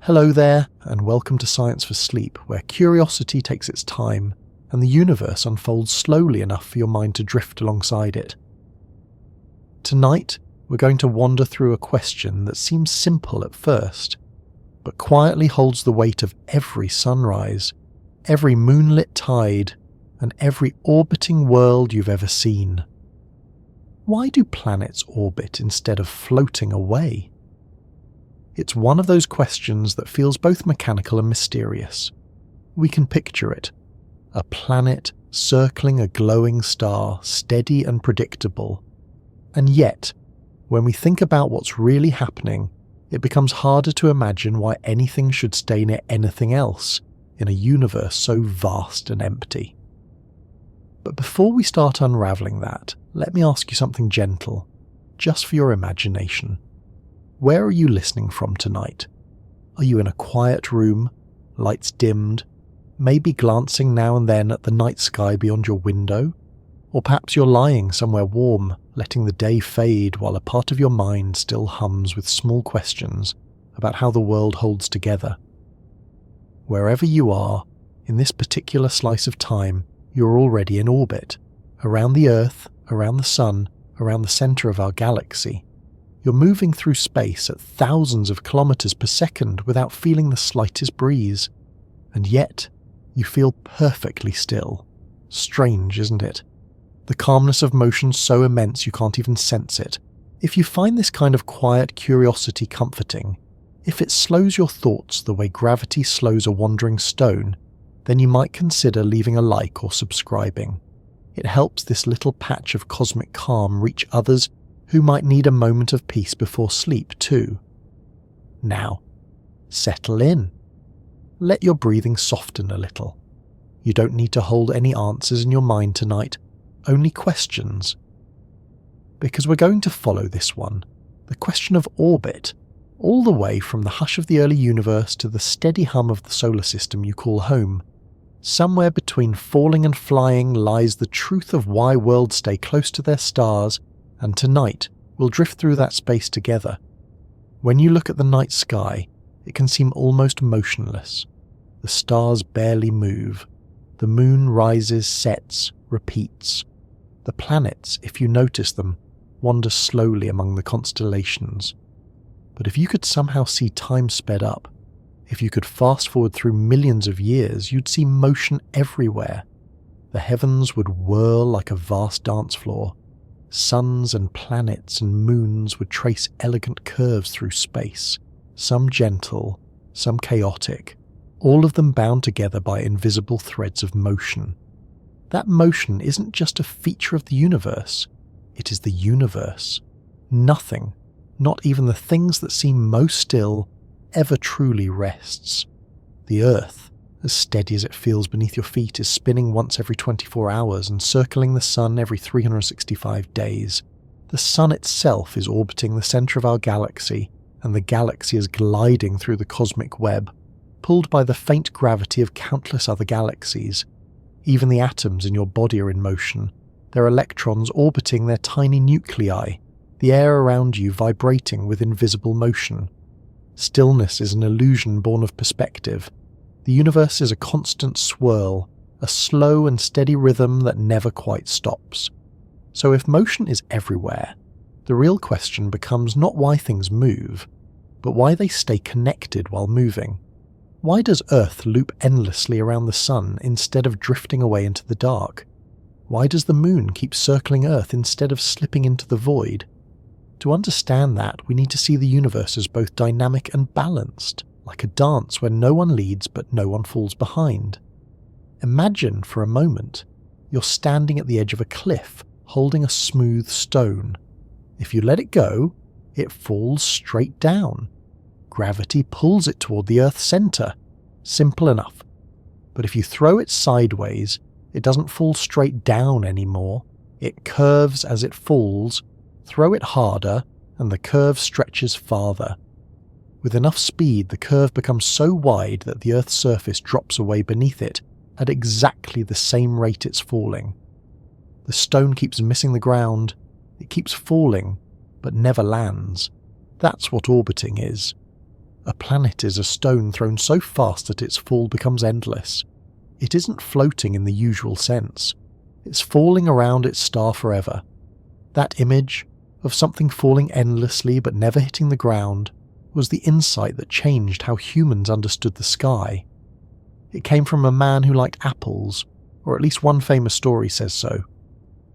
Hello there, and welcome to Science for Sleep, where curiosity takes its time, and the universe unfolds slowly enough for your mind to drift alongside it. Tonight, we're going to wander through a question that seems simple at first, but quietly holds the weight of every sunrise, every moonlit tide, and every orbiting world you've ever seen. Why do planets orbit instead of floating away? It's one of those questions that feels both mechanical and mysterious. We can picture it. A planet circling a glowing star, steady and predictable. And yet, when we think about what's really happening, it becomes harder to imagine why anything should stay near anything else in a universe so vast and empty. But before we start unravelling that, let me ask you something gentle, just for your imagination. Where are you listening from tonight? Are you in a quiet room, lights dimmed, maybe glancing now and then at the night sky beyond your window? Or perhaps you're lying somewhere warm, letting the day fade while a part of your mind still hums with small questions about how the world holds together. Wherever you are, in this particular slice of time, you're already in orbit, around the Earth, around the Sun, around the centre of our galaxy. You're moving through space at thousands of kilometres per second without feeling the slightest breeze. And yet, you feel perfectly still. Strange, isn't it? The calmness of motion so immense you can't even sense it. If you find this kind of quiet curiosity comforting, if it slows your thoughts the way gravity slows a wandering stone, then you might consider leaving a like or subscribing. It helps this little patch of cosmic calm reach others who might need a moment of peace before sleep too. Now, settle in. Let your breathing soften a little. You don't need to hold any answers in your mind tonight, only questions. Because we're going to follow this one, the question of orbit, all the way from the hush of the early universe to the steady hum of the solar system you call home. Somewhere between falling and flying lies the truth of why worlds stay close to their stars, and tonight we'll drift through that space together. When you look at the night sky, it can seem almost motionless. The stars barely move. The moon rises, sets, repeats. The planets, if you notice them, wander slowly among the constellations. But if you could somehow see time sped up, if you could fast forward through millions of years, you'd see motion everywhere. The heavens would whirl like a vast dance floor. Suns and planets and moons would trace elegant curves through space, some gentle, some chaotic, all of them bound together by invisible threads of motion. That motion isn't just a feature of the universe, it is the universe. Nothing, not even the things that seem most still, ever truly rests. The Earth, as steady as it feels beneath your feet, is spinning once every 24 hours and circling the Sun every 365 days. The Sun itself is orbiting the centre of our galaxy, and the galaxy is gliding through the cosmic web, pulled by the faint gravity of countless other galaxies. Even the atoms in your body are in motion, their electrons orbiting their tiny nuclei, the air around you vibrating with invisible motion. Stillness is an illusion born of perspective. The universe is a constant swirl, a slow and steady rhythm that never quite stops. So if motion is everywhere, the real question becomes not why things move, but why they stay connected while moving. Why does Earth loop endlessly around the Sun instead of drifting away into the dark? Why does the moon keep circling Earth instead of slipping into the void? To understand that, we need to see the universe as both dynamic and balanced, like a dance where no one leads but no one falls behind. Imagine for a moment you're standing at the edge of a cliff holding a smooth stone. If you let it go, it falls straight down. Gravity pulls it toward the Earth's centre. Simple enough. But if you throw it sideways, it doesn't fall straight down anymore. It curves as it falls. Throw it harder, and the curve stretches farther. With enough speed, the curve becomes so wide that the Earth's surface drops away beneath it at exactly the same rate it's falling. The stone keeps missing the ground, it keeps falling, but never lands. That's what orbiting is. A planet is a stone thrown so fast that its fall becomes endless. It isn't floating in the usual sense. It's falling around its star forever. That image of something falling endlessly but never hitting the ground was the insight that changed how humans understood the sky. It came from a man who liked apples, or at least one famous story says so.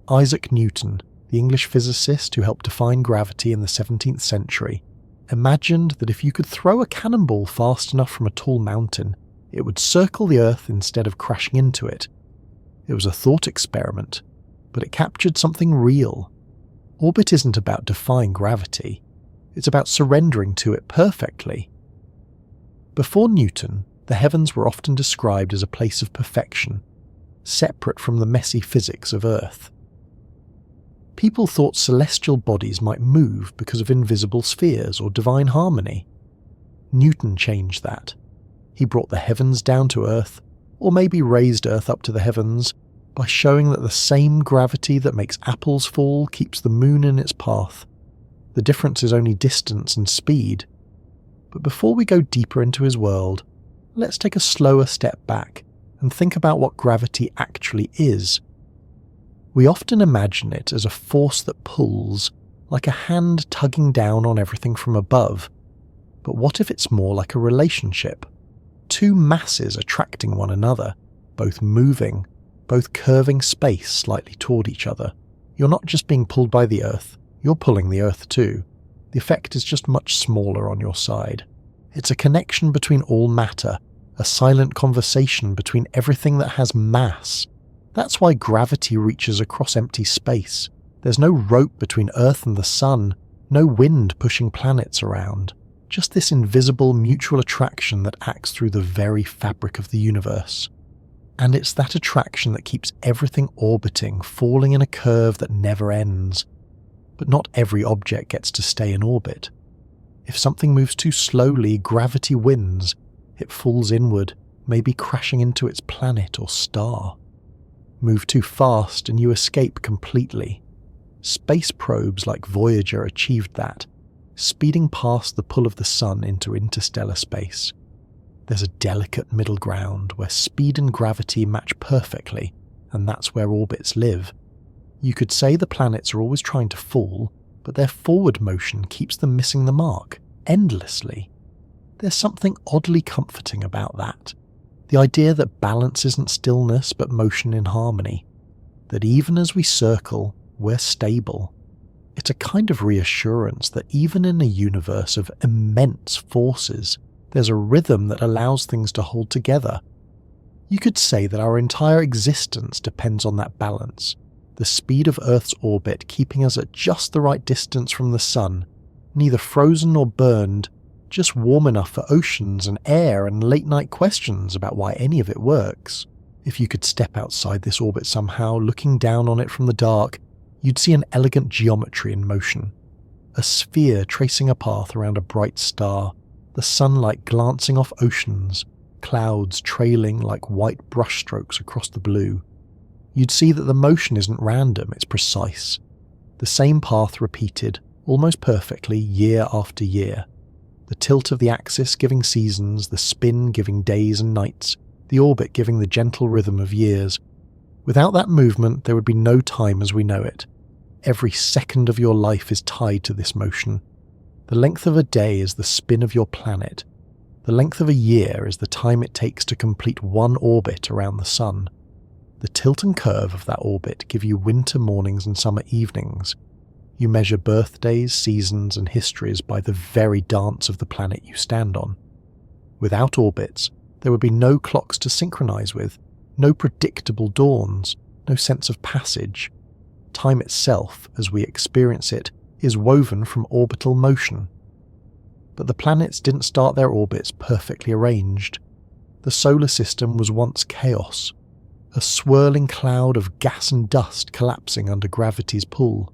Isaac Newton, the English physicist who helped define gravity in the 17th century, imagined that if you could throw a cannonball fast enough from a tall mountain, it would circle the Earth instead of crashing into it. It was a thought experiment, but it captured something real. Orbit isn't about defying gravity, it's about surrendering to it perfectly. Before Newton, the heavens were often described as a place of perfection, separate from the messy physics of Earth. People thought celestial bodies might move because of invisible spheres or divine harmony. Newton changed that. He brought the heavens down to Earth, or maybe raised Earth up to the heavens, by showing that the same gravity that makes apples fall keeps the moon in its path. The difference is only distance and speed. But before we go deeper into his world, let's take a slower step back and think about what gravity actually is. We often imagine it as a force that pulls, like a hand tugging down on everything from above. But what if it's more like a relationship? Two masses attracting one another, both moving, both curving space slightly toward each other. You're not just being pulled by the Earth, you're pulling the Earth too. The effect is just much smaller on your side. It's a connection between all matter, a silent conversation between everything that has mass. That's why gravity reaches across empty space. There's no rope between Earth and the Sun, no wind pushing planets around. Just this invisible mutual attraction that acts through the very fabric of the universe. And it's that attraction that keeps everything orbiting, falling in a curve that never ends. But not every object gets to stay in orbit. If something moves too slowly, gravity wins. It falls inward, maybe crashing into its planet or star. Move too fast and you escape completely. Space probes like Voyager achieved that, speeding past the pull of the sun into interstellar space. There's a delicate middle ground where speed and gravity match perfectly, and that's where orbits live. You could say the planets are always trying to fall, but their forward motion keeps them missing the mark, endlessly. There's something oddly comforting about that. The idea that balance isn't stillness but motion in harmony. That even as we circle, we're stable. It's a kind of reassurance that even in a universe of immense forces, there's a rhythm that allows things to hold together. You could say that our entire existence depends on that balance, the speed of Earth's orbit keeping us at just the right distance from the sun, neither frozen nor burned, just warm enough for oceans and air and late-night questions about why any of it works. If you could step outside this orbit somehow, looking down on it from the dark, you'd see an elegant geometry in motion. A sphere tracing a path around a bright star, the sunlight glancing off oceans, clouds trailing like white brushstrokes across the blue. You'd see that the motion isn't random, it's precise. The same path repeated, almost perfectly, year after year. The tilt of the axis giving seasons, the spin giving days and nights, the orbit giving the gentle rhythm of years. Without that movement, there would be no time as we know it. Every second of your life is tied to this motion. The length of a day is the spin of your planet. The length of a year is the time it takes to complete one orbit around the sun. The tilt and curve of that orbit give you winter mornings and summer evenings. You measure birthdays, seasons, and histories by the very dance of the planet you stand on. Without orbits, there would be no clocks to synchronize with, no predictable dawns, no sense of passage. Time itself, as we experience it, is woven from orbital motion. But the planets didn't start their orbits perfectly arranged. The solar system was once chaos, a swirling cloud of gas and dust collapsing under gravity's pull.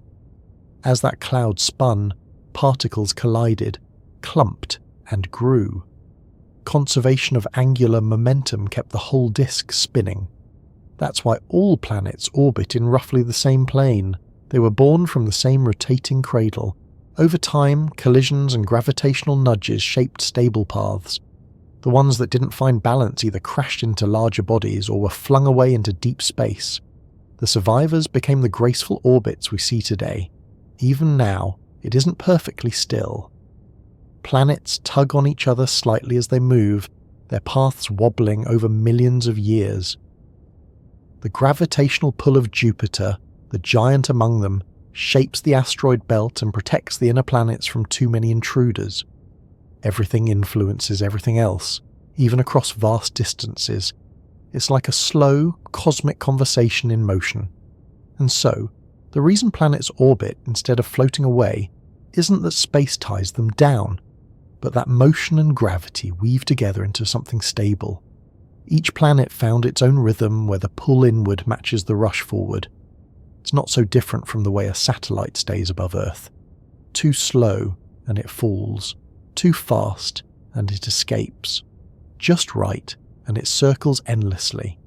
As that cloud spun, particles collided, clumped, and grew. Conservation of angular momentum kept the whole disk spinning. That's why all planets orbit in roughly the same plane. They were born from the same rotating cradle, Over time, collisions and gravitational nudges shaped stable paths. The ones that didn't find balance either crashed into larger bodies or were flung away into deep space. The survivors became the graceful orbits we see today. Even now, it isn't perfectly still. Planets tug on each other slightly as they move, their paths wobbling over millions of years. The gravitational pull of Jupiter, the giant among them, shapes the asteroid belt and protects the inner planets from too many intruders. Everything influences everything else, even across vast distances. It's like a slow, cosmic conversation in motion. And so, the reason planets orbit instead of floating away isn't that space ties them down, but that motion and gravity weave together into something stable. Each planet found its own rhythm where the pull inward matches the rush forward. It's not so different from the way a satellite stays above Earth. Too slow, and it falls. Too fast, and it escapes. Just right, and it circles endlessly.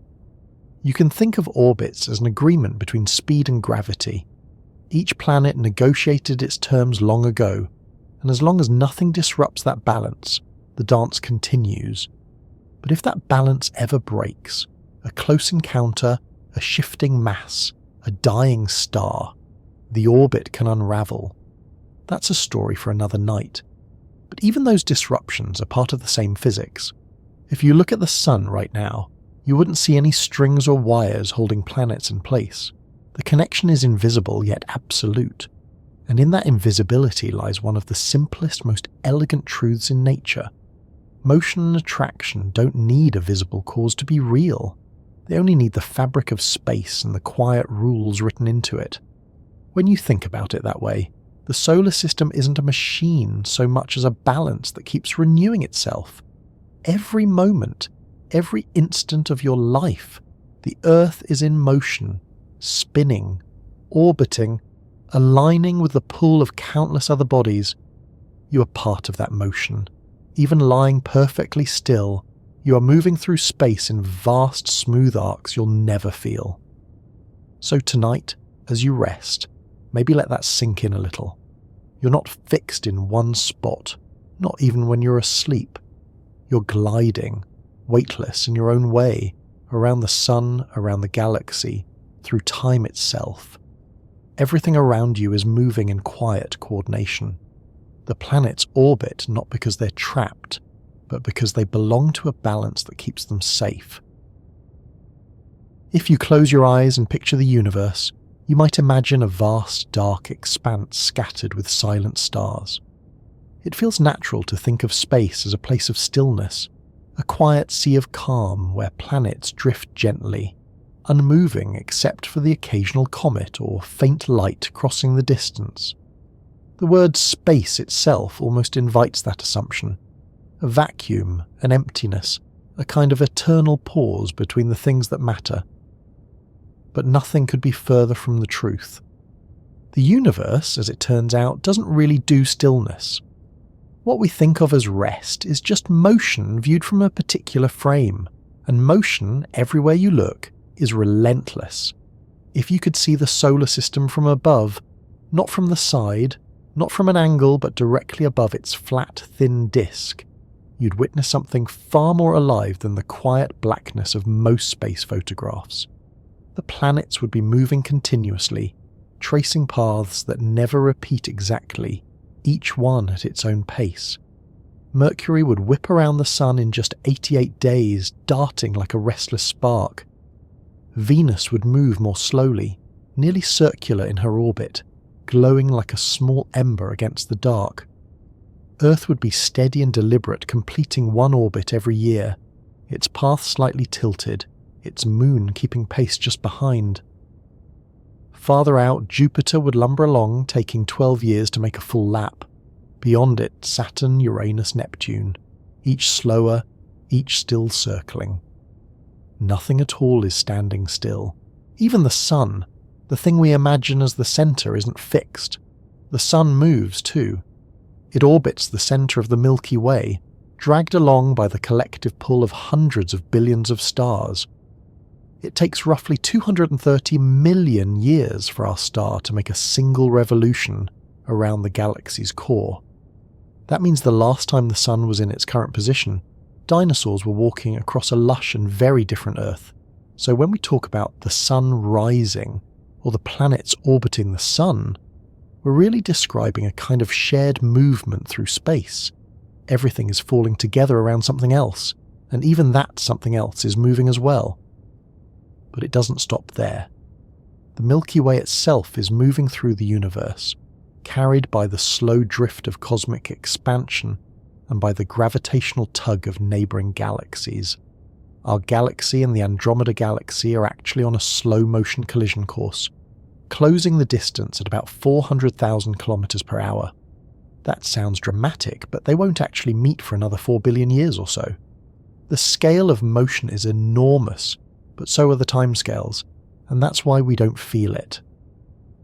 You can think of orbits as an agreement between speed and gravity. Each planet negotiated its terms long ago, and as long as nothing disrupts that balance, the dance continues. But if that balance ever breaks, a close encounter, a shifting mass, a dying star, the orbit can unravel. That's a story for another night. But even those disruptions are part of the same physics. If you look at the sun right now, you wouldn't see any strings or wires holding planets in place. The connection is invisible yet absolute. And in that invisibility lies one of the simplest, most elegant truths in nature. Motion and attraction don't need a visible cause to be real. They only need the fabric of space and the quiet rules written into it. When you think about it that way, the solar system isn't a machine so much as a balance that keeps renewing itself. Every moment, every instant of your life, the Earth is in motion, spinning, orbiting, aligning with the pull of countless other bodies. You are part of that motion. Even lying perfectly still, you are moving through space in vast, smooth arcs you'll never feel. So tonight, as you rest, maybe let that sink in a little. You're not fixed in one spot, not even when you're asleep. You're gliding, weightless in your own way, around the sun, around the galaxy, through time itself. Everything around you is moving in quiet coordination. The planets orbit not because they're trapped, but because they belong to a balance that keeps them safe. If you close your eyes and picture the universe, you might imagine a vast, dark expanse scattered with silent stars. It feels natural to think of space as a place of stillness, a quiet sea of calm where planets drift gently, unmoving except for the occasional comet or faint light crossing the distance. The word space itself almost invites that assumption. A vacuum, an emptiness, a kind of eternal pause between the things that matter. But nothing could be further from the truth. The universe, as it turns out, doesn't really do stillness. What we think of as rest is just motion viewed from a particular frame, and motion, everywhere you look, is relentless. If you could see the solar system from above, not from the side, not from an angle, but directly above its flat, thin disk, you'd witness something far more alive than the quiet blackness of most space photographs. The planets would be moving continuously, tracing paths that never repeat exactly, each one at its own pace. Mercury would whip around the sun in just 88 days, darting like a restless spark. Venus would move more slowly, nearly circular in her orbit, glowing like a small ember against the dark. Earth would be steady and deliberate, completing one orbit every year, its path slightly tilted, its moon keeping pace just behind. Farther out, Jupiter would lumber along, taking 12 years to make a full lap. Beyond it, Saturn, Uranus, Neptune, each slower, each still circling. Nothing at all is standing still. Even the sun, the thing we imagine as the centre, isn't fixed. The sun moves too. It orbits the centre of the Milky Way, dragged along by the collective pull of hundreds of billions of stars. It takes roughly 230 million years for our star to make a single revolution around the galaxy's core. That means the last time the Sun was in its current position, dinosaurs were walking across a lush and very different Earth. So when we talk about the Sun rising, or the planets orbiting the Sun, we're really describing a kind of shared movement through space. Everything is falling together around something else, and even that something else is moving as well. But it doesn't stop there. The Milky Way itself is moving through the universe, carried by the slow drift of cosmic expansion and by the gravitational tug of neighbouring galaxies. Our galaxy and the Andromeda Galaxy are actually on a slow-motion collision course, closing the distance at about 400,000 kilometers per hour. That sounds dramatic, but they won't actually meet for another 4 billion years or so. The scale of motion is enormous, but so are the timescales, and that's why we don't feel it.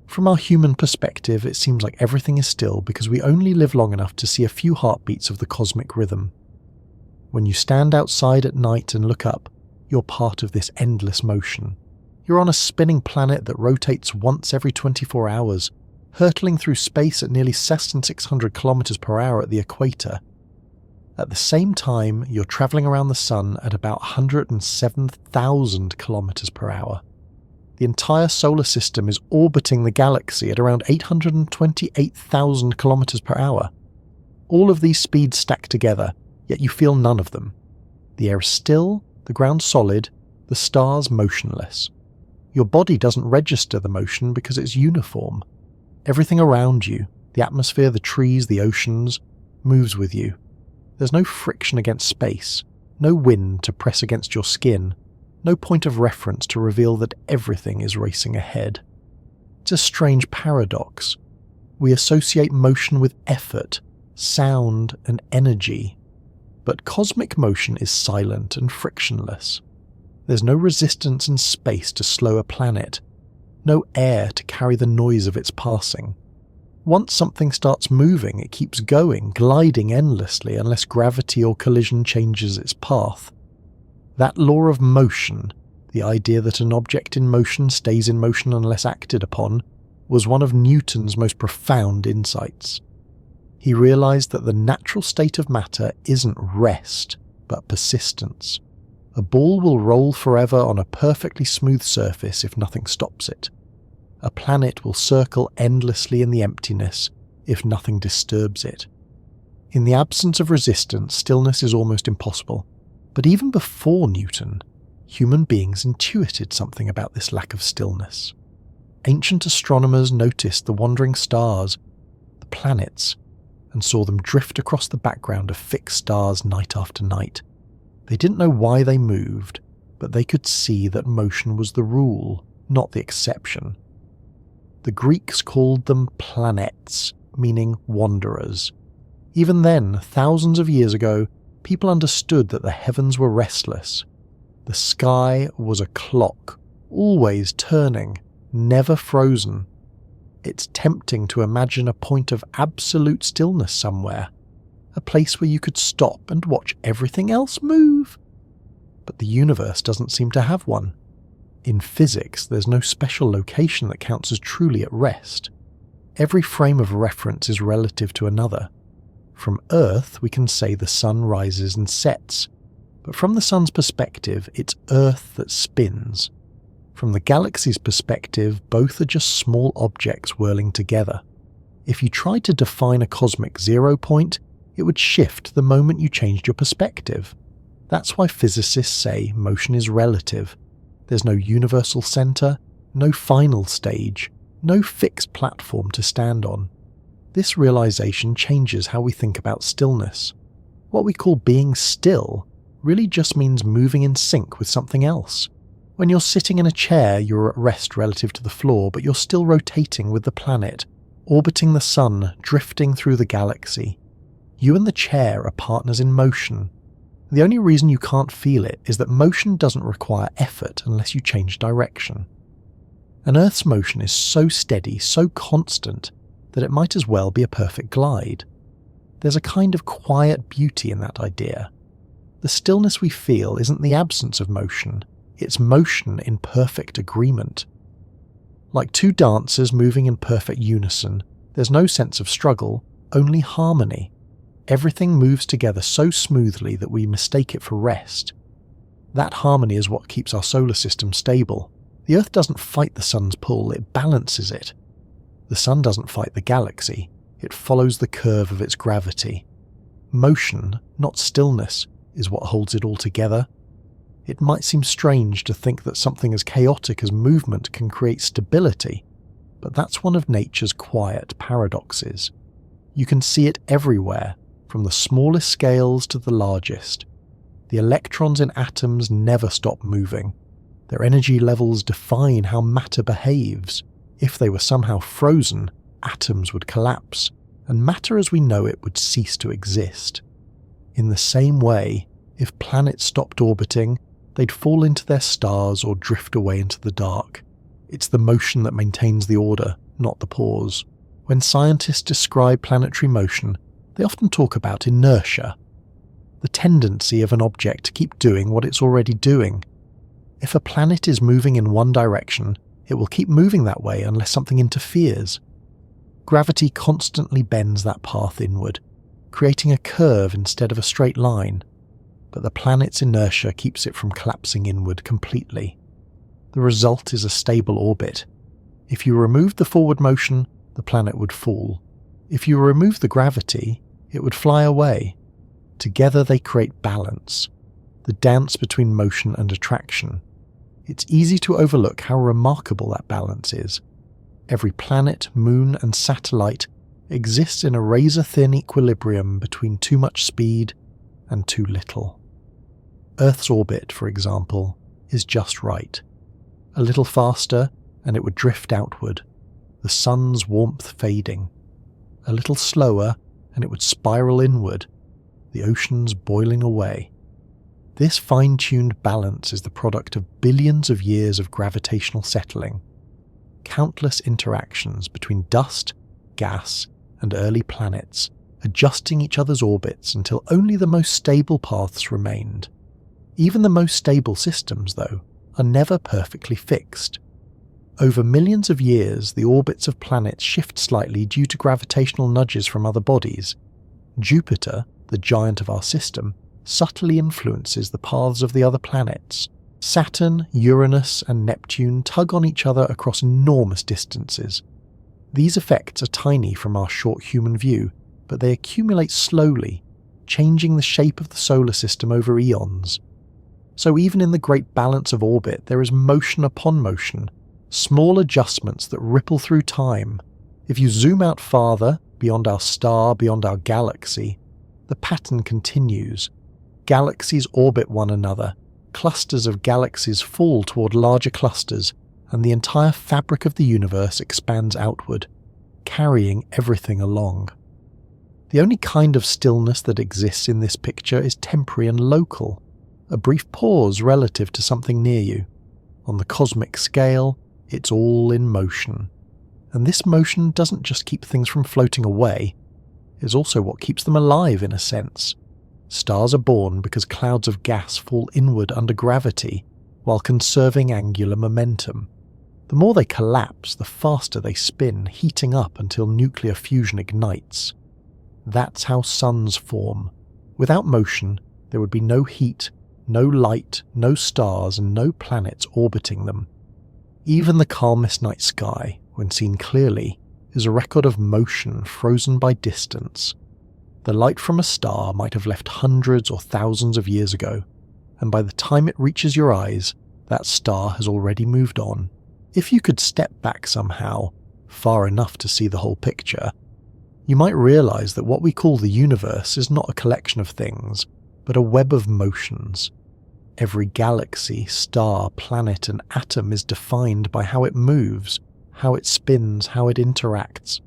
From our human perspective, it seems like everything is still because we only live long enough to see a few heartbeats of the cosmic rhythm. When you stand outside at night and look up, you're part of this endless motion. You're on a spinning planet that rotates once every 24 hours, hurtling through space at nearly less than 600 kilometers per hour at the equator. At the same time, you're travelling around the Sun at about 107,000 kilometers per hour. The entire solar system is orbiting the galaxy at around 828,000 kilometers per hour. All of these speeds stack together, yet you feel none of them. The air is still, the ground solid, the stars motionless. Your body doesn't register the motion because it's uniform. Everything around you, the atmosphere, the trees, the oceans, moves with you. There's no friction against space, no wind to press against your skin, no point of reference to reveal that everything is racing ahead. It's a strange paradox. We associate motion with effort, sound, and energy. But cosmic motion is silent and frictionless. There's no resistance in space to slow a planet, no air to carry the noise of its passing. Once something starts moving, it keeps going, gliding endlessly unless gravity or collision changes its path. That law of motion, the idea that an object in motion stays in motion unless acted upon, was one of Newton's most profound insights. He realised that the natural state of matter isn't rest, but persistence. A ball will roll forever on a perfectly smooth surface if nothing stops it. A planet will circle endlessly in the emptiness if nothing disturbs it. In the absence of resistance, stillness is almost impossible. But even before Newton, human beings intuited something about this lack of stillness. Ancient astronomers noticed the wandering stars, the planets, and saw them drift across the background of fixed stars night after night. They didn't know why they moved, but they could see that motion was the rule, not the exception. The Greeks called them planets, meaning wanderers. Even then, thousands of years ago, people understood that the heavens were restless. The sky was a clock, always turning, never frozen. It's tempting to imagine a point of absolute stillness somewhere, a place where you could stop and watch everything else move. But the universe doesn't seem to have one. In physics, there's no special location that counts as truly at rest. Every frame of reference is relative to another. From Earth, we can say the sun rises and sets, but from the sun's perspective, it's Earth that spins. From the galaxy's perspective, both are just small objects whirling together. If you tried to define a cosmic zero point, it would shift the moment you changed your perspective. That's why physicists say motion is relative. There's no universal center, no final stage, no fixed platform to stand on. This realization changes how we think about stillness. What we call being still really just means moving in sync with something else. When you're sitting in a chair, you're at rest relative to the floor, but you're still rotating with the planet, orbiting the sun, drifting through the galaxy. You and the chair are partners in motion. The only reason you can't feel it is that motion doesn't require effort unless you change direction. An Earth's motion is so steady, so constant, that it might as well be a perfect glide. There's a kind of quiet beauty in that idea. The stillness we feel isn't the absence of motion, it's motion in perfect agreement. Like two dancers moving in perfect unison, There's no sense of struggle, only harmony. Everything moves together so smoothly that we mistake it for rest. That harmony is what keeps our solar system stable. The Earth doesn't fight the sun's pull, it balances it. The sun doesn't fight the galaxy, it follows the curve of its gravity. Motion, not stillness, is what holds it all together. It might seem strange to think that something as chaotic as movement can create stability, but that's one of nature's quiet paradoxes. You can see it everywhere, from the smallest scales to the largest. The electrons in atoms never stop moving. Their energy levels define how matter behaves. If they were somehow frozen, atoms would collapse, and matter as we know it would cease to exist. In the same way, if planets stopped orbiting, they'd fall into their stars or drift away into the dark. It's the motion that maintains the order, not the pause. When scientists describe planetary motion, they often talk about inertia, the tendency of an object to keep doing what it's already doing. If a planet is moving in one direction, it will keep moving that way unless something interferes. Gravity constantly bends that path inward, creating a curve instead of a straight line, but the planet's inertia keeps it from collapsing inward completely. The result is a stable orbit. If you removed the forward motion, the planet would fall. If you remove the gravity, it would fly away. Together they create balance, the dance between motion and attraction. It's easy to overlook how remarkable that balance is. Every planet, moon, and satellite exists in a razor-thin equilibrium between too much speed and too little. Earth's orbit, for example, is just right. A little faster, and it would drift outward, the sun's warmth fading. A little slower, and it would spiral inward, the oceans boiling away. This fine-tuned balance is the product of billions of years of gravitational settling, countless interactions between dust, gas, and early planets, adjusting each other's orbits until only the most stable paths remained. Even the most stable systems, though, are never perfectly fixed. Over millions of years, the orbits of planets shift slightly due to gravitational nudges from other bodies. Jupiter, the giant of our system, subtly influences the paths of the other planets. Saturn, Uranus, and Neptune tug on each other across enormous distances. These effects are tiny from our short human view, but they accumulate slowly, changing the shape of the solar system over eons. So even in the great balance of orbit, there is motion upon motion, small adjustments that ripple through time. If you zoom out farther, beyond our star, beyond our galaxy, the pattern continues. Galaxies orbit one another, clusters of galaxies fall toward larger clusters, and the entire fabric of the universe expands outward, carrying everything along. The only kind of stillness that exists in this picture is temporary and local, a brief pause relative to something near you. On the cosmic scale, it's all in motion. And this motion doesn't just keep things from floating away, it's also what keeps them alive in a sense. Stars are born because clouds of gas fall inward under gravity while conserving angular momentum. The more they collapse, the faster they spin, heating up until nuclear fusion ignites. That's how suns form. Without motion, there would be no heat, no light, no stars, and no planets orbiting them. Even the calmest night sky, when seen clearly, is a record of motion frozen by distance. The light from a star might have left hundreds or thousands of years ago, and by the time it reaches your eyes, that star has already moved on. If you could step back somehow, far enough to see the whole picture, you might realize that what we call the universe is not a collection of things, but a web of motions. Every galaxy, star, planet, and atom is defined by how it moves, how it spins, how it interacts.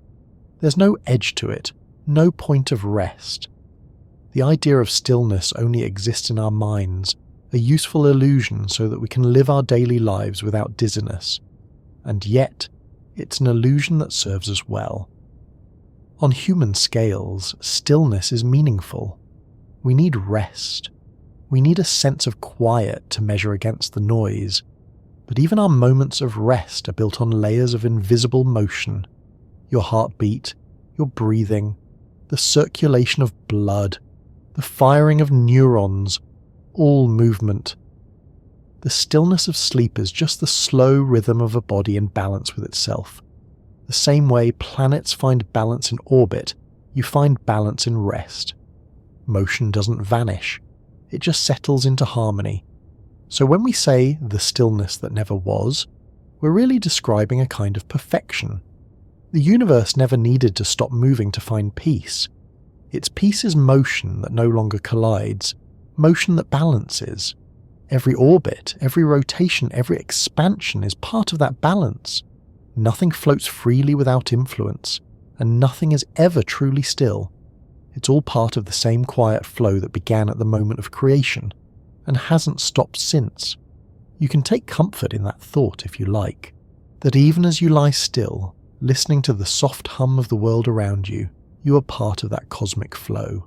There's no edge to it, no point of rest. The idea of stillness only exists in our minds, a useful illusion so that we can live our daily lives without dizziness. And yet, it's an illusion that serves us well. On human scales, stillness is meaningful. We need rest. We need a sense of quiet to measure against the noise. But even our moments of rest are built on layers of invisible motion. Your heartbeat, your breathing, the circulation of blood, the firing of neurons, all movement. The stillness of sleep is just the slow rhythm of a body in balance with itself. The same way planets find balance in orbit, you find balance in rest. Motion doesn't vanish, it just settles into harmony. So when we say the stillness that never was, we're really describing a kind of perfection. The universe never needed to stop moving to find peace. Its peace is motion that no longer collides, motion that balances. Every orbit, every rotation, every expansion is part of that balance. Nothing floats freely without influence, and nothing is ever truly still. It's all part of the same quiet flow that began at the moment of creation, and hasn't stopped since. You can take comfort in that thought if you like, that even as you lie still, listening to the soft hum of the world around you, you are part of that cosmic flow.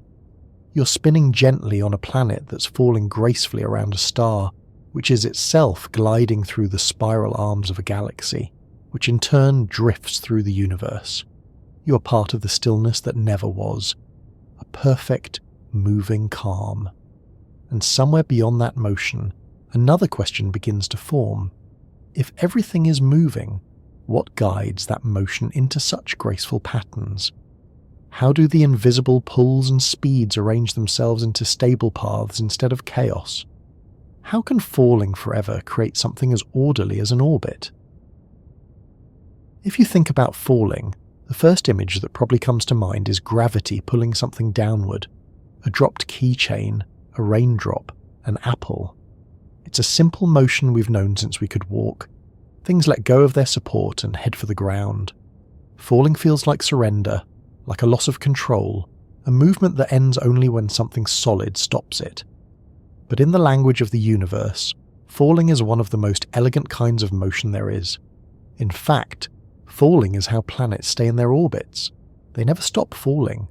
You're spinning gently on a planet that's falling gracefully around a star, which is itself gliding through the spiral arms of a galaxy, which in turn drifts through the universe. You are part of the stillness that never was, a perfect, moving calm. And somewhere beyond that motion, another question begins to form. If everything is moving, what guides that motion into such graceful patterns? How do the invisible pulls and speeds arrange themselves into stable paths instead of chaos? How can falling forever create something as orderly as an orbit? If you think about falling, the first image that probably comes to mind is gravity pulling something downward. A dropped keychain, a raindrop, an apple. It's a simple motion we've known since we could walk. Things let go of their support and head for the ground. Falling feels like surrender, like a loss of control, a movement that ends only when something solid stops it. But in the language of the universe, falling is one of the most elegant kinds of motion there is. In fact, falling is how planets stay in their orbits. They never stop falling.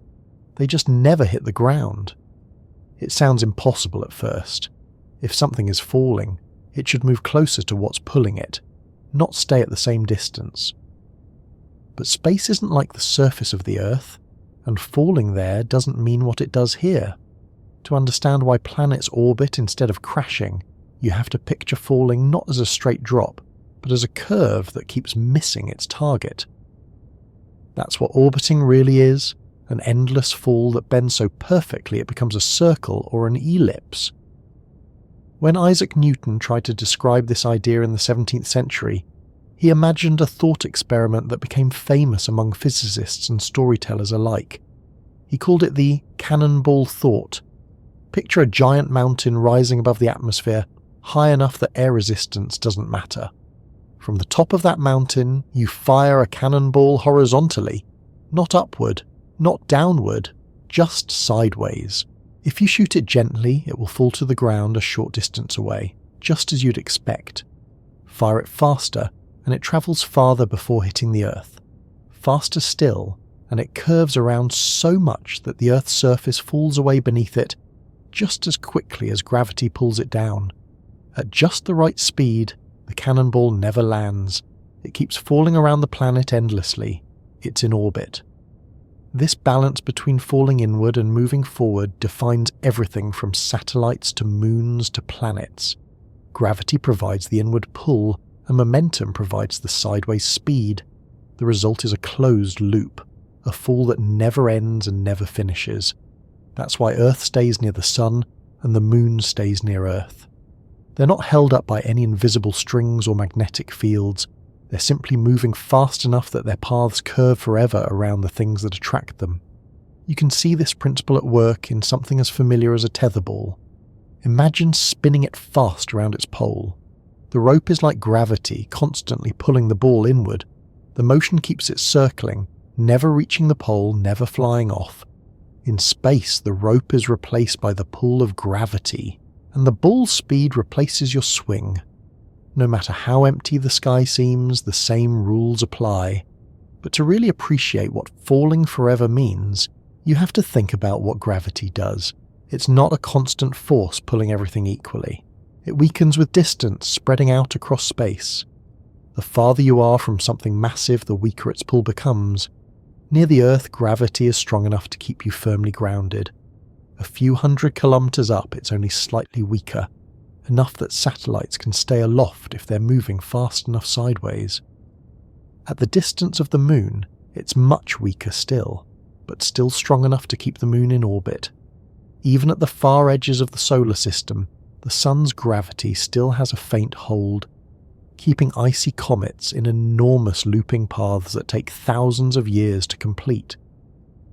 They just never hit the ground. It sounds impossible at first. If something is falling, it should move closer to what's pulling it, not stay at the same distance. But space isn't like the surface of the Earth, and falling there doesn't mean what it does here. To understand why planets orbit instead of crashing, you have to picture falling not as a straight drop, but as a curve that keeps missing its target. That's what orbiting really is, an endless fall that bends so perfectly it becomes a circle or an ellipse. When Isaac Newton tried to describe this idea in the 17th century, he imagined a thought experiment that became famous among physicists and storytellers alike. He called it the cannonball thought. Picture a giant mountain rising above the atmosphere, high enough that air resistance doesn't matter. From the top of that mountain, you fire a cannonball horizontally, not upward, not downward, just sideways. If you shoot it gently, it will fall to the ground a short distance away, just as you'd expect. Fire it faster, and it travels farther before hitting the Earth. Faster still, and it curves around so much that the Earth's surface falls away beneath it just as quickly as gravity pulls it down. At just the right speed, the cannonball never lands. It keeps falling around the planet endlessly. It's in orbit. This balance between falling inward and moving forward defines everything from satellites to moons to planets. Gravity provides the inward pull, and momentum provides the sideways speed. The result is a closed loop, a fall that never ends and never finishes. That's why Earth stays near the Sun, and the Moon stays near Earth. They're not held up by any invisible strings or magnetic fields. They're simply moving fast enough that their paths curve forever around the things that attract them. You can see this principle at work in something as familiar as a tetherball. Imagine spinning it fast around its pole. The rope is like gravity, constantly pulling the ball inward. The motion keeps it circling, never reaching the pole, never flying off. In space, the rope is replaced by the pull of gravity, and the ball's speed replaces your swing. No matter how empty the sky seems, the same rules apply. But to really appreciate what falling forever means, you have to think about what gravity does. It's not a constant force pulling everything equally. It weakens with distance, spreading out across space. The farther you are from something massive, the weaker its pull becomes, Near the Earth, gravity is strong enough to keep you firmly grounded. A few hundred kilometers up, it's only slightly weaker, enough that satellites can stay aloft if they're moving fast enough sideways. At the distance of the Moon, it's much weaker still, but still strong enough to keep the Moon in orbit. Even at the far edges of the solar system, the Sun's gravity still has a faint hold, keeping icy comets in enormous looping paths that take thousands of years to complete.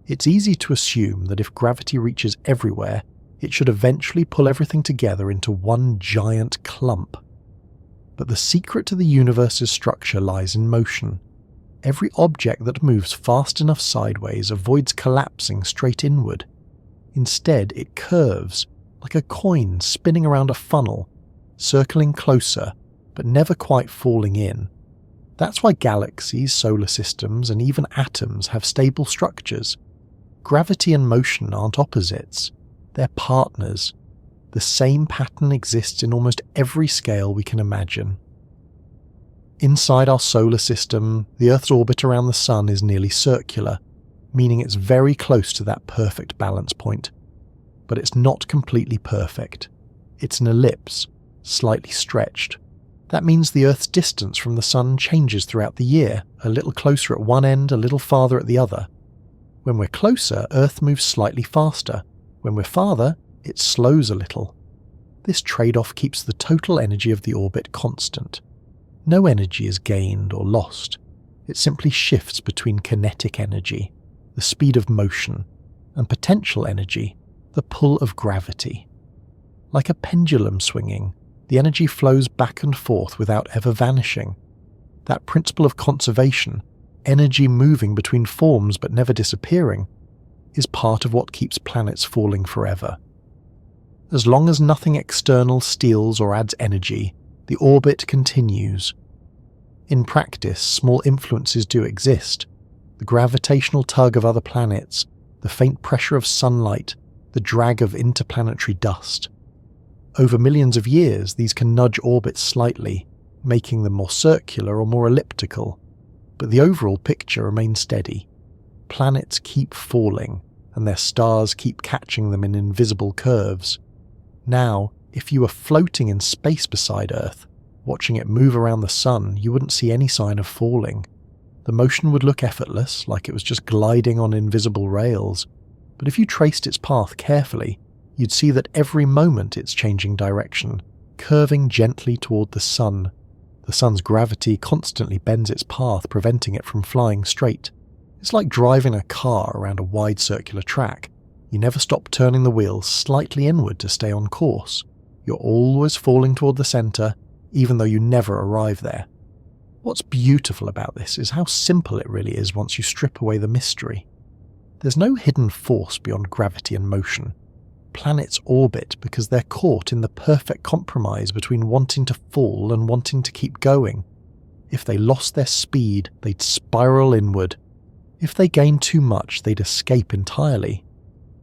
It's easy to assume that if gravity reaches everywhere, it should eventually pull everything together into one giant clump. But the secret to the universe's structure lies in motion. Every object that moves fast enough sideways avoids collapsing straight inward. Instead, it curves, like a coin spinning around a funnel, circling closer, but never quite falling in. That's why galaxies, solar systems, and even atoms have stable structures. Gravity and motion aren't opposites, they're partners. The same pattern exists in almost every scale we can imagine. Inside our solar system, the Earth's orbit around the Sun is nearly circular, meaning it's very close to that perfect balance point. But it's not completely perfect. It's an ellipse, slightly stretched. That means the Earth's distance from the Sun changes throughout the year, a little closer at one end, a little farther at the other. When we're closer, Earth moves slightly faster. When we're farther, it slows a little. This trade-off keeps the total energy of the orbit constant. No energy is gained or lost. It simply shifts between kinetic energy, the speed of motion, and potential energy, the pull of gravity. Like a pendulum swinging, the energy flows back and forth without ever vanishing. That principle of conservation, energy moving between forms but never disappearing, is part of what keeps planets falling forever. As long as nothing external steals or adds energy, the orbit continues. In practice, small influences do exist. The gravitational tug of other planets, the faint pressure of sunlight, the drag of interplanetary dust. Over millions of years, these can nudge orbits slightly, making them more circular or more elliptical. But the overall picture remains steady. Planets keep falling, and their stars keep catching them in invisible curves. Now, if you were floating in space beside Earth, watching it move around the Sun, you wouldn't see any sign of falling. The motion would look effortless, like it was just gliding on invisible rails. But if you traced its path carefully, you'd see that every moment it's changing direction, curving gently toward the Sun. The Sun's gravity constantly bends its path, preventing it from flying straight. It's like driving a car around a wide circular track. You never stop turning the wheels slightly inward to stay on course. You're always falling toward the center, even though you never arrive there. What's beautiful about this is how simple it really is once you strip away the mystery. There's no hidden force beyond gravity and motion. Planets orbit because they're caught in the perfect compromise between wanting to fall and wanting to keep going. If they lost their speed, they'd spiral inward. If they gained too much, they'd escape entirely.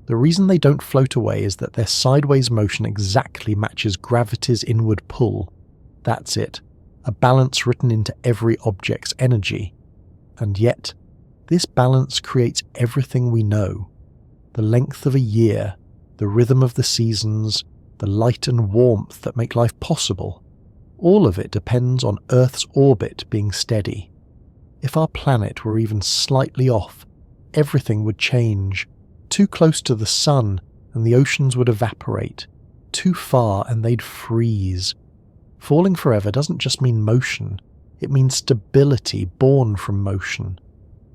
The reason they don't float away is that their sideways motion exactly matches gravity's inward pull. That's it, a balance written into every object's energy. And yet, this balance creates everything we know. The length of a year, the rhythm of the seasons, the light and warmth that make life possible. All of it depends on Earth's orbit being steady. If our planet were even slightly off, everything would change. Too close to the Sun, and the oceans would evaporate. Too far, and they'd freeze. Falling forever doesn't just mean motion, it means stability born from motion.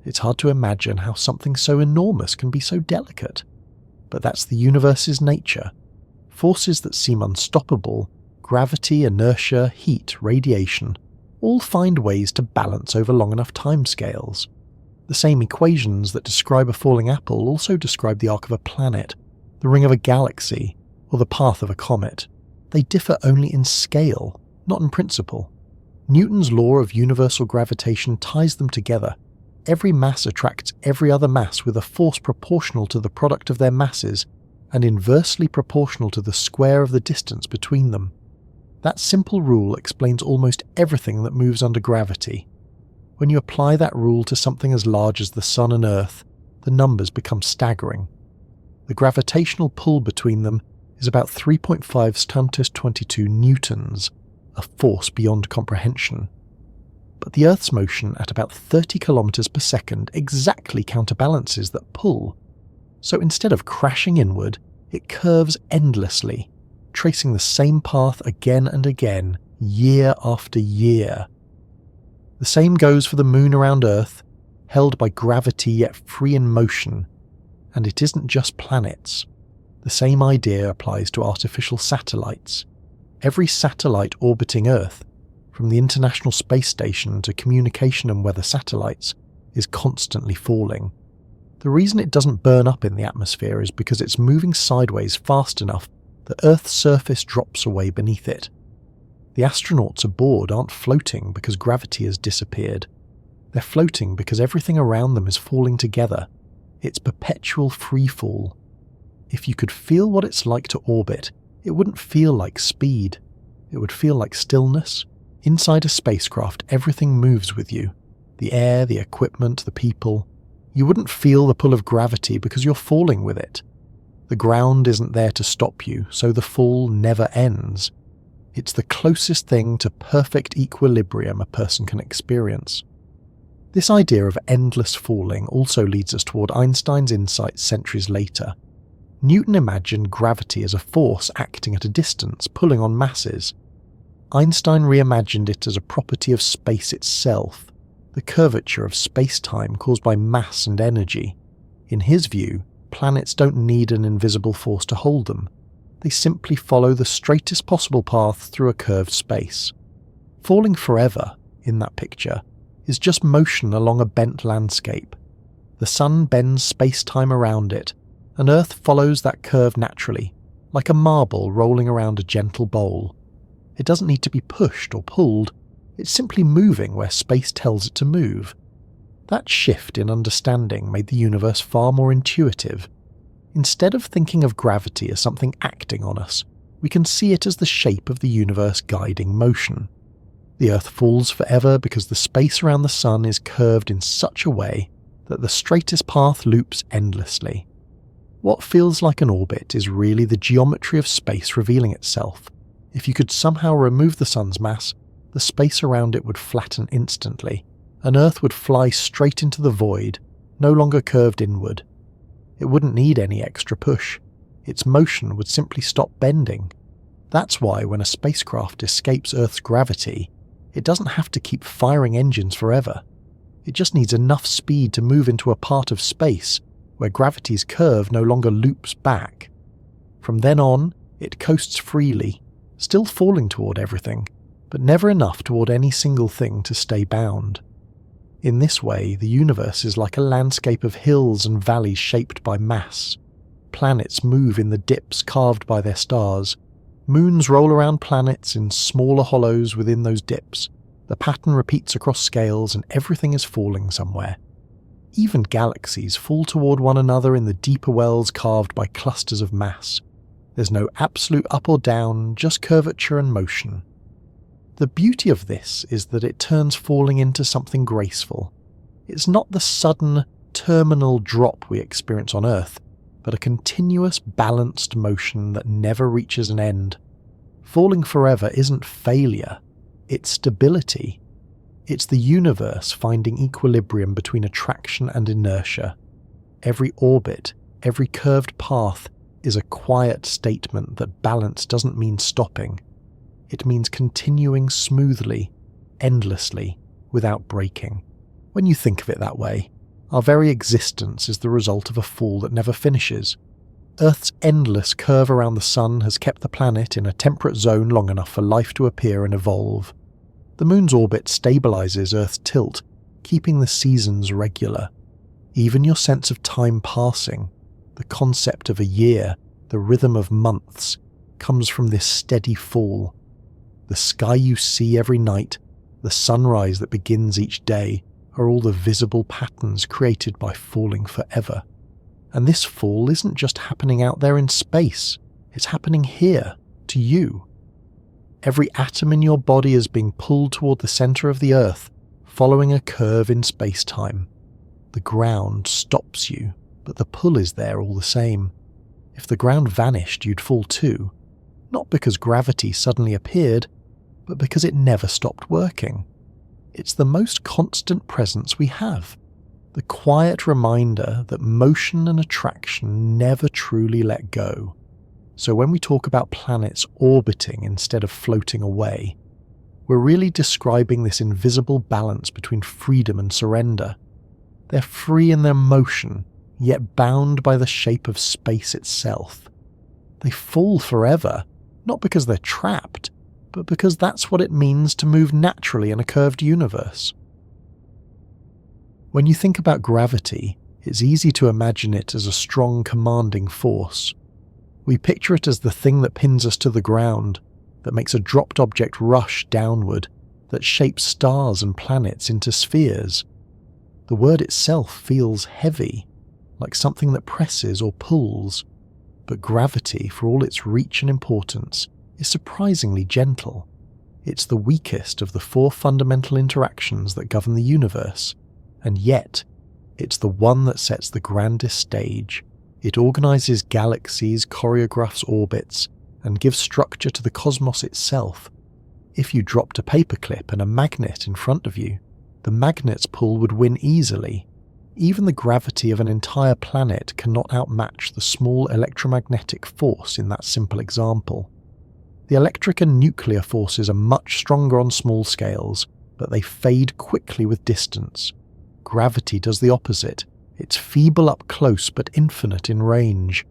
It's hard to imagine how something so enormous can be so delicate. But that's the universe's nature. Forces that seem unstoppable, gravity, inertia, heat, radiation, all find ways to balance over long enough timescales. The same equations that describe a falling apple also describe the arc of a planet, the ring of a galaxy, or the path of a comet. They differ only in scale, not in principle. Newton's law of universal gravitation ties them together. Every mass attracts every other mass with a force proportional to the product of their masses and inversely proportional to the square of the distance between them. That simple rule explains almost everything that moves under gravity. When you apply that rule to something as large as the Sun and Earth, the numbers become staggering. The gravitational pull between them is about 3.5 × 10⁻22 newtons, a force beyond comprehension. But the Earth's motion at about 30 kilometers per second exactly counterbalances that pull. So instead of crashing inward, it curves endlessly, tracing the same path again and again, year after year. The same goes for the Moon around Earth, held by gravity yet free in motion. And it isn't just planets. The same idea applies to artificial satellites. Every satellite orbiting Earth, from the International Space Station to communication and weather satellites, is constantly falling. The reason it doesn't burn up in the atmosphere is because it's moving sideways fast enough that Earth's surface drops away beneath it. The astronauts aboard aren't floating because gravity has disappeared. They're floating because everything around them is falling together. It's perpetual freefall. If you could feel what it's like to orbit, it wouldn't feel like speed. It would feel like stillness. Inside a spacecraft, everything moves with you. The air, the equipment, the people. You wouldn't feel the pull of gravity because you're falling with it. The ground isn't there to stop you, so the fall never ends. It's the closest thing to perfect equilibrium a person can experience. This idea of endless falling also leads us toward Einstein's insight centuries later. Newton imagined gravity as a force acting at a distance, pulling on masses. Einstein reimagined it as a property of space itself, the curvature of space-time caused by mass and energy. In his view, planets don't need an invisible force to hold them. They simply follow the straightest possible path through a curved space. Falling forever, in that picture, is just motion along a bent landscape. The Sun bends space-time around it, and Earth follows that curve naturally, like a marble rolling around a gentle bowl. It doesn't need to be pushed or pulled, it's simply moving where space tells it to move. That shift in understanding made the universe far more intuitive. Instead of thinking of gravity as something acting on us, we can see it as the shape of the universe guiding motion. The Earth falls forever because the space around the Sun is curved in such a way that the straightest path loops endlessly. What feels like an orbit is really the geometry of space revealing itself. If you could somehow remove the Sun's mass, the space around it would flatten instantly, and Earth would fly straight into the void, no longer curved inward. It wouldn't need any extra push. Its motion would simply stop bending. That's why when a spacecraft escapes Earth's gravity, it doesn't have to keep firing engines forever. It just needs enough speed to move into a part of space where gravity's curve no longer loops back. From then on, it coasts freely, still falling toward everything, but never enough toward any single thing to stay bound. In this way, the universe is like a landscape of hills and valleys shaped by mass. Planets move in the dips carved by their stars. Moons roll around planets in smaller hollows within those dips. The pattern repeats across scales and everything is falling somewhere. Even galaxies fall toward one another in the deeper wells carved by clusters of mass. There's no absolute up or down, just curvature and motion. The beauty of this is that it turns falling into something graceful. It's not the sudden, terminal drop we experience on Earth, but a continuous, balanced motion that never reaches an end. Falling forever isn't failure, it's stability. It's the universe finding equilibrium between attraction and inertia. Every orbit, every curved path is a quiet statement that balance doesn't mean stopping. It means continuing smoothly, endlessly, without breaking. When you think of it that way, our very existence is the result of a fall that never finishes. Earth's endless curve around the Sun has kept the planet in a temperate zone long enough for life to appear and evolve. The Moon's orbit stabilizes Earth's tilt, keeping the seasons regular. Even your sense of time passing, the concept of a year, the rhythm of months, comes from this steady fall. The sky you see every night, the sunrise that begins each day, are all the visible patterns created by falling forever. And this fall isn't just happening out there in space, it's happening here, to you. Every atom in your body is being pulled toward the center of the Earth, following a curve in space-time. The ground stops you, but the pull is there all the same. If the ground vanished, you'd fall too, not because gravity suddenly appeared, but because it never stopped working. It's the most constant presence we have, the quiet reminder that motion and attraction never truly let go. So when we talk about planets orbiting instead of floating away, we're really describing this invisible balance between freedom and surrender. They're free in their motion, yet bound by the shape of space itself. They fall forever, not because they're trapped, but because that's what it means to move naturally in a curved universe. When you think about gravity, it's easy to imagine it as a strong, commanding force. We picture it as the thing that pins us to the ground, that makes a dropped object rush downward, that shapes stars and planets into spheres. The word itself feels heavy, like something that presses or pulls, but gravity, for all its reach and importance, is surprisingly gentle. It's the weakest of the four fundamental interactions that govern the universe, and yet, it's the one that sets the grandest stage. It organizes galaxies, choreographs orbits, and gives structure to the cosmos itself. If you dropped a paperclip and a magnet in front of you, the magnet's pull would win easily. Even the gravity of an entire planet cannot outmatch the small electromagnetic force in that simple example. The electric and nuclear forces are much stronger on small scales, but they fade quickly with distance. Gravity does the opposite. It's feeble up close but infinite in range.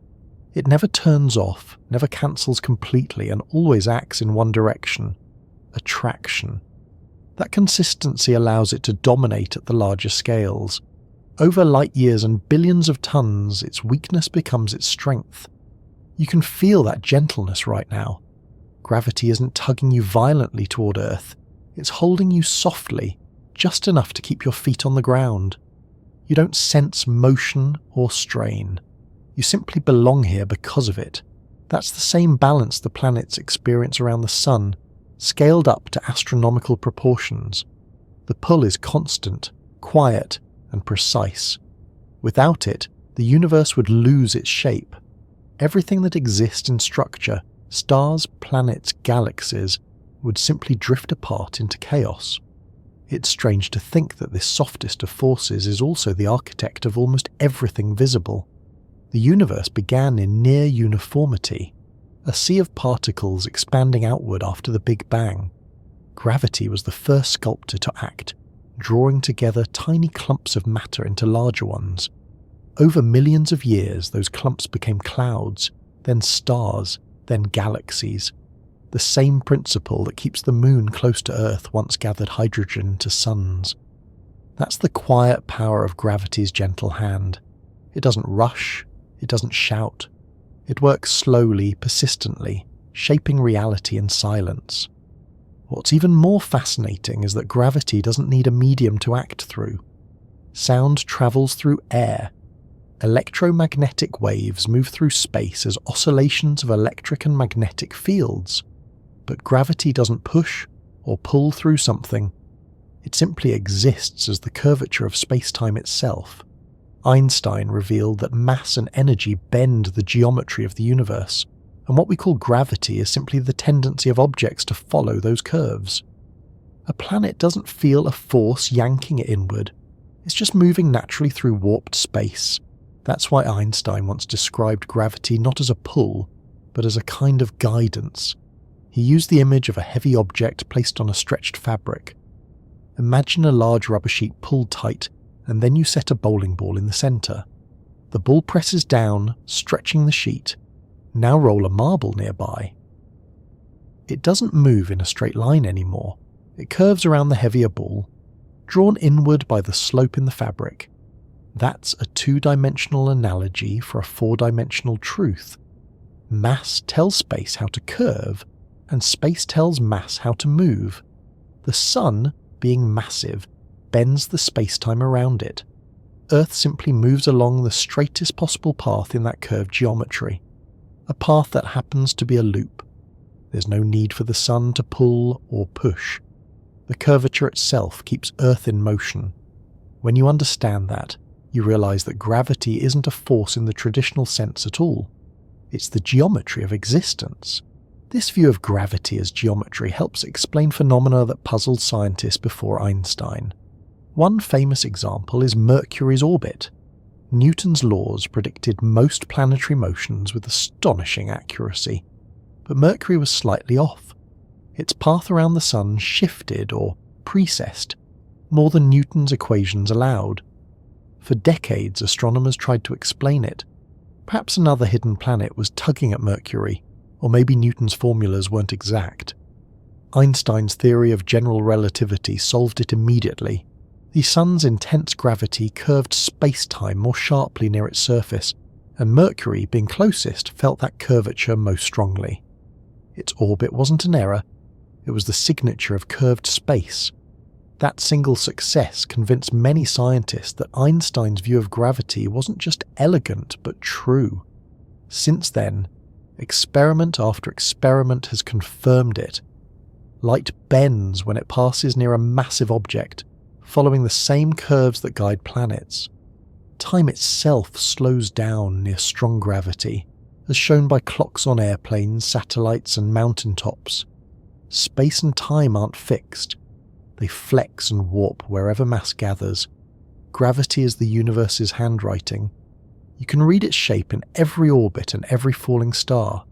It never turns off, never cancels completely, and always acts in one direction: attraction. That consistency allows it to dominate at the larger scales. Over light years and billions of tons, its weakness becomes its strength. You can feel that gentleness right now. Gravity isn't tugging you violently toward Earth. It's holding you softly, just enough to keep your feet on the ground. You don't sense motion or strain. You simply belong here because of it. That's the same balance the planets experience around the Sun, scaled up to astronomical proportions. The pull is constant, quiet, and precise. Without it, the universe would lose its shape. Everything that exists in structure, stars, planets, galaxies, would simply drift apart into chaos. It's strange to think that this softest of forces is also the architect of almost everything visible. The universe began in near uniformity, a sea of particles expanding outward after the Big Bang. Gravity was the first sculptor to act, drawing together tiny clumps of matter into larger ones. Over millions of years, those clumps became clouds, then stars, then galaxies. The same principle that keeps the moon close to Earth once gathered hydrogen into suns. That's the quiet power of gravity's gentle hand. It doesn't rush, it doesn't shout. It works slowly, persistently, shaping reality in silence. What's even more fascinating is that gravity doesn't need a medium to act through. Sound travels through air. Electromagnetic waves move through space as oscillations of electric and magnetic fields. But gravity doesn't push or pull through something. It simply exists as the curvature of space-time itself. Einstein revealed that mass and energy bend the geometry of the universe, and what we call gravity is simply the tendency of objects to follow those curves. A planet doesn't feel a force yanking it inward. It's just moving naturally through warped space. That's why Einstein once described gravity not as a pull, but as a kind of guidance. He used the image of a heavy object placed on a stretched fabric. Imagine a large rubber sheet pulled tight, and then you set a bowling ball in the centre. The ball presses down, stretching the sheet. Now roll a marble nearby. It doesn't move in a straight line anymore. It curves around the heavier ball, drawn inward by the slope in the fabric. That's a two-dimensional analogy for a four-dimensional truth. Mass tells space how to curve, and space tells mass how to move. The Sun, being massive, bends the space-time around it. Earth simply moves along the straightest possible path in that curved geometry. A path that happens to be a loop. There's no need for the Sun to pull or push. The curvature itself keeps Earth in motion. When you understand that, you realise that gravity isn't a force in the traditional sense at all. It's the geometry of existence. This view of gravity as geometry helps explain phenomena that puzzled scientists before Einstein. One famous example is Mercury's orbit. Newton's laws predicted most planetary motions with astonishing accuracy, but Mercury was slightly off. Its path around the Sun shifted, or precessed, more than Newton's equations allowed. For decades, astronomers tried to explain it. Perhaps another hidden planet was tugging at Mercury, or maybe Newton's formulas weren't exact. Einstein's theory of general relativity solved it immediately. The Sun's intense gravity curved space-time more sharply near its surface, and Mercury, being closest, felt that curvature most strongly. Its orbit wasn't an error, it was the signature of curved space. That single success convinced many scientists that Einstein's view of gravity wasn't just elegant but true. Since then, experiment after experiment has confirmed it. Light bends when it passes near a massive object, following the same curves that guide planets. Time itself slows down near strong gravity, as shown by clocks on airplanes, satellites, and mountaintops. Space and time aren't fixed. They flex and warp wherever mass gathers. Gravity is the universe's handwriting. You can read its shape in every orbit and every falling star.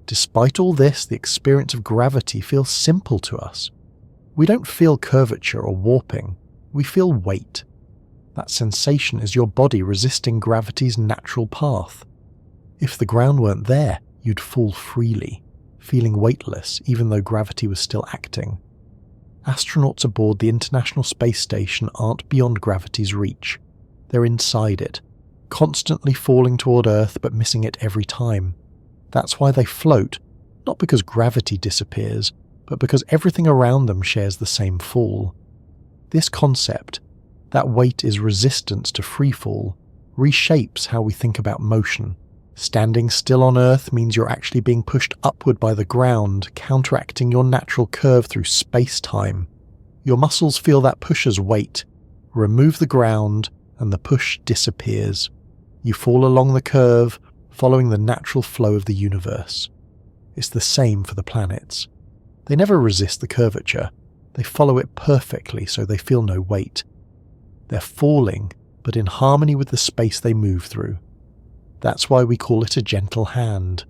Despite all this, the experience of gravity feels simple to us. We don't feel curvature or warping, we feel weight. That sensation is your body resisting gravity's natural path. If the ground weren't there, you'd fall freely, feeling weightless even though gravity was still acting. Astronauts aboard the International Space Station aren't beyond gravity's reach. They're inside it, constantly falling toward Earth but missing it every time. That's why they float, not because gravity disappears, but because everything around them shares the same fall. This concept, that weight is resistance to freefall, reshapes how we think about motion. Standing still on Earth means you're actually being pushed upward by the ground, counteracting your natural curve through space-time. Your muscles feel that push as weight. Remove the ground, and the push disappears. You fall along the curve, following the natural flow of the universe. It's the same for the planets. They never resist the curvature. They follow it perfectly so they feel no weight. They're falling, but in harmony with the space they move through. That's why we call it a gentle hand.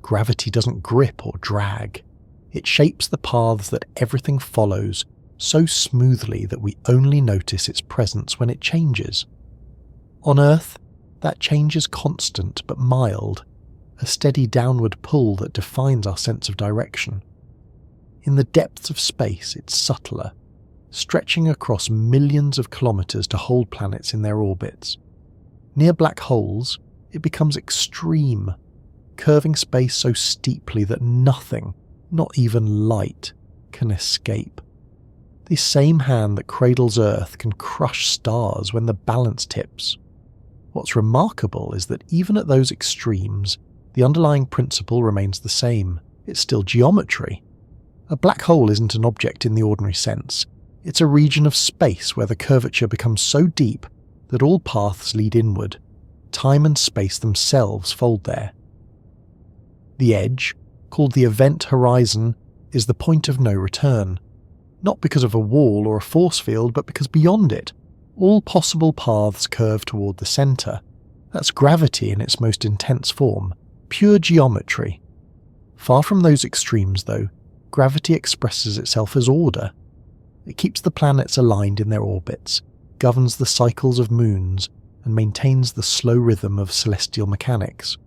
Gravity doesn't grip or drag. It shapes the paths that everything follows so smoothly that we only notice its presence when it changes. On Earth, that change is constant but mild, a steady downward pull that defines our sense of direction. In the depths of space, it's subtler, stretching across millions of kilometers to hold planets in their orbits. Near black holes, it becomes extreme, curving space so steeply that nothing, not even light, can escape. The same hand that cradles Earth can crush stars when the balance tips. What's remarkable is that even at those extremes, the underlying principle remains the same. It's still geometry. A black hole isn't an object in the ordinary sense. It's a region of space where the curvature becomes so deep that all paths lead inward. Time and space themselves fold there. The edge, called the event horizon, is the point of no return. Not because of a wall or a force field, but because beyond it, all possible paths curve toward the centre. That's gravity in its most intense form, pure geometry. Far from those extremes, though, gravity expresses itself as order. It keeps the planets aligned in their orbits, governs the cycles of moons, and maintains the slow rhythm of celestial mechanics.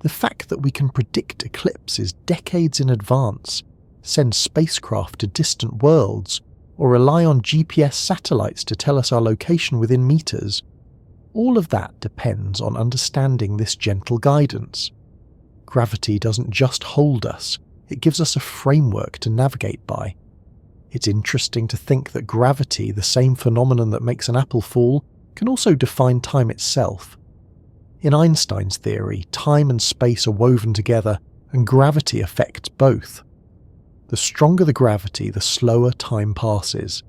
The fact that we can predict eclipses decades in advance, send spacecraft to distant worlds, or rely on GPS satellites to tell us our location within meters, all of that depends on understanding this gentle guidance. Gravity doesn't just hold us, it gives us a framework to navigate by. It's interesting to think that gravity, the same phenomenon that makes an apple fall, can also define time itself. In Einstein's theory, time and space are woven together, and gravity affects both. The stronger the gravity, the slower time passes.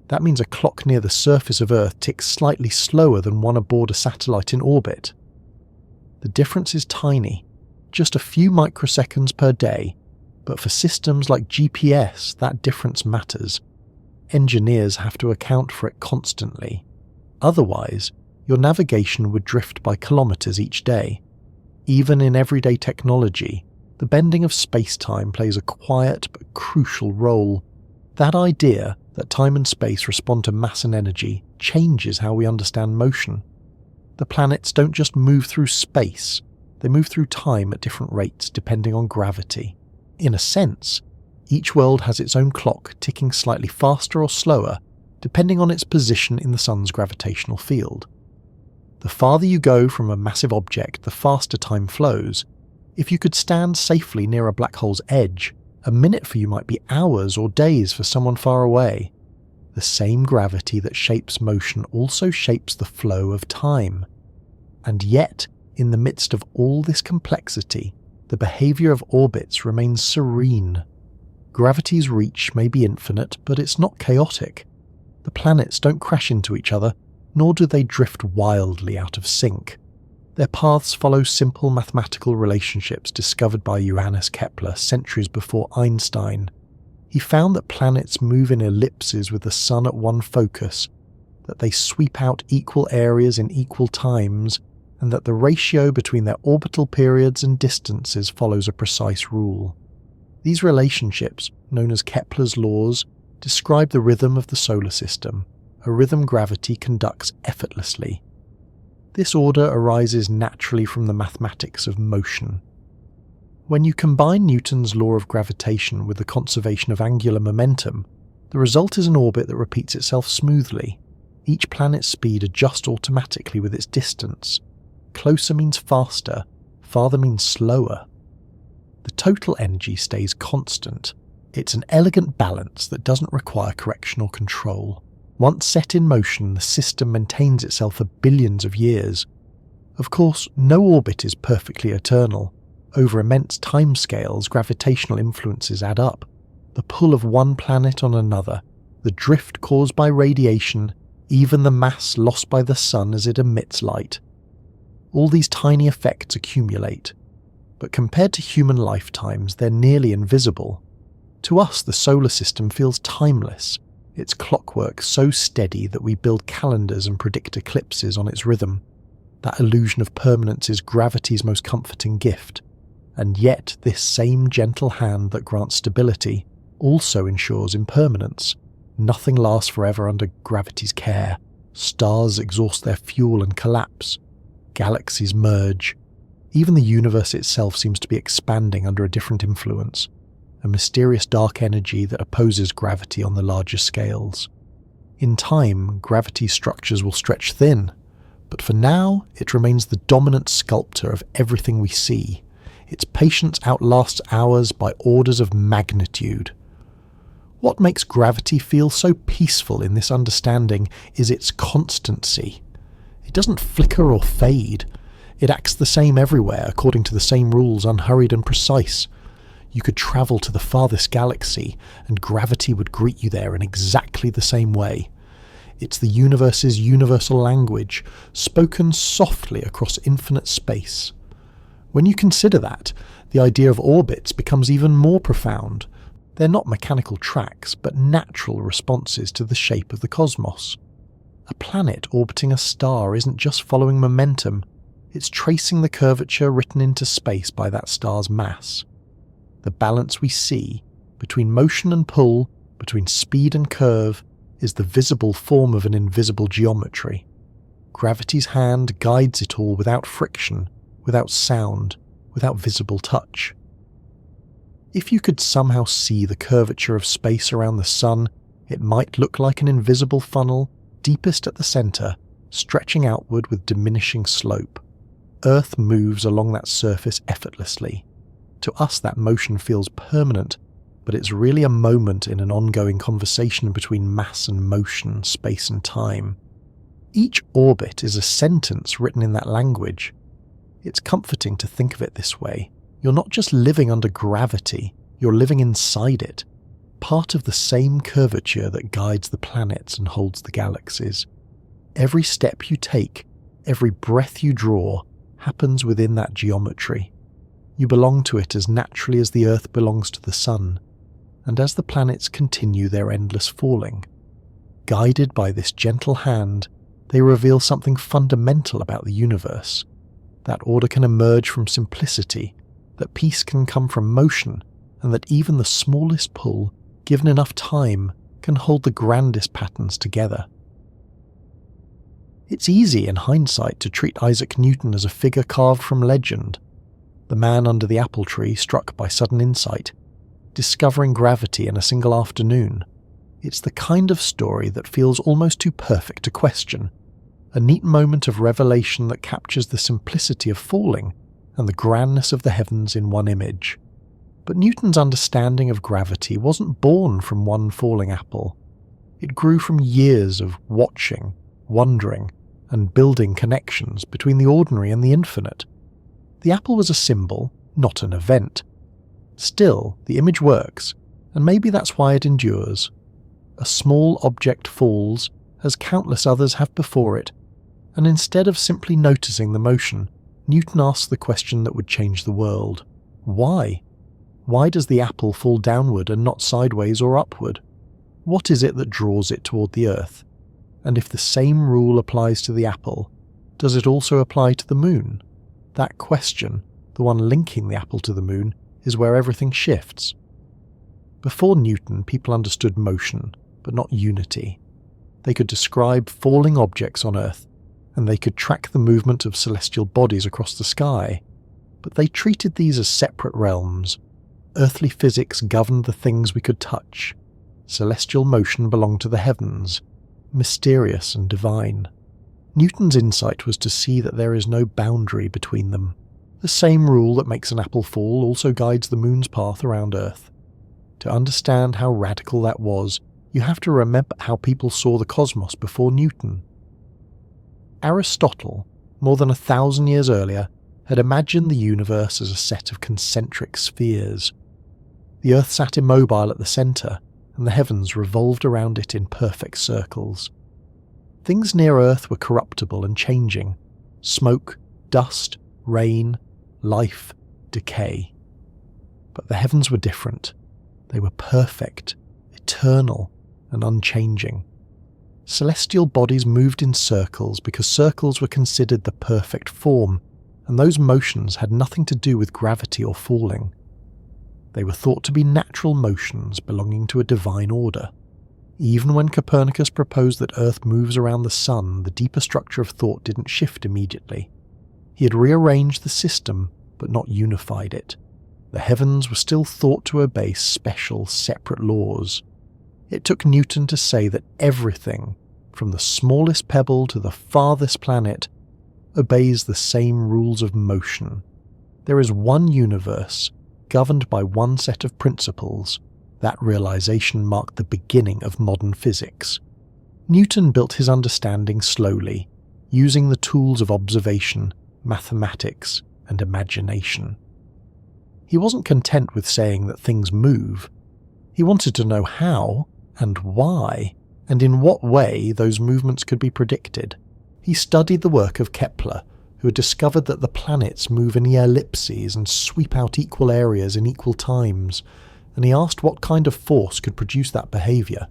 That means a clock near the surface of Earth ticks slightly slower than one aboard a satellite in orbit. The difference is tiny, just a few microseconds per day, but for systems like GPS, that difference matters. Engineers have to account for it constantly. Otherwise, your navigation would drift by kilometers each day. Even in everyday technology, the bending of space-time plays a quiet but crucial role. That idea that time and space respond to mass and energy changes how we understand motion. The planets don't just move through space, they move through time at different rates depending on gravity. In a sense, each world has its own clock ticking slightly faster or slower depending on its position in the sun's gravitational field. The farther you go from a massive object, the faster time flows. If you could stand safely near a black hole's edge, a minute for you might be hours or days for someone far away. The same gravity that shapes motion also shapes the flow of time. And yet, in the midst of all this complexity, the behaviour of orbits remains serene. Gravity's reach may be infinite, but it's not chaotic. The planets don't crash into each other, nor do they drift wildly out of sync. Their paths follow simple mathematical relationships discovered by Johannes Kepler centuries before Einstein. He found that planets move in ellipses with the sun at one focus, that they sweep out equal areas in equal times, and that the ratio between their orbital periods and distances follows a precise rule. These relationships, known as Kepler's laws, describe the rhythm of the solar system, a rhythm gravity conducts effortlessly. This order arises naturally from the mathematics of motion. When you combine Newton's law of gravitation with the conservation of angular momentum, the result is an orbit that repeats itself smoothly. Each planet's speed adjusts automatically with its distance. Closer means faster, farther means slower. The total energy stays constant. It's an elegant balance that doesn't require correction or control. Once set in motion, the system maintains itself for billions of years. Of course, no orbit is perfectly eternal. Over immense timescales, gravitational influences add up. The pull of one planet on another, the drift caused by radiation, even the mass lost by the sun as it emits light. All these tiny effects accumulate, but compared to human lifetimes, they're nearly invisible. To us, the solar system feels timeless, its clockwork so steady that we build calendars and predict eclipses on its rhythm. That illusion of permanence is gravity's most comforting gift, and yet this same gentle hand that grants stability also ensures impermanence. Nothing lasts forever under gravity's care. Stars exhaust their fuel and collapse. Galaxies merge. Even the universe itself seems to be expanding under a different influence, a mysterious dark energy that opposes gravity on the larger scales. In time, gravity's structures will stretch thin, but for now it remains the dominant sculptor of everything we see. Its patience outlasts ours by orders of magnitude. What makes gravity feel so peaceful in this understanding is its constancy. It doesn't flicker or fade. It acts the same everywhere, according to the same rules, unhurried and precise. You could travel to the farthest galaxy, and gravity would greet you there in exactly the same way. It's the universe's universal language, spoken softly across infinite space. When you consider that, the idea of orbits becomes even more profound. They're not mechanical tracks, but natural responses to the shape of the cosmos. A planet orbiting a star isn't just following momentum, it's tracing the curvature written into space by that star's mass. The balance we see, between motion and pull, between speed and curve, is the visible form of an invisible geometry. Gravity's hand guides it all without friction, without sound, without visible touch. If you could somehow see the curvature of space around the sun, it might look like an invisible funnel, deepest at the centre, stretching outward with diminishing slope. Earth moves along that surface effortlessly. To us that motion feels permanent, but it's really a moment in an ongoing conversation between mass and motion, space and time. Each orbit is a sentence written in that language. It's comforting to think of it this way. You're not just living under gravity, you're living inside it, part of the same curvature that guides the planets and holds the galaxies. Every step you take, every breath you draw, happens within that geometry. You belong to it as naturally as the Earth belongs to the Sun, and as the planets continue their endless falling, guided by this gentle hand, they reveal something fundamental about the universe. That order can emerge from simplicity, that peace can come from motion, and that even the smallest pull, given enough time, can hold the grandest patterns together. It's easy in hindsight to treat Isaac Newton as a figure carved from legend, the man under the apple tree struck by sudden insight, discovering gravity in a single afternoon. It's the kind of story that feels almost too perfect to question, a neat moment of revelation that captures the simplicity of falling and the grandness of the heavens in one image. But Newton's understanding of gravity wasn't born from one falling apple. It grew from years of watching, wondering, and building connections between the ordinary and the infinite. The apple was a symbol, not an event. Still, the image works, and maybe that's why it endures. A small object falls, as countless others have before it, and instead of simply noticing the motion, Newton asks the question that would change the world. Why? Why does the apple fall downward and not sideways or upward? What is it that draws it toward the Earth? And if the same rule applies to the apple, does it also apply to the moon? That question, the one linking the apple to the moon, is where everything shifts. Before Newton, people understood motion, but not unity. They could describe falling objects on Earth, and they could track the movement of celestial bodies across the sky, but they treated these as separate realms. Earthly physics governed the things we could touch. Celestial motion belonged to the heavens, mysterious and divine. Newton's insight was to see that there is no boundary between them. The same rule that makes an apple fall also guides the moon's path around Earth. To understand how radical that was, you have to remember how people saw the cosmos before Newton. Aristotle, more than 1,000 years earlier, had imagined the universe as a set of concentric spheres. The Earth sat immobile at the centre, and the heavens revolved around it in perfect circles. Things near Earth were corruptible and changing: smoke, dust, rain, life, decay. But the heavens were different. They were perfect, eternal, and unchanging. Celestial bodies moved in circles because circles were considered the perfect form, and those motions had nothing to do with gravity or falling. They were thought to be natural motions belonging to a divine order. Even when Copernicus proposed that Earth moves around the Sun, the deeper structure of thought didn't shift immediately. He had rearranged the system, but not unified it. The heavens were still thought to obey special, separate laws. It took Newton to say that everything, from the smallest pebble to the farthest planet, obeys the same rules of motion. There is one universe, governed by one set of principles. That realization marked the beginning of modern physics. Newton built his understanding slowly, using the tools of observation, mathematics, and imagination. He wasn't content with saying that things move. He wanted to know how, and why, and in what way those movements could be predicted. He studied the work of Kepler, who had discovered that the planets move in ellipses and sweep out equal areas in equal times, and he asked what kind of force could produce that behaviour.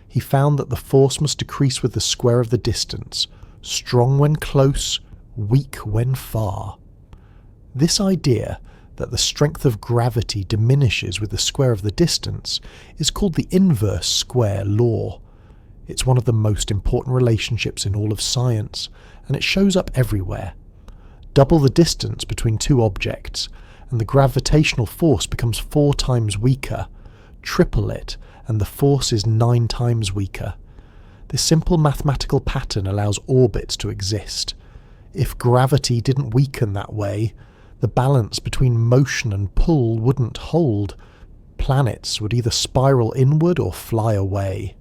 He found that the force must decrease with the square of the distance, strong when close, weak when far. This idea that the strength of gravity diminishes with the square of the distance is called the inverse square law. It's one of the most important relationships in all of science, and it shows up everywhere. Double the distance between two objects, and the gravitational force becomes 4 times weaker. Triple it, and the force is 9 times weaker. This simple mathematical pattern allows orbits to exist. If gravity didn't weaken that way, the balance between motion and pull wouldn't hold. Planets would either spiral inward or fly away.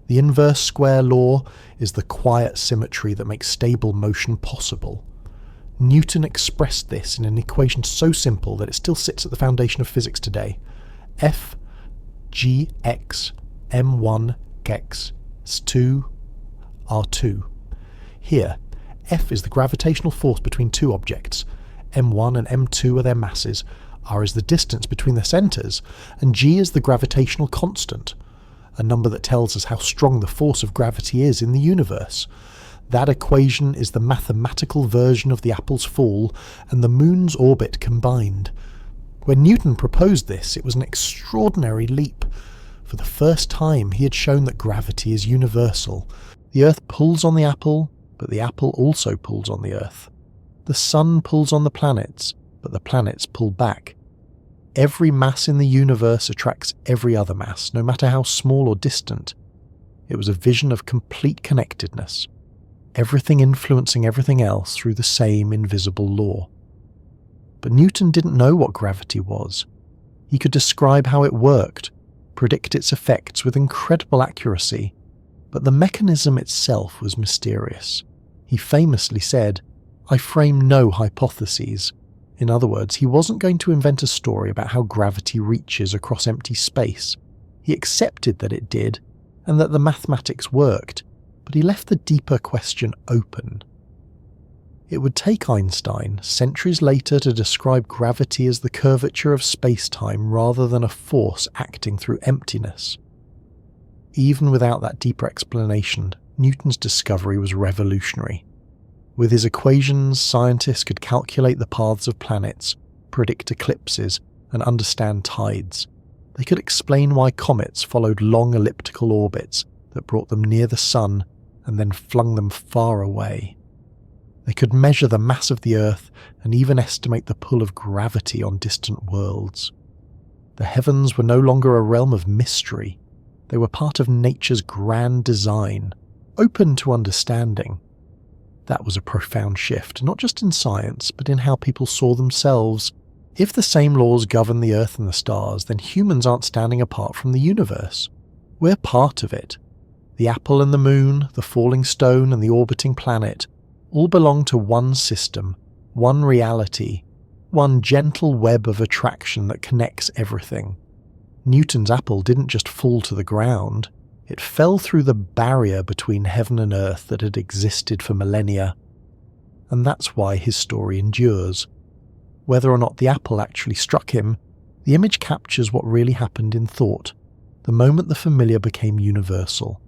The inverse square law is the quiet symmetry that makes stable motion possible. Newton expressed this in an equation so simple that it still sits at the foundation of physics today. F Gx m1 gex s2 r2. Here, F is the gravitational force between two objects, m1 and m2 are their masses, r is the distance between the centres, and g is the gravitational constant, a number that tells us how strong the force of gravity is in the universe. That equation is the mathematical version of the apple's fall and the moon's orbit combined. When Newton proposed this, it was an extraordinary leap. For the first time, he had shown that gravity is universal. The Earth pulls on the apple, but the apple also pulls on the Earth. The sun pulls on the planets, but the planets pull back. Every mass in the universe attracts every other mass, no matter how small or distant. It was a vision of complete connectedness, everything influencing everything else through the same invisible law. But Newton didn't know what gravity was. He could describe how it worked, predict its effects with incredible accuracy, but the mechanism itself was mysterious. He famously said, "I frame no hypotheses." In other words, he wasn't going to invent a story about how gravity reaches across empty space. He accepted that it did, and that the mathematics worked, but he left the deeper question open. It would take Einstein centuries later to describe gravity as the curvature of space-time rather than a force acting through emptiness. Even without that deeper explanation, Newton's discovery was revolutionary. With his equations, scientists could calculate the paths of planets, predict eclipses, and understand tides. They could explain why comets followed long elliptical orbits that brought them near the sun and then flung them far away. They could measure the mass of the Earth and even estimate the pull of gravity on distant worlds. The heavens were no longer a realm of mystery. They were part of nature's grand design, open to understanding. That was a profound shift, not just in science, but in how people saw themselves. If the same laws govern the Earth and the stars, then humans aren't standing apart from the universe. We're part of it. The apple and the moon, the falling stone and the orbiting planet, all belong to one system, one reality, one gentle web of attraction that connects everything. Newton's apple didn't just fall to the ground. It fell through the barrier between heaven and earth that had existed for millennia. And that's why his story endures. Whether or not the apple actually struck him, the image captures what really happened in thought, the moment the familiar became universal.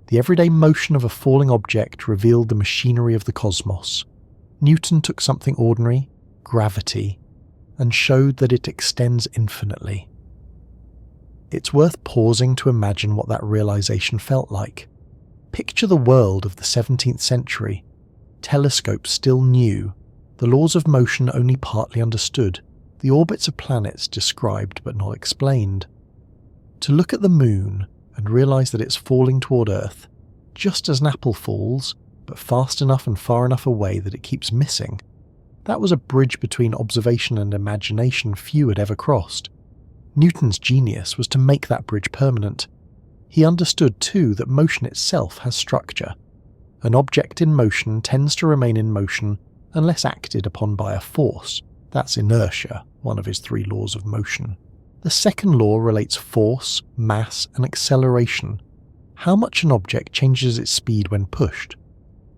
The everyday motion of a falling object revealed the machinery of the cosmos. Newton took something ordinary, gravity, and showed that it extends infinitely. It's worth pausing to imagine what that realization felt like. Picture the world of the 17th century. Telescopes still new, the laws of motion only partly understood, the orbits of planets described but not explained. To look at the moon and realize that it's falling toward Earth, just as an apple falls, but fast enough and far enough away that it keeps missing. That was a bridge between observation and imagination few had ever crossed. Newton's genius was to make that bridge permanent. He understood too that motion itself has structure. An object in motion tends to remain in motion unless acted upon by a force. That's inertia, one of his 3 laws of motion. The second law relates force, mass, and acceleration. How much an object changes its speed when pushed.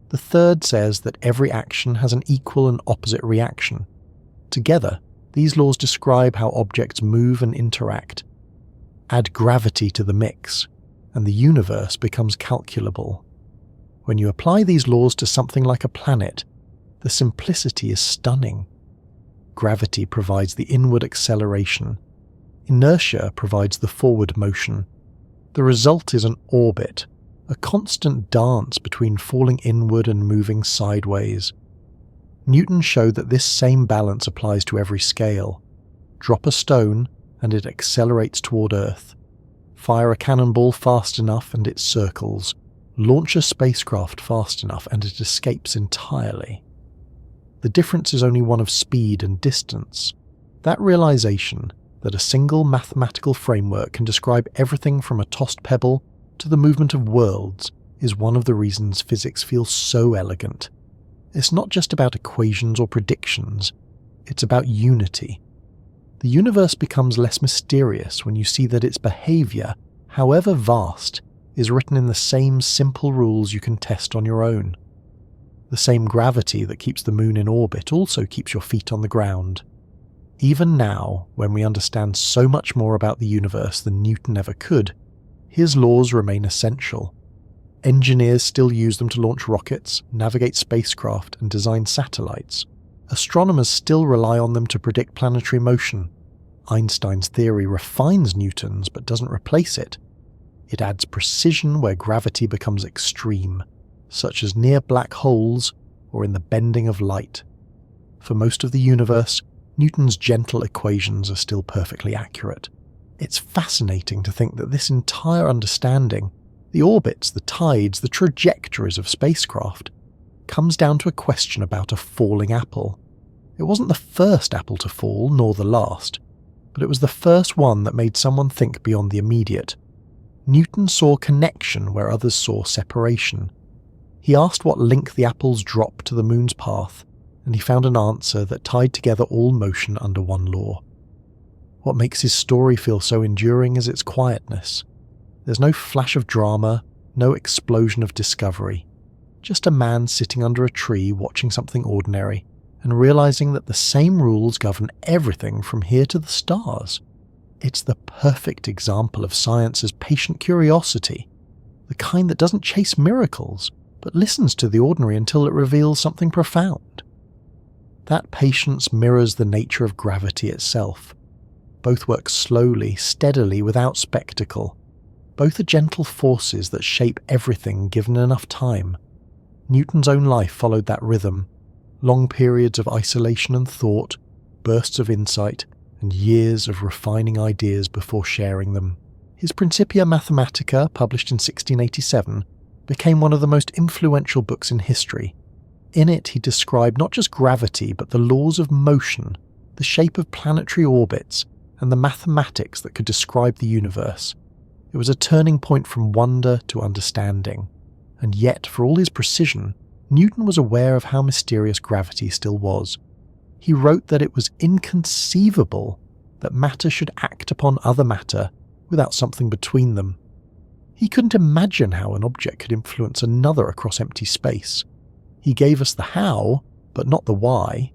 The third says that every action has an equal and opposite reaction. Together, these laws describe how objects move and interact. Add gravity to the mix, and the universe becomes calculable. When you apply these laws to something like a planet, the simplicity is stunning. Gravity provides the inward acceleration. Inertia provides the forward motion. The result is an orbit, a constant dance between falling inward and moving sideways. Newton showed that this same balance applies to every scale. Drop a stone and it accelerates toward Earth. Fire a cannonball fast enough and it circles. Launch a spacecraft fast enough and it escapes entirely. The difference is only one of speed and distance. That realization that a single mathematical framework can describe everything from a tossed pebble to the movement of worlds is one of the reasons physics feels so elegant. It's not just about equations or predictions, it's about unity. The the universe becomes less mysterious when you see that its behaviour, however vast, is written in the same simple rules you can test on your own. The same gravity that keeps the moon in orbit also keeps your feet on the ground. Even now, when we understand so much more about the universe than Newton ever could, his laws remain essential. Engineers still use them to launch rockets, navigate spacecraft, and design satellites. Astronomers still rely on them to predict planetary motion. Einstein's theory refines Newton's but doesn't replace it. It adds precision where gravity becomes extreme, such as near black holes or in the bending of light. For most of the universe, Newton's gentle equations are still perfectly accurate. It's fascinating to think that this entire understanding, the orbits, the tides, the trajectories of spacecraft, comes down to a question about a falling apple. It wasn't the first apple to fall, nor the last, but it was the first one that made someone think beyond the immediate. Newton saw connection where others saw separation. He asked what link the apples drop to the moon's path, and he found an answer that tied together all motion under one law. What makes his story feel so enduring is its quietness. There's no flash of drama, no explosion of discovery. Just a man sitting under a tree watching something ordinary and realizing that the same rules govern everything from here to the stars. It's the perfect example of science's patient curiosity, the kind that doesn't chase miracles, but listens to the ordinary until it reveals something profound. That patience mirrors the nature of gravity itself. Both work slowly, steadily, without spectacle. Both are gentle forces that shape everything given enough time. Newton's own life followed that rhythm. Long periods of isolation and thought, bursts of insight, and years of refining ideas before sharing them. His Principia Mathematica, published in 1687, became one of the most influential books in history. In it he described not just gravity but the laws of motion, the shape of planetary orbits, and the mathematics that could describe the universe. It was a turning point from wonder to understanding. And yet, for all his precision, Newton was aware of how mysterious gravity still was. He wrote that it was inconceivable that matter should act upon other matter without something between them. He couldn't imagine how an object could influence another across empty space. He gave us the how, but not the why.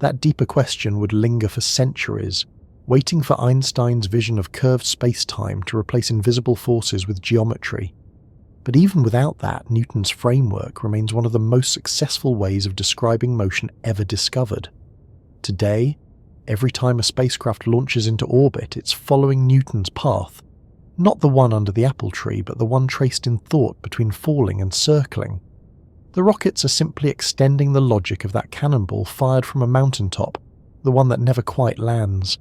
That deeper question would linger for centuries, waiting for Einstein's vision of curved space-time to replace invisible forces with geometry. But even without that, Newton's framework remains one of the most successful ways of describing motion ever discovered. Today, every time a spacecraft launches into orbit, it's following Newton's path, not the one under the apple tree, but the one traced in thought between falling and circling. The rockets are simply extending the logic of that cannonball fired from a mountaintop, the one that never quite lands.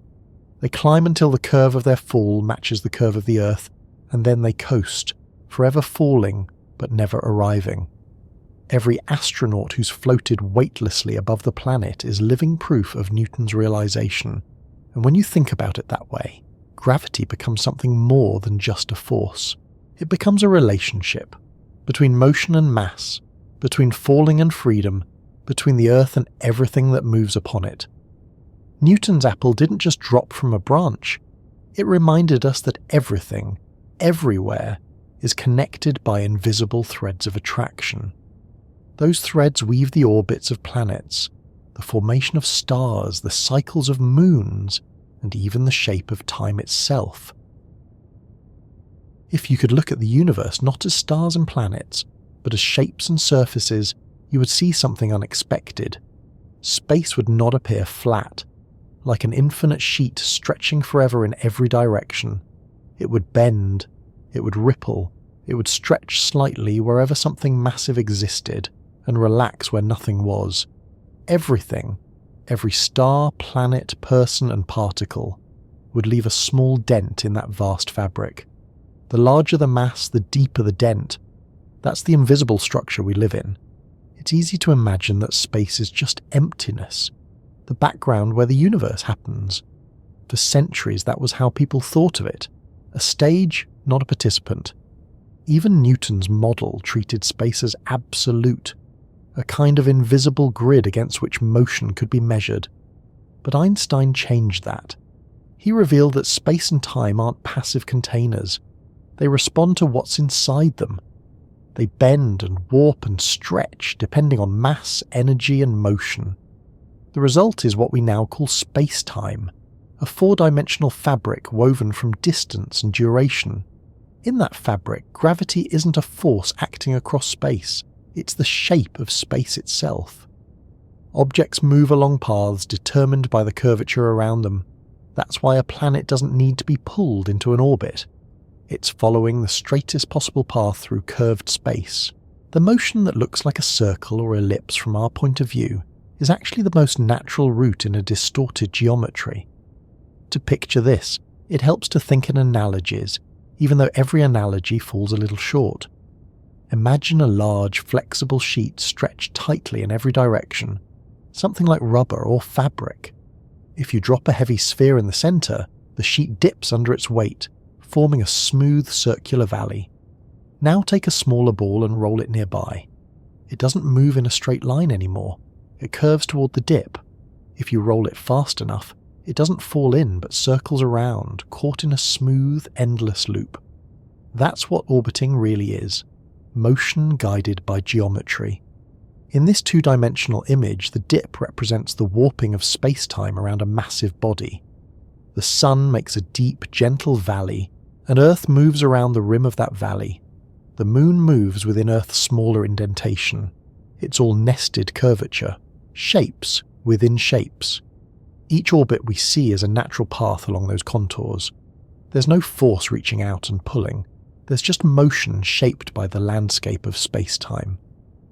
They climb until the curve of their fall matches the curve of the Earth, and then they coast, forever falling but never arriving. Every astronaut who's floated weightlessly above the planet is living proof of Newton's realization, and when you think about it that way, gravity becomes something more than just a force. It becomes a relationship between motion and mass, between falling and freedom, between the Earth and everything that moves upon it. Newton's apple didn't just drop from a branch. It reminded us that everything, everywhere, is connected by invisible threads of attraction. Those threads weave the orbits of planets, the formation of stars, the cycles of moons, and even the shape of time itself. If you could look at the universe not as stars and planets, but as shapes and surfaces, you would see something unexpected. Space would not appear flat, like an infinite sheet stretching forever in every direction. It would bend, it would ripple, it would stretch slightly wherever something massive existed, and relax where nothing was. Everything, every star, planet, person, and particle, would leave a small dent in that vast fabric. The larger the mass, the deeper the dent. That's the invisible structure we live in. It's easy to imagine that space is just emptiness, the background where the universe happens. For centuries, that was how people thought of it. A stage, not a participant. Even Newton's model treated space as absolute, a kind of invisible grid against which motion could be measured. But Einstein changed that. He revealed that space and time aren't passive containers. They respond to what's inside them. They bend and warp and stretch depending on mass, energy, and motion. The result is what we now call spacetime, a four-dimensional fabric woven from distance and duration. In that fabric, gravity isn't a force acting across space, it's the shape of space itself. Objects move along paths determined by the curvature around them. That's why a planet doesn't need to be pulled into an orbit. It's following the straightest possible path through curved space. The motion that looks like a circle or ellipse from our point of view is actually the most natural route in a distorted geometry. To picture this, it helps to think in analogies, even though every analogy falls a little short. Imagine a large, flexible sheet stretched tightly in every direction, something like rubber or fabric. If you drop a heavy sphere in the centre, the sheet dips under its weight, forming a smooth circular valley. Now take a smaller ball and roll it nearby. It doesn't move in a straight line anymore. It curves toward the dip. If you roll it fast enough, it doesn't fall in but circles around, caught in a smooth, endless loop. That's what orbiting really is. Motion guided by geometry. In this two-dimensional image, the dip represents the warping of space-time around a massive body. The Sun makes a deep, gentle valley, and Earth moves around the rim of that valley. The Moon moves within Earth's smaller indentation. It's all nested curvature, shapes within shapes. Each orbit we see is a natural path along those contours. There's no force reaching out and pulling. There's just motion shaped by the landscape of space-time.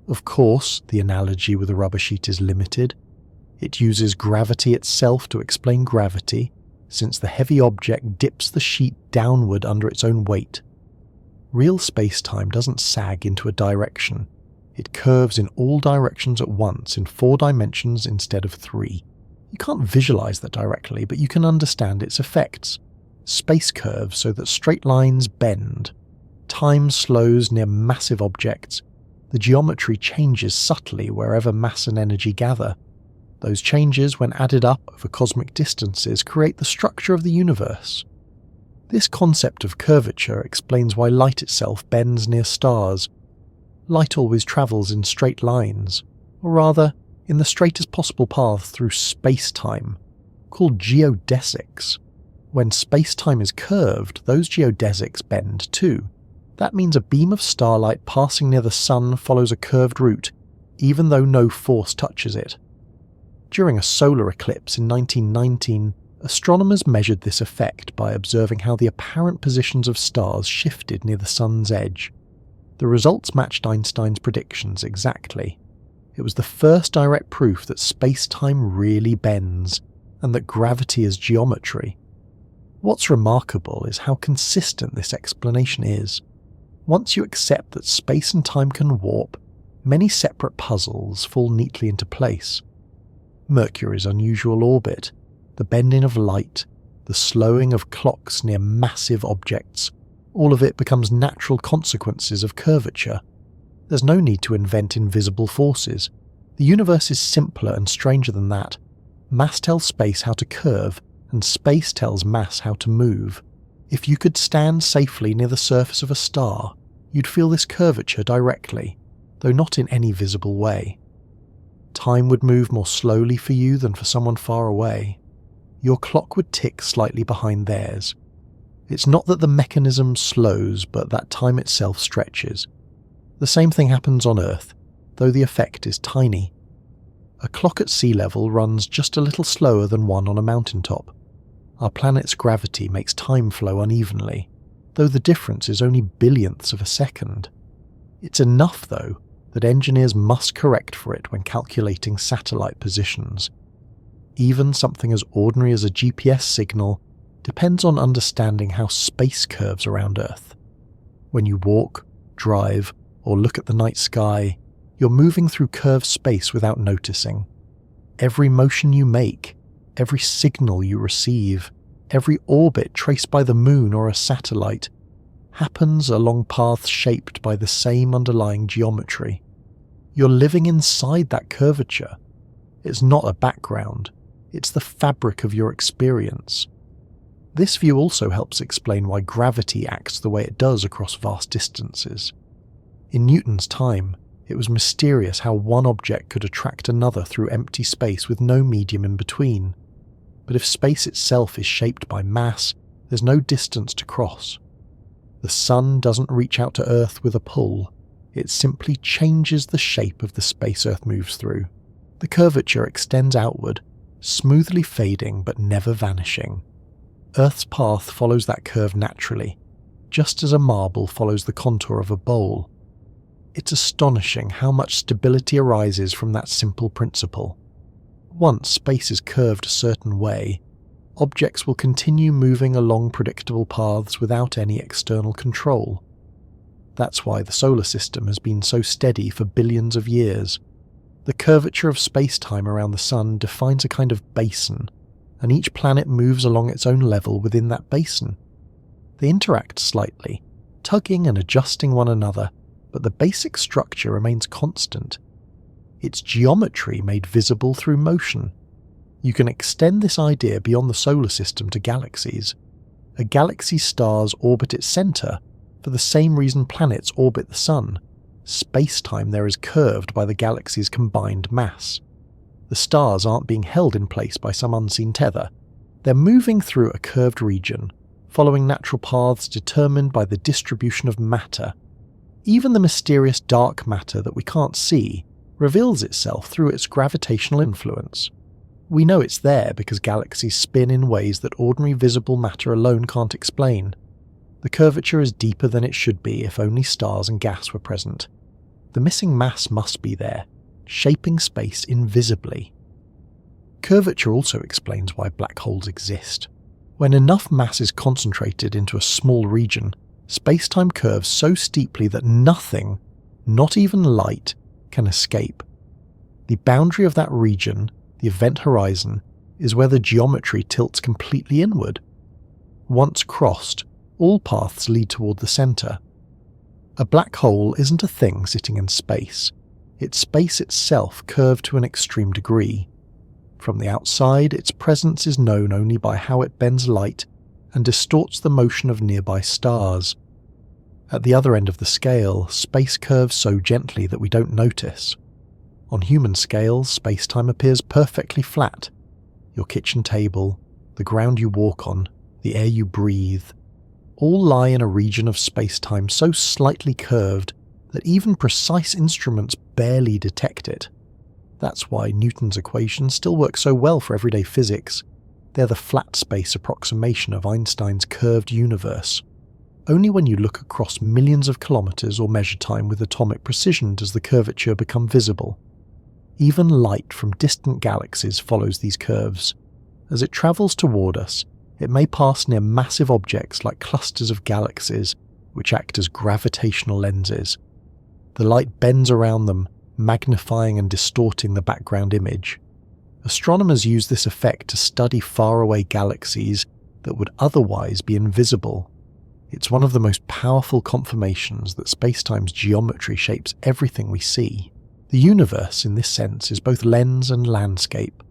Of course, the analogy with a rubber sheet is limited. It uses gravity itself to explain gravity, since the heavy object dips the sheet downward under its own weight. Real space-time doesn't sag into a direction. It curves in all directions at once in 4 dimensions instead of 3. You can't visualize that directly, but you can understand its effects. Space curves so that straight lines bend. Time slows near massive objects. The geometry changes subtly wherever mass and energy gather. Those changes, when added up over cosmic distances, create the structure of the universe. This concept of curvature explains why light itself bends near stars. Light always travels in straight lines, or rather, in the straightest possible path through space-time, called geodesics. When space-time is curved, those geodesics bend too. That means a beam of starlight passing near the Sun follows a curved route, even though no force touches it. During a solar eclipse in 1919, astronomers measured this effect by observing how the apparent positions of stars shifted near the Sun's edge. The results matched Einstein's predictions exactly. It was the first direct proof that space-time really bends, and that gravity is geometry. What's remarkable is how consistent this explanation is. Once you accept that space and time can warp, many separate puzzles fall neatly into place. Mercury's unusual orbit, the bending of light, the slowing of clocks near massive objects, all of it becomes natural consequences of curvature. There's no need to invent invisible forces. The universe is simpler and stranger than that. Mass tells space how to curve, and space tells mass how to move. If you could stand safely near the surface of a star, you'd feel this curvature directly, though not in any visible way. Time would move more slowly for you than for someone far away. Your clock would tick slightly behind theirs. It's not that the mechanism slows, but that time itself stretches. The same thing happens on Earth, though the effect is tiny. A clock at sea level runs just a little slower than one on a mountaintop. Our planet's gravity makes time flow unevenly, though the difference is only billionths of a second. It's enough, though, that engineers must correct for it when calculating satellite positions. Even something as ordinary as a GPS signal depends on understanding how space curves around Earth. When you walk, drive, or look at the night sky, you're moving through curved space without noticing. Every motion you make, every signal you receive, every orbit traced by the moon or a satellite, happens along paths shaped by the same underlying geometry. You're living inside that curvature. It's not a background. It's the fabric of your experience. This view also helps explain why gravity acts the way it does across vast distances. In Newton's time, it was mysterious how one object could attract another through empty space with no medium in between. But if space itself is shaped by mass, there's no distance to cross. The sun doesn't reach out to Earth with a pull, it simply changes the shape of the space Earth moves through. The curvature extends outward, smoothly fading but never vanishing. Earth's path follows that curve naturally, just as a marble follows the contour of a bowl. It's astonishing how much stability arises from that simple principle. Once space is curved a certain way, objects will continue moving along predictable paths without any external control. That's why the solar system has been so steady for billions of years. The curvature of space-time around the sun defines a kind of basin, and each planet moves along its own level within that basin. They interact slightly, tugging and adjusting one another, but the basic structure remains constant. It's geometry made visible through motion. You can extend this idea beyond the solar system to galaxies. A galaxy's stars orbit its centre for the same reason planets orbit the sun. Space-time there is curved by the galaxy's combined mass. The stars aren't being held in place by some unseen tether. They're moving through a curved region, following natural paths determined by the distribution of matter. Even the mysterious dark matter that we can't see reveals itself through its gravitational influence. We know it's there because galaxies spin in ways that ordinary visible matter alone can't explain. The curvature is deeper than it should be if only stars and gas were present. The missing mass must be there, shaping space invisibly. Curvature also explains why black holes exist. When enough mass is concentrated into a small region, space-time curves so steeply that nothing, not even light, can escape. The boundary of that region, the event horizon, is where the geometry tilts completely inward. Once crossed, all paths lead toward the centre. A black hole isn't a thing sitting in space. It's space itself curved to an extreme degree. From the outside, its presence is known only by how it bends light and distorts the motion of nearby stars. At the other end of the scale, space curves so gently that we don't notice. On human scales, space-time appears perfectly flat. Your kitchen table, the ground you walk on, the air you breathe, all lie in a region of space-time so slightly curved that even precise instruments barely detect it. That's why Newton's equations still work so well for everyday physics. They're the flat space approximation of Einstein's curved universe. Only when you look across millions of kilometers or measure time with atomic precision does the curvature become visible. Even light from distant galaxies follows these curves. As it travels toward us, it may pass near massive objects like clusters of galaxies, which act as gravitational lenses. The light bends around them, magnifying and distorting the background image. Astronomers use this effect to study faraway galaxies that would otherwise be invisible. It's one of the most powerful confirmations that spacetime's geometry shapes everything we see. The universe, in this sense, is both lens and landscape.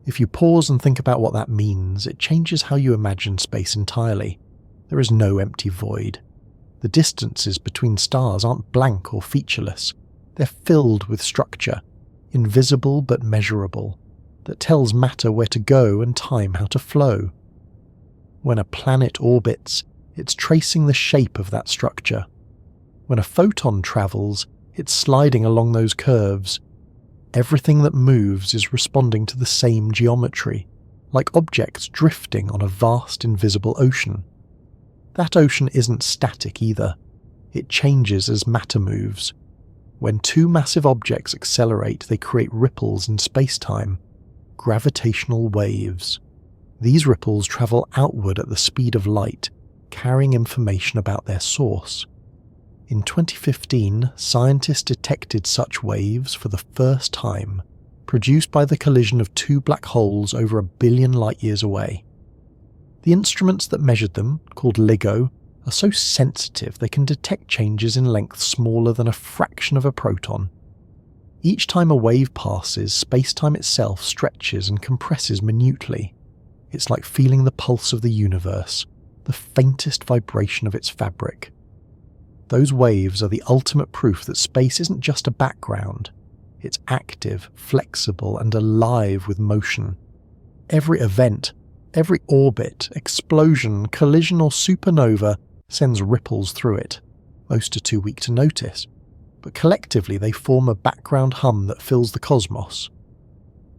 If you pause and think about what that means, it changes how you imagine space entirely. There is no empty void. The distances between stars aren't blank or featureless. They're filled with structure, invisible but measurable, that tells matter where to go and time how to flow. When a planet orbits, it's tracing the shape of that structure. When a photon travels, it's sliding along those curves. Everything that moves is responding to the same geometry, like objects drifting on a vast invisible ocean. That ocean isn't static either. It changes as matter moves. When two massive objects accelerate, they create ripples in space-time, gravitational waves. These ripples travel outward at the speed of light, carrying information about their source. In 2015, scientists detected such waves for the first time, produced by the collision of two black holes over 1 billion light-years away. The instruments that measured them, called LIGO, are so sensitive they can detect changes in length smaller than a fraction of a proton. Each time a wave passes, space-time itself stretches and compresses minutely. It's like feeling the pulse of the universe, the faintest vibration of its fabric. Those waves are the ultimate proof that space isn't just a background. It's active, flexible, and alive with motion. Every event, every orbit, explosion, collision, or supernova sends ripples through it. Most are too weak to notice, but collectively they form a background hum that fills the cosmos.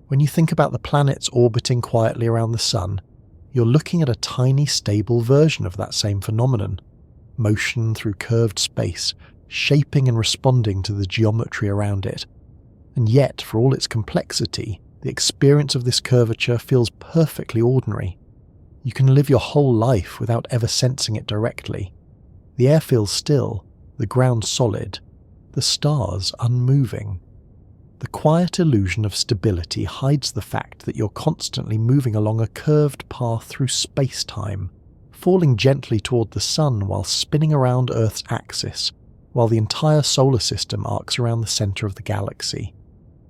When you think about the planets orbiting quietly around the Sun, you're looking at a tiny, stable version of that same phenomenon. Motion through curved space, shaping and responding to the geometry around it. And yet, for all its complexity, the experience of this curvature feels perfectly ordinary. You can live your whole life without ever sensing it directly. The air feels still, the ground solid, the stars unmoving. The quiet illusion of stability hides the fact that you're constantly moving along a curved path through space-time, falling gently toward the Sun while spinning around Earth's axis, while the entire solar system arcs around the center of the galaxy.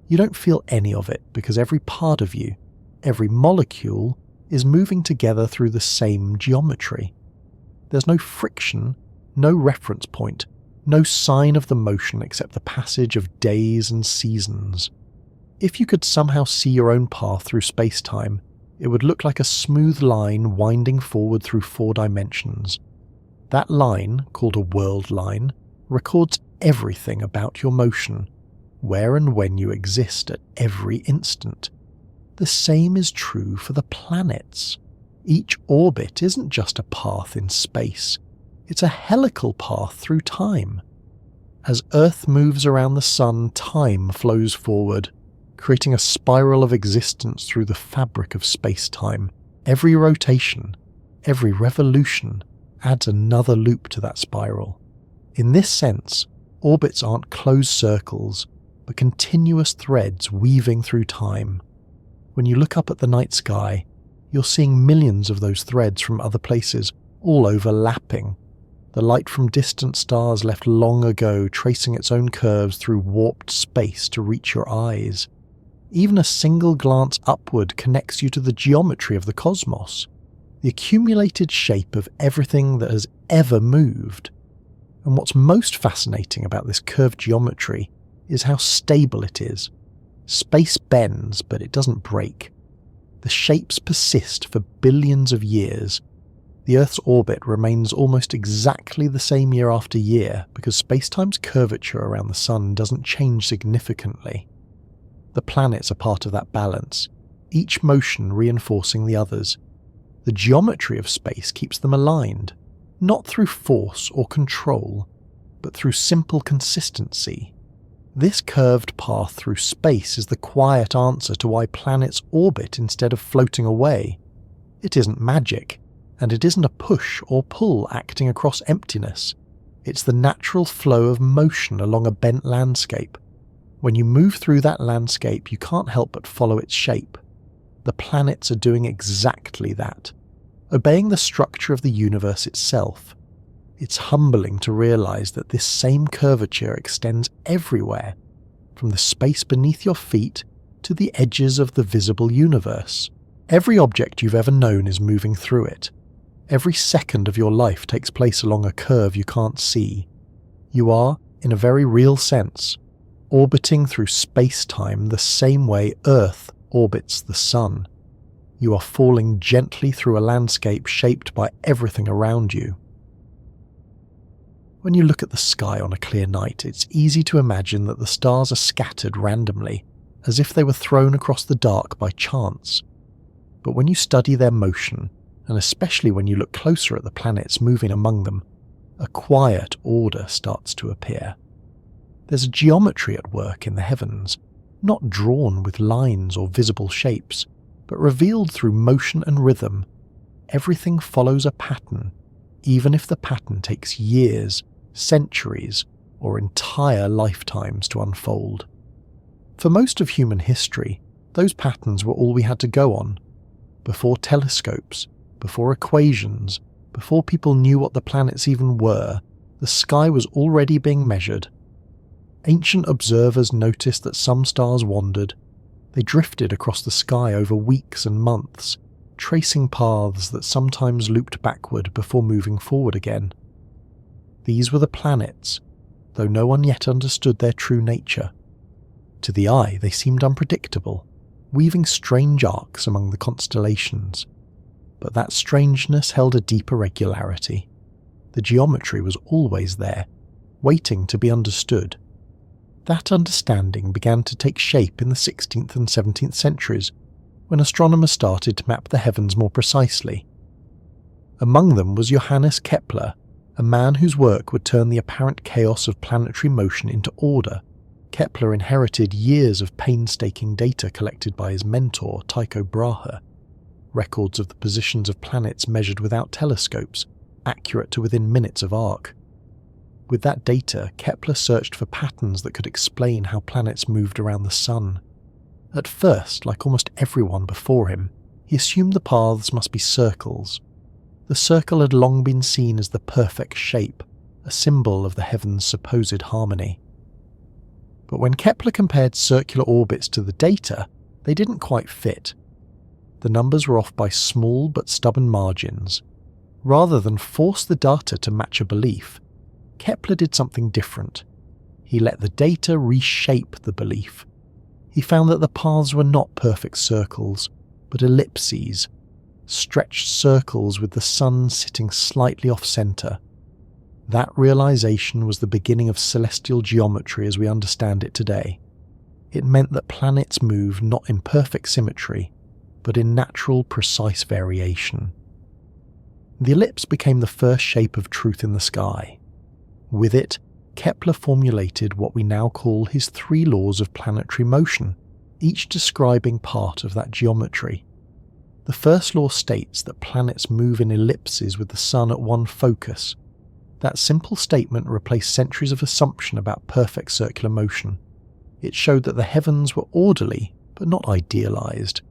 You don't feel any of it because every part of you, every molecule, is moving together through the same geometry. There's no friction, no reference point, no sign of the motion except the passage of days and seasons. If you could somehow see your own path through space-time, it would look like a smooth line winding forward through 4 dimensions. That line, called a world line, records everything about your motion, where and when you exist at every instant. The same is true for the planets. Each orbit isn't just a path in space. It's a helical path through time. As Earth moves around the Sun, time flows forward, creating a spiral of existence through the fabric of space-time. Every rotation, every revolution, adds another loop to that spiral. In this sense, orbits aren't closed circles, but continuous threads weaving through time. When you look up at the night sky, you're seeing millions of those threads from other places, all overlapping. The light from distant stars left long ago tracing its own curves through warped space to reach your eyes. Even a single glance upward connects you to the geometry of the cosmos, the accumulated shape of everything that has ever moved. And what's most fascinating about this curved geometry is how stable it is. Space bends, but it doesn't break. The shapes persist for billions of years. The Earth's orbit remains almost exactly the same year after year because spacetime's curvature around the Sun doesn't change significantly. The planets are part of that balance, each motion reinforcing the others. The geometry of space keeps them aligned, not through force or control, but through simple consistency. This curved path through space is the quiet answer to why planets orbit instead of floating away. It isn't magic. And it isn't a push or pull acting across emptiness. It's the natural flow of motion along a bent landscape. When you move through that landscape, you can't help but follow its shape. The planets are doing exactly that, obeying the structure of the universe itself. It's humbling to realize that this same curvature extends everywhere, from the space beneath your feet to the edges of the visible universe. Every object you've ever known is moving through it. Every second of your life takes place along a curve you can't see. You are, in a very real sense, orbiting through space-time the same way Earth orbits the Sun. You are falling gently through a landscape shaped by everything around you. When you look at the sky on a clear night, it's easy to imagine that the stars are scattered randomly, as if they were thrown across the dark by chance. But when you study their motion, and especially when you look closer at the planets moving among them, a quiet order starts to appear. There's a geometry at work in the heavens, not drawn with lines or visible shapes, but revealed through motion and rhythm. Everything follows a pattern, even if the pattern takes years, centuries, or entire lifetimes to unfold. For most of human history, those patterns were all we had to go on. Before telescopes, before equations, before people knew what the planets even were, the sky was already being measured. Ancient observers noticed that some stars wandered. They drifted across the sky over weeks and months, tracing paths that sometimes looped backward before moving forward again. These were the planets, though no one yet understood their true nature. To the eye, they seemed unpredictable, weaving strange arcs among the constellations. But that strangeness held a deeper regularity. The geometry was always there, waiting to be understood. That understanding began to take shape in the 16th and 17th centuries, when astronomers started to map the heavens more precisely. Among them was Johannes Kepler, a man whose work would turn the apparent chaos of planetary motion into order. Kepler inherited years of painstaking data collected by his mentor, Tycho Brahe, records of the positions of planets measured without telescopes, accurate to within minutes of arc. With that data, Kepler searched for patterns that could explain how planets moved around the Sun. At first, like almost everyone before him, he assumed the paths must be circles. The circle had long been seen as the perfect shape, a symbol of the heavens' supposed harmony. But when Kepler compared circular orbits to the data, they didn't quite fit. The numbers were off by small but stubborn margins. Rather than force the data to match a belief, Kepler did something different. He let the data reshape the belief. He found that the paths were not perfect circles, but ellipses, stretched circles with the Sun sitting slightly off-centre. That realization was the beginning of celestial geometry as we understand it today. It meant that planets move not in perfect symmetry, but in natural, precise variation. The ellipse became the first shape of truth in the sky. With it, Kepler formulated what we now call his 3 laws of planetary motion, each describing part of that geometry. The first law states that planets move in ellipses with the Sun at one focus. That simple statement replaced centuries of assumption about perfect circular motion. It showed that the heavens were orderly, but not idealized,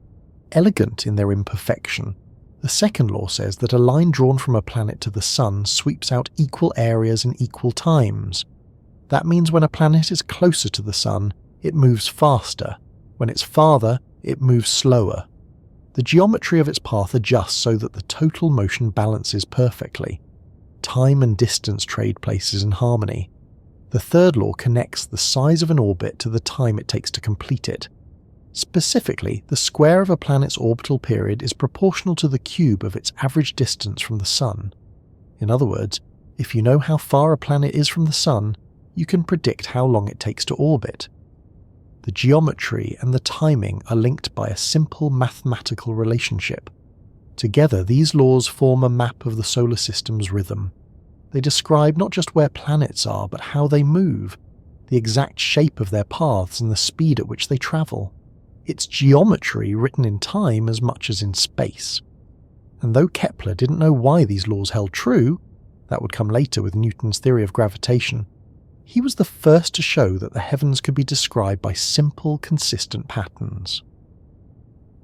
elegant in their imperfection. The second law says that a line drawn from a planet to the Sun sweeps out equal areas in equal times. That means when a planet is closer to the Sun, it moves faster. When it's farther, it moves slower. The geometry of its path adjusts so that the total motion balances perfectly. Time and distance trade places in harmony. The third law connects the size of an orbit to the time it takes to complete it. Specifically, the square of a planet's orbital period is proportional to the cube of its average distance from the Sun. In other words, if you know how far a planet is from the Sun, you can predict how long it takes to orbit. The geometry and the timing are linked by a simple mathematical relationship. Together, these laws form a map of the solar system's rhythm. They describe not just where planets are, but how they move, the exact shape of their paths and the speed at which they travel. It's geometry written in time as much as in space. And though Kepler didn't know why these laws held true, that would come later with Newton's theory of gravitation, he was the first to show that the heavens could be described by simple, consistent patterns.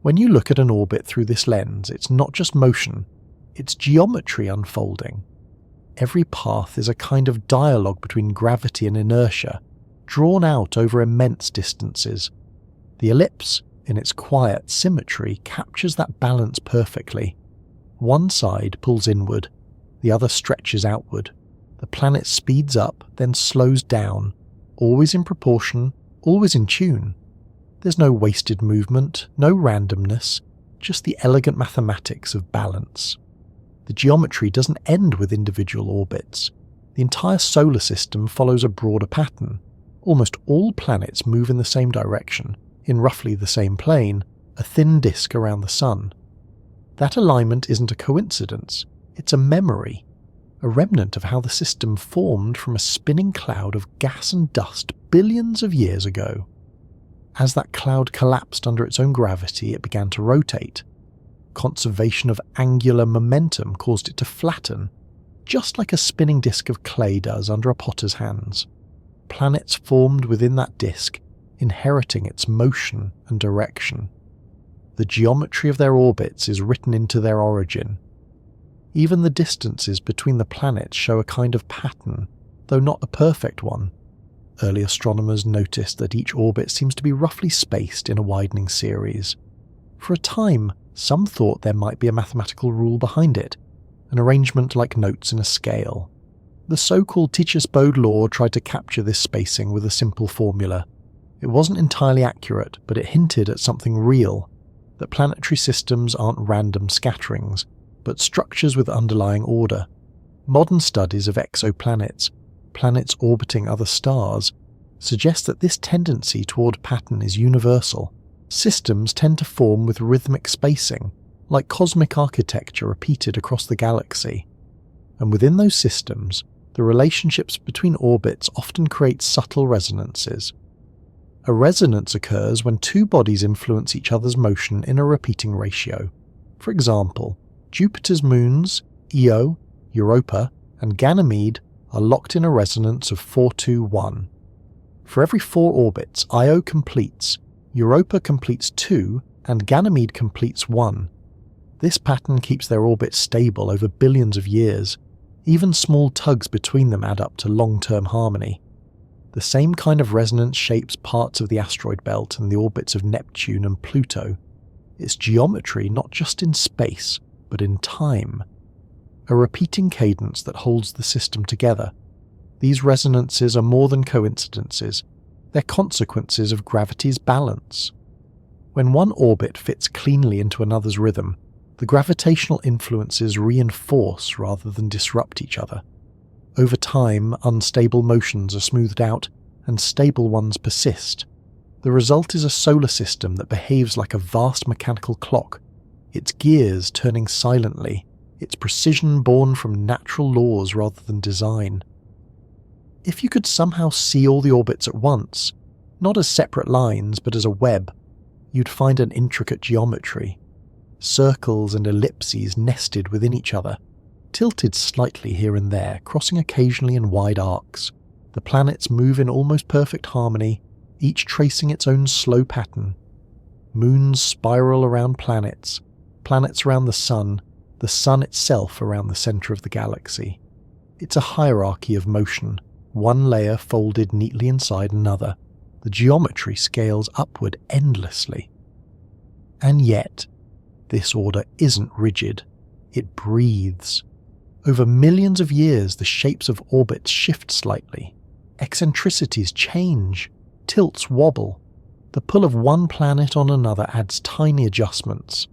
When you look at an orbit through this lens, it's not just motion, it's geometry unfolding. Every path is a kind of dialogue between gravity and inertia, drawn out over immense distances. The ellipse, in its quiet symmetry, captures that balance perfectly. One side pulls inward, the other stretches outward. The planet speeds up, then slows down, always in proportion, always in tune. There's no wasted movement, no randomness, just the elegant mathematics of balance. The geometry doesn't end with individual orbits. The entire solar system follows a broader pattern. Almost all planets move in the same direction, in roughly the same plane, a thin disk around the Sun. That alignment isn't a coincidence, it's a memory, a remnant of how the system formed from a spinning cloud of gas and dust billions of years ago. As that cloud collapsed under its own gravity, it began to rotate. Conservation of angular momentum caused it to flatten, just like a spinning disk of clay does under a potter's hands. Planets formed within that disk, inheriting its motion and direction. The geometry of their orbits is written into their origin. Even the distances between the planets show a kind of pattern, though not a perfect one. early astronomers noticed that each orbit seems to be roughly spaced in a widening series. For a time, some thought there might be a mathematical rule behind it, an arrangement like notes in a scale. The so-called Tycho-Bode law tried to capture this spacing with a simple formula. It wasn't entirely accurate, but it hinted at something real, that planetary systems aren't random scatterings, but structures with underlying order. Modern studies of exoplanets, planets orbiting other stars, suggest that this tendency toward pattern is universal. Systems tend to form with rhythmic spacing, like cosmic architecture repeated across the galaxy. And within those systems, the relationships between orbits often create subtle resonances. A resonance occurs when two bodies influence each other's motion in a repeating ratio. For example, Jupiter's moons, Io, Europa, and Ganymede are locked in a resonance of 4-2-1. For every 4 orbits Io completes, Europa completes 2 and Ganymede completes 1. This pattern keeps their orbits stable over billions of years. Even small tugs between them add up to long-term harmony. The same kind of resonance shapes parts of the asteroid belt and the orbits of Neptune and Pluto. It's geometry not just in space, but in time. A repeating cadence that holds the system together. These resonances are more than coincidences. They're consequences of gravity's balance. When one orbit fits cleanly into another's rhythm, the gravitational influences reinforce rather than disrupt each other. Over time, unstable motions are smoothed out, and stable ones persist. The result is a solar system that behaves like a vast mechanical clock, its gears turning silently, its precision born from natural laws rather than design. If you could somehow see all the orbits at once, not as separate lines but as a web, you'd find an intricate geometry. Circles and ellipses nested within each other, tilted slightly here and there, crossing occasionally in wide arcs. The planets move in almost perfect harmony, each tracing its own slow pattern. Moons spiral around planets, planets around the sun itself around the centre of the galaxy. It's a hierarchy of motion, one layer folded neatly inside another. The geometry scales upward endlessly. And yet, this order isn't rigid. It breathes. Over millions of years, the shapes of orbits shift slightly. Eccentricities change. Tilts wobble. The pull of one planet on another adds tiny adjustments.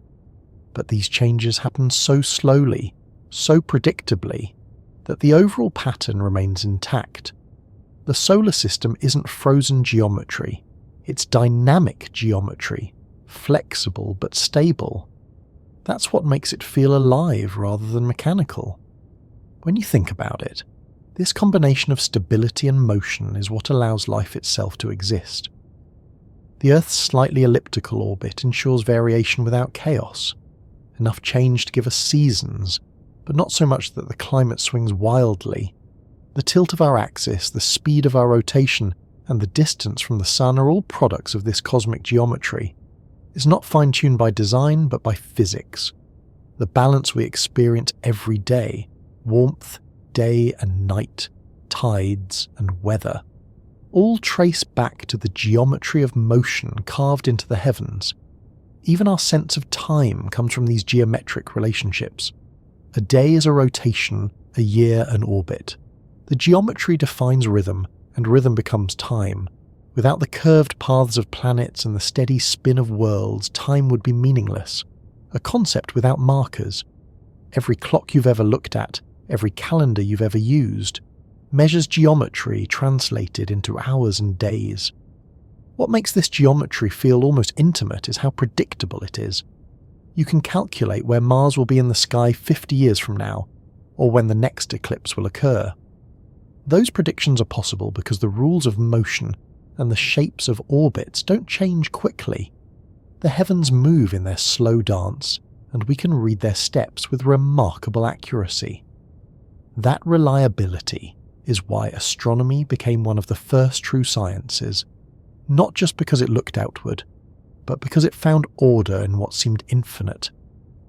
But these changes happen so slowly, so predictably, that the overall pattern remains intact. The solar system isn't frozen geometry. It's dynamic geometry, flexible but stable. That's what makes it feel alive rather than mechanical. When you think about it, this combination of stability and motion is what allows life itself to exist. The Earth's slightly elliptical orbit ensures variation without chaos, enough change to give us seasons, but not so much that the climate swings wildly. The tilt of our axis, the speed of our rotation, and the distance from the Sun are all products of this cosmic geometry. It's not fine-tuned by design, but by physics. The balance we experience every day, warmth, day and night, tides and weather, all trace back to the geometry of motion carved into the heavens. Even our sense of time comes from these geometric relationships. A day is a rotation, a year an orbit. The geometry defines rhythm, and rhythm becomes time. Without the curved paths of planets and the steady spin of worlds, time would be meaningless. A concept without markers. Every clock you've ever looked at, every calendar you've ever used, measures geometry translated into hours and days. What makes this geometry feel almost intimate is how predictable it is. You can calculate where Mars will be in the sky 50 years from now, or when the next eclipse will occur. Those predictions are possible because the rules of motion and the shapes of orbits don't change quickly. The heavens move in their slow dance, and we can read their steps with remarkable accuracy. That reliability is why astronomy became one of the first true sciences, not just because it looked outward, but because it found order in what seemed infinite.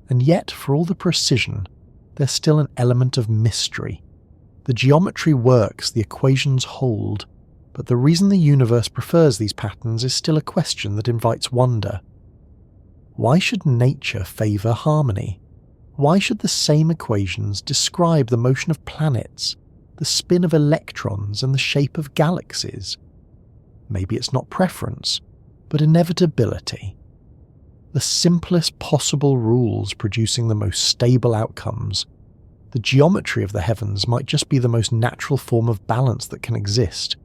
And yet, for all the precision, there's still an element of mystery. The geometry works, the equations hold, but the reason the universe prefers these patterns is still a question that invites wonder. Why should nature favour harmony? Why should the same equations describe the motion of planets, the spin of electrons, and the shape of galaxies? Maybe it's not preference, but inevitability. The simplest possible rules producing the most stable outcomes. The geometry of the heavens might just be the most natural form of balance that can exist.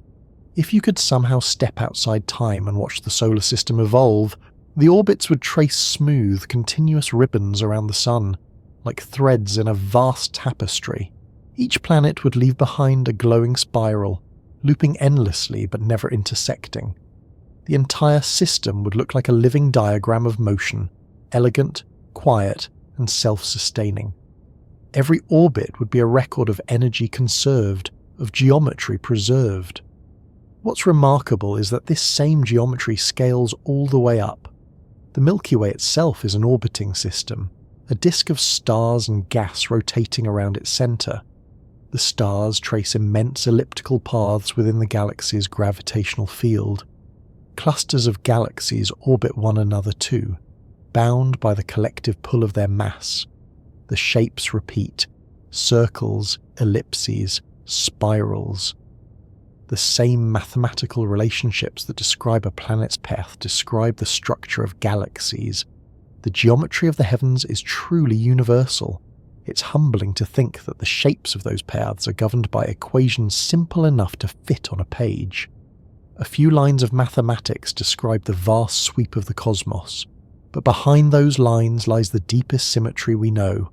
If you could somehow step outside time and watch the solar system evolve, the orbits would trace smooth, continuous ribbons around the sun, like threads in a vast tapestry. Each planet would leave behind a glowing spiral, looping endlessly but never intersecting. The entire system would look like a living diagram of motion, elegant, quiet, and self-sustaining. Every orbit would be a record of energy conserved, of geometry preserved. What's remarkable is that this same geometry scales all the way up. The Milky Way itself is an orbiting system, a disk of stars and gas rotating around its centre. The stars trace immense elliptical paths within the galaxy's gravitational field. Clusters of galaxies orbit one another too, bound by the collective pull of their mass. The shapes repeat: circles, ellipses, spirals. The same mathematical relationships that describe a planet's path describe the structure of galaxies. The geometry of the heavens is truly universal. It's humbling to think that the shapes of those paths are governed by equations simple enough to fit on a page. A few lines of mathematics describe the vast sweep of the cosmos, but behind those lines lies the deepest symmetry we know,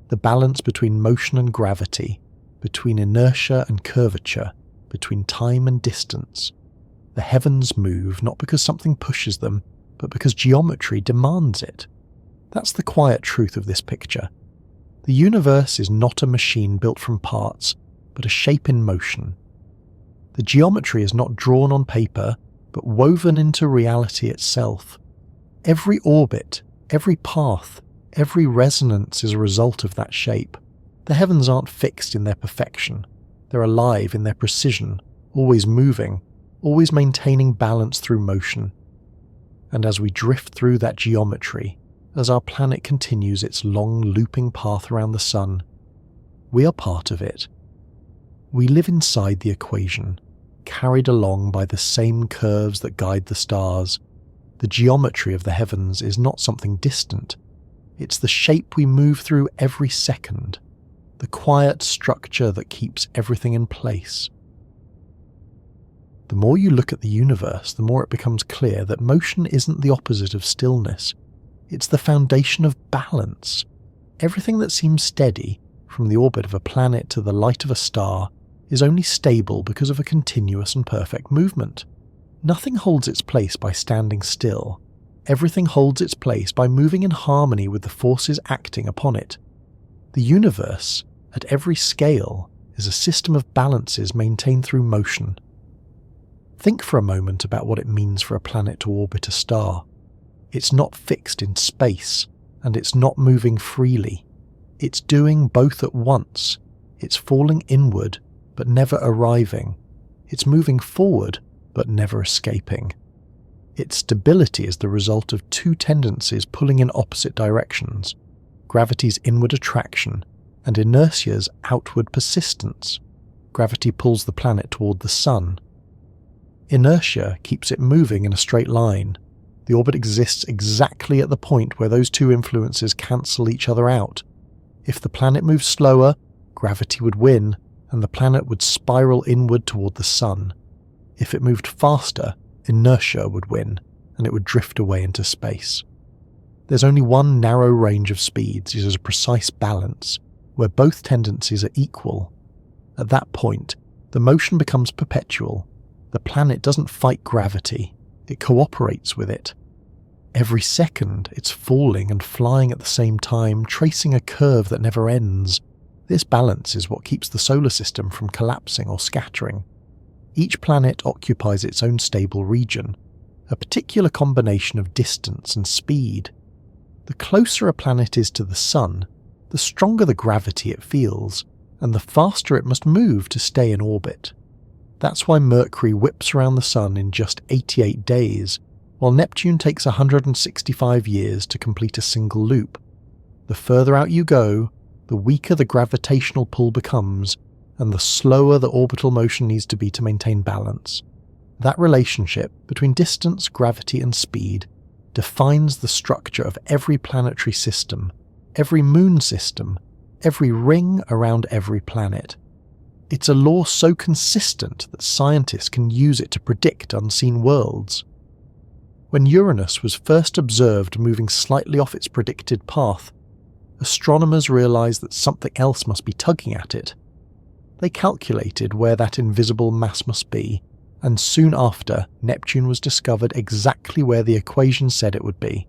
the balance between motion and gravity, between inertia and curvature, between time and distance. The heavens move not because something pushes them, but because geometry demands it. That's the quiet truth of this picture. The universe is not a machine built from parts, but a shape in motion. The geometry is not drawn on paper, but woven into reality itself. Every orbit, every path, every resonance is a result of that shape. The heavens aren't fixed in their perfection. They're alive in their precision, always moving, always maintaining balance through motion. And as we drift through that geometry, as our planet continues its long looping path around the sun, we are part of it. We live inside the equation, carried along by the same curves that guide the stars. The geometry of the heavens is not something distant. It's the shape we move through every second, the quiet structure that keeps everything in place. The more you look at the universe, the more it becomes clear that motion isn't the opposite of stillness. It's the foundation of balance. Everything that seems steady, from the orbit of a planet to the light of a star, is only stable because of a continuous and perfect movement. Nothing holds its place by standing still. Everything holds its place by moving in harmony with the forces acting upon it. The universe, at every scale, is a system of balances maintained through motion. Think for a moment about what it means for a planet to orbit a star. It's not fixed in space, and it's not moving freely. It's doing both at once. It's falling inward, but never arriving. It's moving forward, but never escaping. Its stability is the result of two tendencies pulling in opposite directions: gravity's inward attraction and inertia's outward persistence. Gravity pulls the planet toward the sun. Inertia keeps it moving in a straight line. The orbit exists exactly at the point where those two influences cancel each other out. If the planet moves slower, gravity would win, and the planet would spiral inward toward the sun. If it moved faster, inertia would win, and it would drift away into space. There's only one narrow range of speeds. It is a precise balance, where both tendencies are equal. At that point, the motion becomes perpetual. The planet doesn't fight gravity, it cooperates with it. Every second, it's falling and flying at the same time, tracing a curve that never ends. This balance is what keeps the solar system from collapsing or scattering. Each planet occupies its own stable region, a particular combination of distance and speed. The closer a planet is to the sun, the stronger the gravity it feels, and the faster it must move to stay in orbit. That's why Mercury whips around the Sun in just 88 days, while Neptune takes 165 years to complete a single loop. The further out you go, the weaker the gravitational pull becomes, and the slower the orbital motion needs to be to maintain balance. That relationship between distance, gravity, and speed defines the structure of every planetary system, every moon system, every ring around every planet. It's a law so consistent that scientists can use it to predict unseen worlds. When Uranus was first observed moving slightly off its predicted path, astronomers realized that something else must be tugging at it. They calculated where that invisible mass must be, and soon after, Neptune was discovered exactly where the equation said it would be.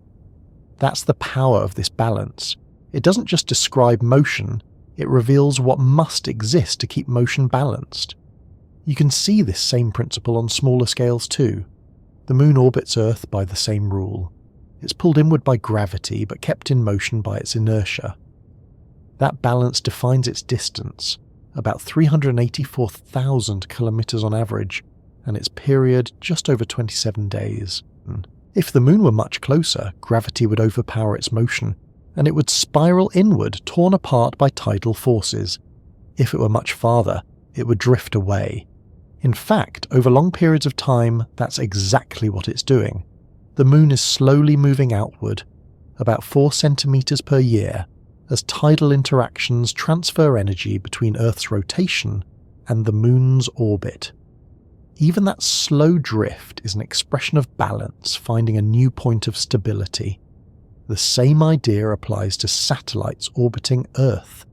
That's the power of this balance. It doesn't just describe motion, it reveals what must exist to keep motion balanced. You can see this same principle on smaller scales too. The Moon orbits Earth by the same rule. It's pulled inward by gravity but kept in motion by its inertia. That balance defines its distance, about 384,000 kilometers on average, and its period just over 27 days. If the Moon were much closer, gravity would overpower its motion, and it would spiral inward, torn apart by tidal forces. If it were much farther, it would drift away. In fact, over long periods of time, that's exactly what it's doing. The Moon is slowly moving outward, about 4 centimeters per year, as tidal interactions transfer energy between Earth's rotation and the Moon's orbit. Even that slow drift is an expression of balance, finding a new point of stability. The same idea applies to satellites orbiting Earth.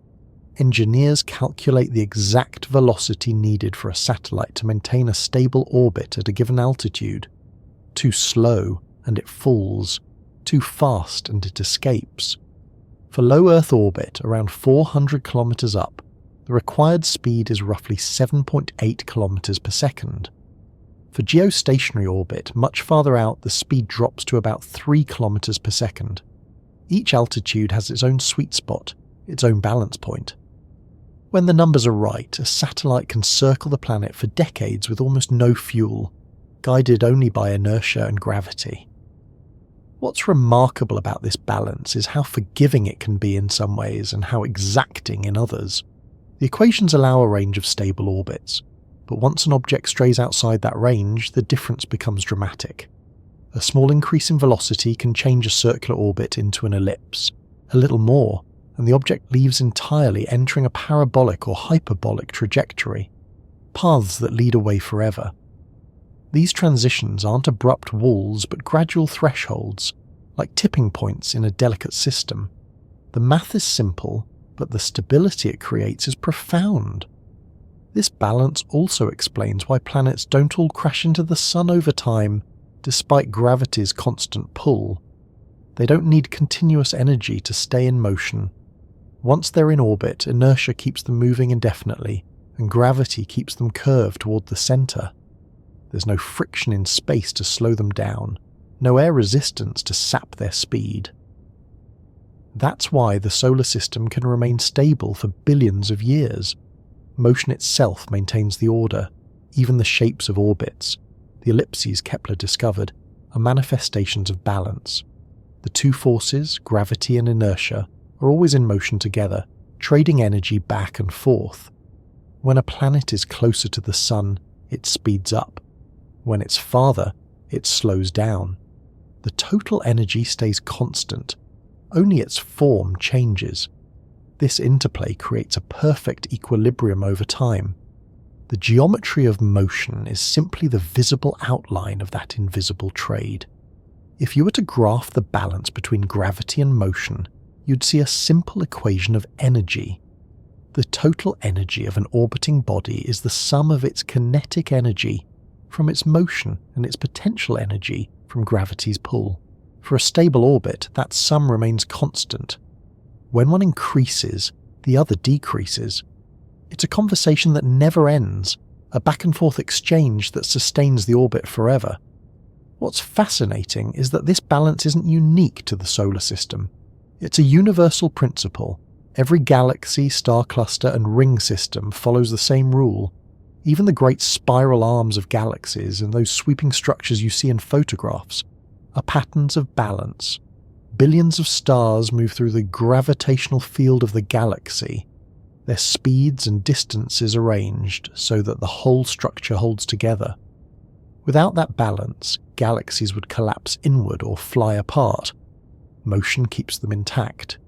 Engineers calculate the exact velocity needed for a satellite to maintain a stable orbit at a given altitude. Too slow, and it falls. Too fast, and it escapes. For low Earth orbit, around 400 kilometers up, the required speed is roughly 7.8 kilometers per second. For geostationary orbit, much farther out, the speed drops to about 3 kilometers per second. Each altitude has its own sweet spot, its own balance point. When the numbers are right, a satellite can circle the planet for decades with almost no fuel, guided only by inertia and gravity. What's remarkable about this balance is how forgiving it can be in some ways and how exacting in others. The equations allow a range of stable orbits, but once an object strays outside that range, the difference becomes dramatic. A small increase in velocity can change a circular orbit into an ellipse. A little more, and the object leaves entirely, entering a parabolic or hyperbolic trajectory, paths that lead away forever. These transitions aren't abrupt walls but gradual thresholds, like tipping points in a delicate system. The math is simple, but the stability it creates is profound. This balance also explains why planets don't all crash into the Sun over time, despite gravity's constant pull. They don't need continuous energy to stay in motion. Once they're in orbit, inertia keeps them moving indefinitely, and gravity keeps them curved toward the center. There's no friction in space to slow them down, no air resistance to sap their speed. That's why the solar system can remain stable for billions of years. Motion itself maintains the order, even the shapes of orbits. The ellipses Kepler discovered are manifestations of balance. The two forces, gravity and inertia, are always in motion together, trading energy back and forth. When a planet is closer to the Sun, it speeds up. When it's farther, it slows down. The total energy stays constant, only its form changes. This interplay creates a perfect equilibrium over time. The geometry of motion is simply the visible outline of that invisible trade. If you were to graph the balance between gravity and motion, you'd see a simple equation of energy. The total energy of an orbiting body is the sum of its kinetic energy from its motion and its potential energy from gravity's pull. For a stable orbit, that sum remains constant. When one increases, the other decreases. It's a conversation that never ends, a back-and-forth exchange that sustains the orbit forever. What's fascinating is that this balance isn't unique to the solar system. It's a universal principle. Every galaxy, star cluster, and ring system follows the same rule. Even the great spiral arms of galaxies and those sweeping structures you see in photographs are patterns of balance. Billions of stars move through the gravitational field of the galaxy, their speeds and distances arranged so that the whole structure holds together. Without that balance, galaxies would collapse inward or fly apart. Motion keeps them intact.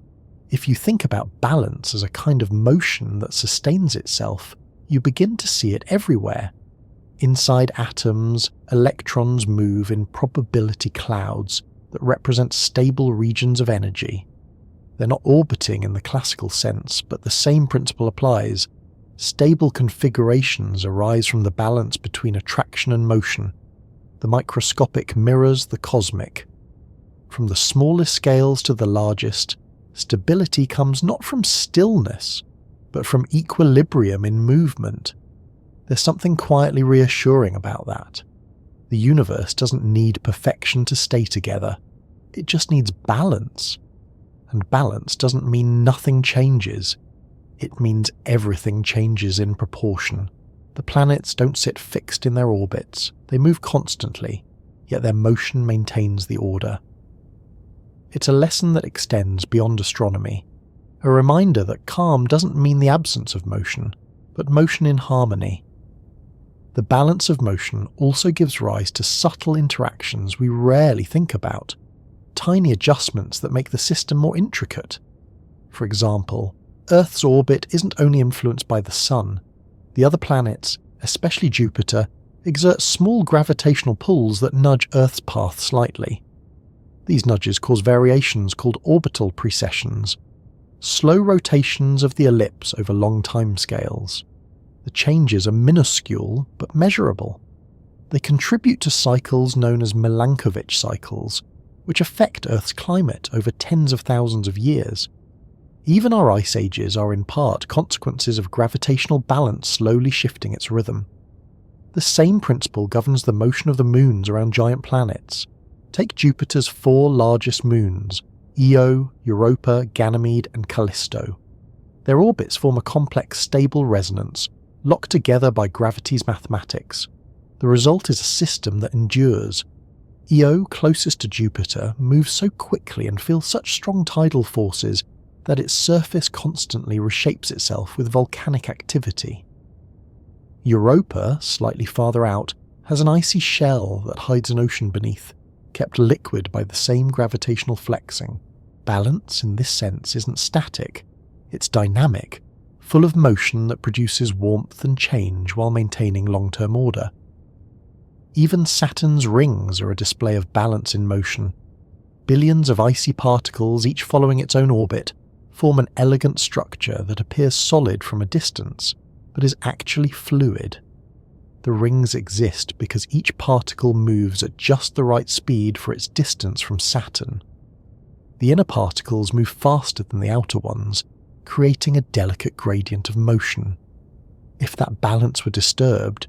If you think about balance as a kind of motion that sustains itself, you begin to see it everywhere. Inside atoms, electrons move in probability clouds that represent stable regions of energy. They're not orbiting in the classical sense, but the same principle applies. Stable configurations arise from the balance between attraction and motion. The microscopic mirrors the cosmic. From the smallest scales to the largest, stability comes not from stillness, but from equilibrium in movement. There's something quietly reassuring about that. The universe doesn't need perfection to stay together. It just needs balance. And balance doesn't mean nothing changes. It means everything changes in proportion. The planets don't sit fixed in their orbits. They move constantly, yet their motion maintains the order. It's a lesson that extends beyond astronomy. A reminder that calm doesn't mean the absence of motion, but motion in harmony. The balance of motion also gives rise to subtle interactions we rarely think about, tiny adjustments that make the system more intricate. For example, Earth's orbit isn't only influenced by the Sun. The other planets, especially Jupiter, exert small gravitational pulls that nudge Earth's path slightly. These nudges cause variations called orbital precessions, slow rotations of the ellipse over long timescales. The changes are minuscule but measurable. They contribute to cycles known as Milankovitch cycles, which affect Earth's climate over tens of thousands of years. Even our ice ages are in part consequences of gravitational balance slowly shifting its rhythm. The same principle governs the motion of the moons around giant planets. Take Jupiter's 4 largest moons, Io, Europa, Ganymede and Callisto. Their orbits form a complex stable resonance, locked together by gravity's mathematics. The result is a system that endures. Io, closest to Jupiter, moves so quickly and feels such strong tidal forces that its surface constantly reshapes itself with volcanic activity. Europa, slightly farther out, has an icy shell that hides an ocean beneath, kept liquid by the same gravitational flexing. Balance, in this sense, isn't static. It's dynamic, full of motion that produces warmth and change while maintaining long-term order. Even Saturn's rings are a display of balance in motion. Billions of icy particles, each following its own orbit, form an elegant structure that appears solid from a distance, but is actually fluid. The rings exist because each particle moves at just the right speed for its distance from Saturn. The inner particles move faster than the outer ones, creating a delicate gradient of motion. If that balance were disturbed,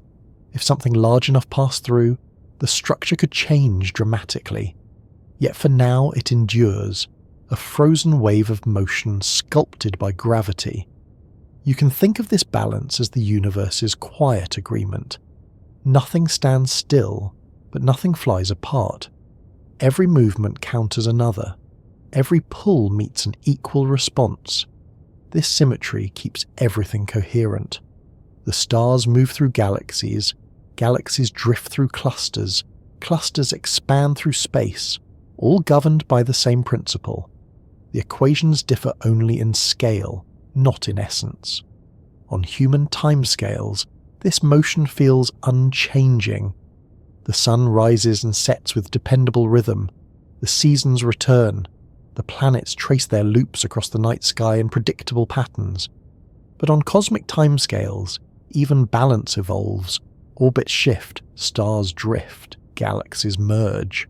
if something large enough passed through, the structure could change dramatically. Yet for now it endures, a frozen wave of motion sculpted by gravity. You can think of this balance as the universe's quiet agreement. Nothing stands still, but nothing flies apart. Every movement counters another. Every pull meets an equal response. This symmetry keeps everything coherent. The stars move through galaxies, galaxies drift through clusters, clusters expand through space, all governed by the same principle. The equations differ only in scale, not in essence. On human timescales, this motion feels unchanging. The sun rises and sets with dependable rhythm. The seasons return. The planets trace their loops across the night sky in predictable patterns. But on cosmic timescales, even balance evolves. Orbits shift, stars drift, galaxies merge.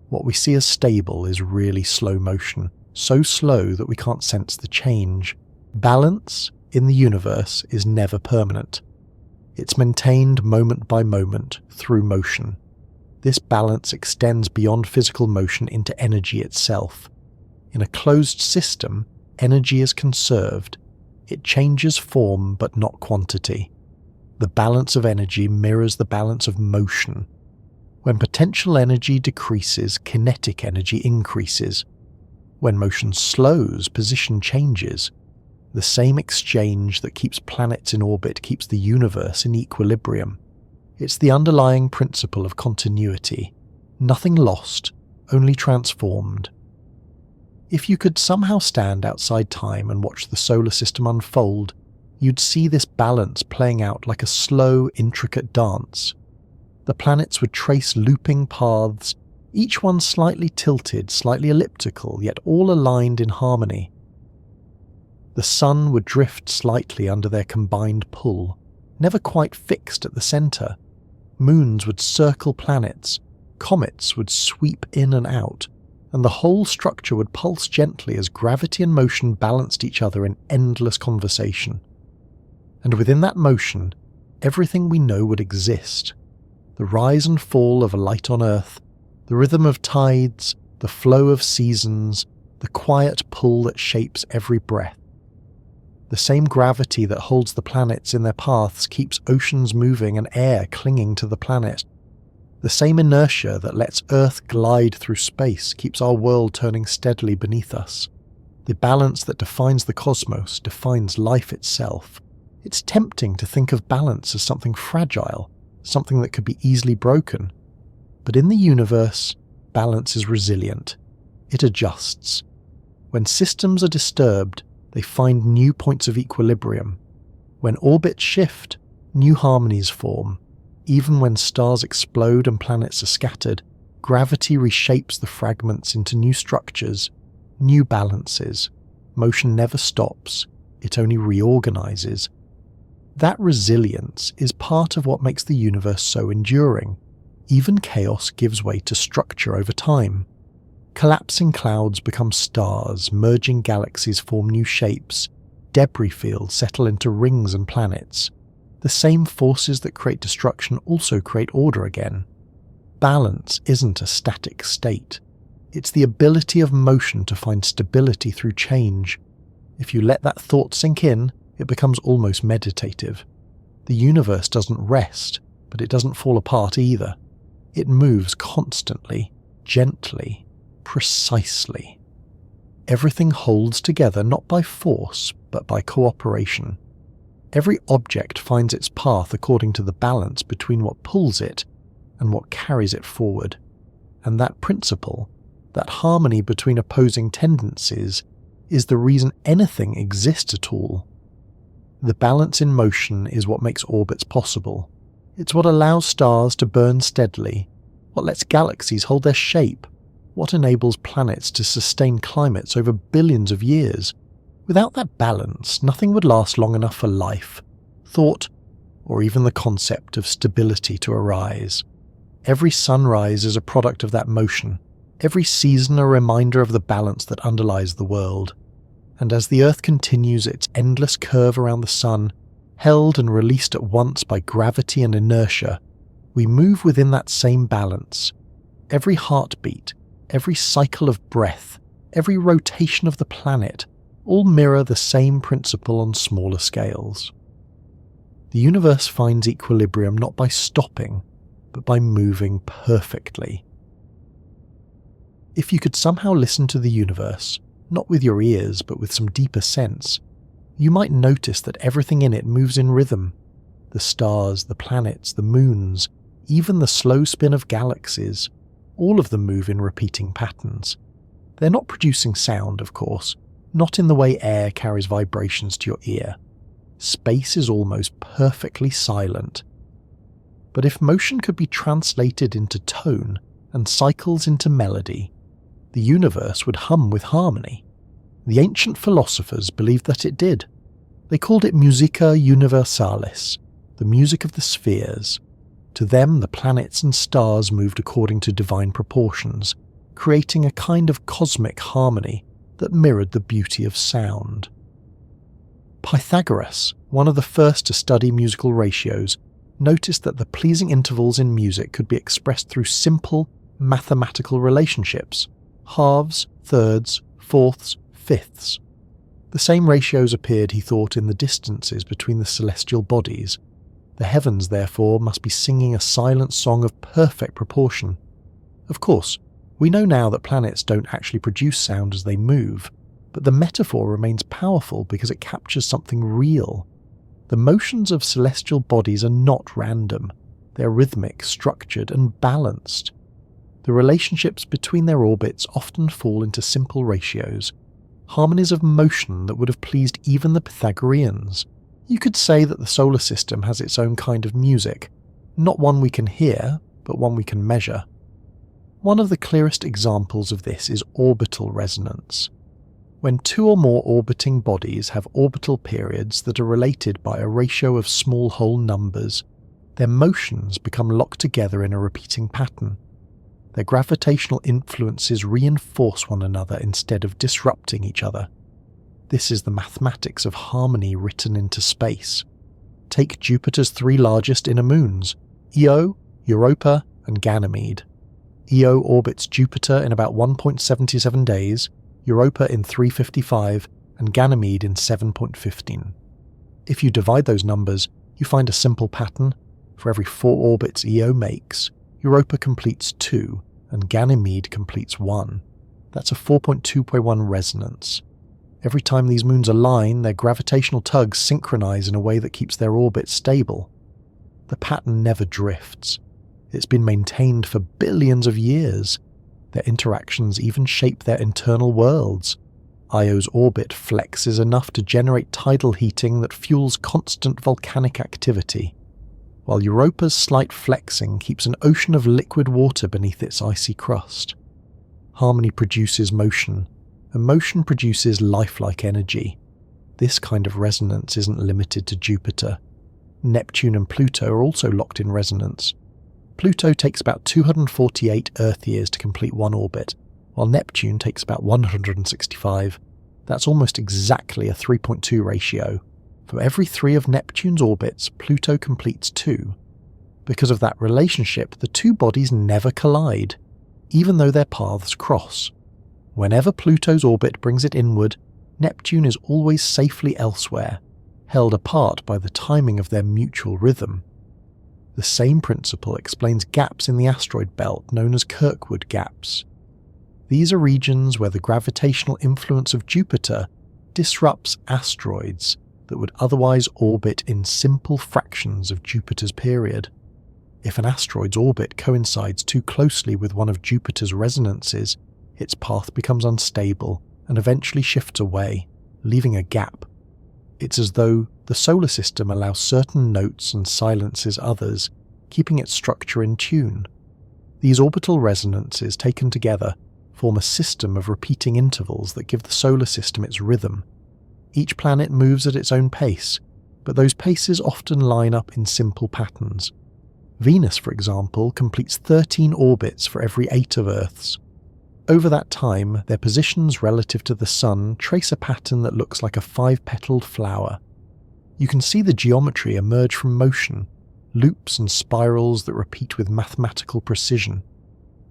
What we see as stable is really slow motion, so slow that we can't sense the change. Balance, in the universe, is never permanent. It's maintained moment by moment through motion. This balance extends beyond physical motion into energy itself. In a closed system, energy is conserved. It changes form but not quantity. The balance of energy mirrors the balance of motion. When potential energy decreases, kinetic energy increases. When motion slows, position changes. The same exchange that keeps planets in orbit keeps the universe in equilibrium. It's the underlying principle of continuity. Nothing lost, only transformed. If you could somehow stand outside time and watch the solar system unfold, you'd see this balance playing out like a slow, intricate dance. The planets would trace looping paths, each one slightly tilted, slightly elliptical, yet all aligned in harmony. The sun would drift slightly under their combined pull, never quite fixed at the centre. Moons would circle planets, comets would sweep in and out, and the whole structure would pulse gently as gravity and motion balanced each other in endless conversation. And within that motion, everything we know would exist. The rise and fall of a light on Earth, the rhythm of tides, the flow of seasons, the quiet pull that shapes every breath. The same gravity that holds the planets in their paths keeps oceans moving and air clinging to the planet. The same inertia that lets Earth glide through space keeps our world turning steadily beneath us. The balance that defines the cosmos defines life itself. It's tempting to think of balance as something fragile, something that could be easily broken. But in the universe, balance is resilient. It adjusts. When systems are disturbed, they find new points of equilibrium. When orbits shift, new harmonies form. Even when stars explode and planets are scattered, gravity reshapes the fragments into new structures, new balances. Motion never stops, it only reorganizes. That resilience is part of what makes the universe so enduring. Even chaos gives way to structure over time. Collapsing clouds become stars, merging galaxies form new shapes, debris fields settle into rings and planets. The same forces that create destruction also create order again. Balance isn't a static state. It's the ability of motion to find stability through change. If you let that thought sink in, it becomes almost meditative. The universe doesn't rest, but it doesn't fall apart either. It moves constantly, gently, precisely. Everything holds together not by force, but by cooperation. Every object finds its path according to the balance between what pulls it and what carries it forward. And that principle, that harmony between opposing tendencies, is the reason anything exists at all. The balance in motion is what makes orbits possible. It's what allows stars to burn steadily, what lets galaxies hold their shape, what enables planets to sustain climates over billions of years. Without that balance, nothing would last long enough for life, thought, or even the concept of stability to arise. Every sunrise is a product of that motion, every season a reminder of the balance that underlies the world. And as the Earth continues its endless curve around the sun, held and released at once by gravity and inertia, we move within that same balance. Every heartbeat, every cycle of breath, every rotation of the planet, all mirror the same principle on smaller scales. The universe finds equilibrium not by stopping, but by moving perfectly. If you could somehow listen to the universe, not with your ears but with some deeper sense, you might notice that everything in it moves in rhythm. The stars, the planets, the moons, even the slow spin of galaxies, all of them move in repeating patterns. They're not producing sound, of course, not in the way air carries vibrations to your ear. Space is almost perfectly silent. But if motion could be translated into tone and cycles into melody, the universe would hum with harmony. The ancient philosophers believed that it did. They called it musica universalis, the music of the spheres. To them, the planets and stars moved according to divine proportions, creating a kind of cosmic harmony that mirrored the beauty of sound. Pythagoras, one of the first to study musical ratios, noticed that the pleasing intervals in music could be expressed through simple, mathematical relationships: halves, thirds, fourths, fifths. The same ratios appeared, he thought, in the distances between the celestial bodies. The heavens, therefore, must be singing a silent song of perfect proportion. Of course, we know now that planets don't actually produce sound as they move, but the metaphor remains powerful because it captures something real. The motions of celestial bodies are not random. They're rhythmic, structured, and balanced. The relationships between their orbits often fall into simple ratios, harmonies of motion that would have pleased even the Pythagoreans. You could say that the solar system has its own kind of music, not one we can hear, but one we can measure. One of the clearest examples of this is orbital resonance. When two or more orbiting bodies have orbital periods that are related by a ratio of small whole numbers, their motions become locked together in a repeating pattern. Their gravitational influences reinforce one another instead of disrupting each other. This is the mathematics of harmony written into space. Take Jupiter's three largest inner moons, Io, Europa, and Ganymede. Io orbits Jupiter in about 1.77 days, Europa in 355, and Ganymede in 7.15. If you divide those numbers, you find a simple pattern. For every 4 orbits Io makes, Europa completes 2, and Ganymede completes 1. That's a 4.2.1 resonance. Every time these moons align, their gravitational tugs synchronize in a way that keeps their orbit stable. The pattern never drifts. It's been maintained for billions of years. Their interactions even shape their internal worlds. Io's orbit flexes enough to generate tidal heating that fuels constant volcanic activity, while Europa's slight flexing keeps an ocean of liquid water beneath its icy crust. Harmony produces motion, and motion produces lifelike energy. This kind of resonance isn't limited to Jupiter. Neptune and Pluto are also locked in resonance. Pluto takes about 248 Earth years to complete one orbit, while Neptune takes about 165. That's almost exactly a 3.2 ratio. For every 3 of Neptune's orbits, Pluto completes 2. Because of that relationship, the two bodies never collide, even though their paths cross. Whenever Pluto's orbit brings it inward, Neptune is always safely elsewhere, held apart by the timing of their mutual rhythm. The same principle explains gaps in the asteroid belt known as Kirkwood gaps. These are regions where the gravitational influence of Jupiter disrupts asteroids that would otherwise orbit in simple fractions of Jupiter's period. If an asteroid's orbit coincides too closely with one of Jupiter's resonances, its path becomes unstable and eventually shifts away, leaving a gap. It's as though the solar system allows certain notes and silences others, keeping its structure in tune. These orbital resonances, taken together, form a system of repeating intervals that give the solar system its rhythm. Each planet moves at its own pace, but those paces often line up in simple patterns. Venus, for example, completes 13 orbits for every 8 of Earth's. Over that time, their positions relative to the Sun trace a pattern that looks like a 5-petaled flower. You can see the geometry emerge from motion, loops and spirals that repeat with mathematical precision.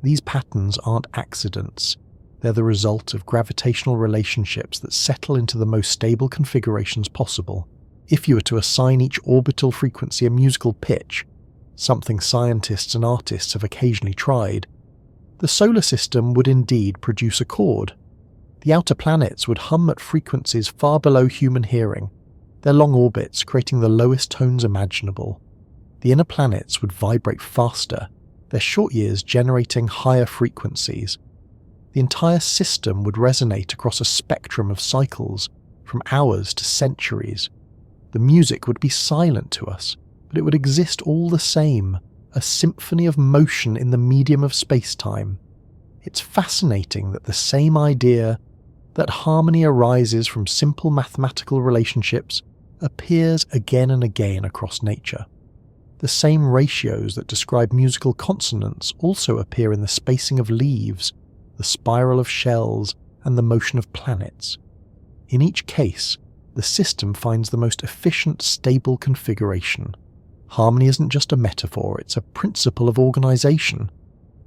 These patterns aren't accidents. They're the result of gravitational relationships that settle into the most stable configurations possible. If you were to assign each orbital frequency a musical pitch, something scientists and artists have occasionally tried, the solar system would indeed produce a chord. The outer planets would hum at frequencies far below human hearing, their long orbits creating the lowest tones imaginable. The inner planets would vibrate faster, their short years generating higher frequencies. The entire system would resonate across a spectrum of cycles, from hours to centuries. The music would be silent to us, but it would exist all the same, a symphony of motion in the medium of space-time. It's fascinating that the same idea, that harmony arises from simple mathematical relationships, appears again and again across nature. The same ratios that describe musical consonants also appear in the spacing of leaves, the spiral of shells, and the motion of planets. In each case, the system finds the most efficient, stable configuration. Harmony isn't just a metaphor, it's a principle of organization.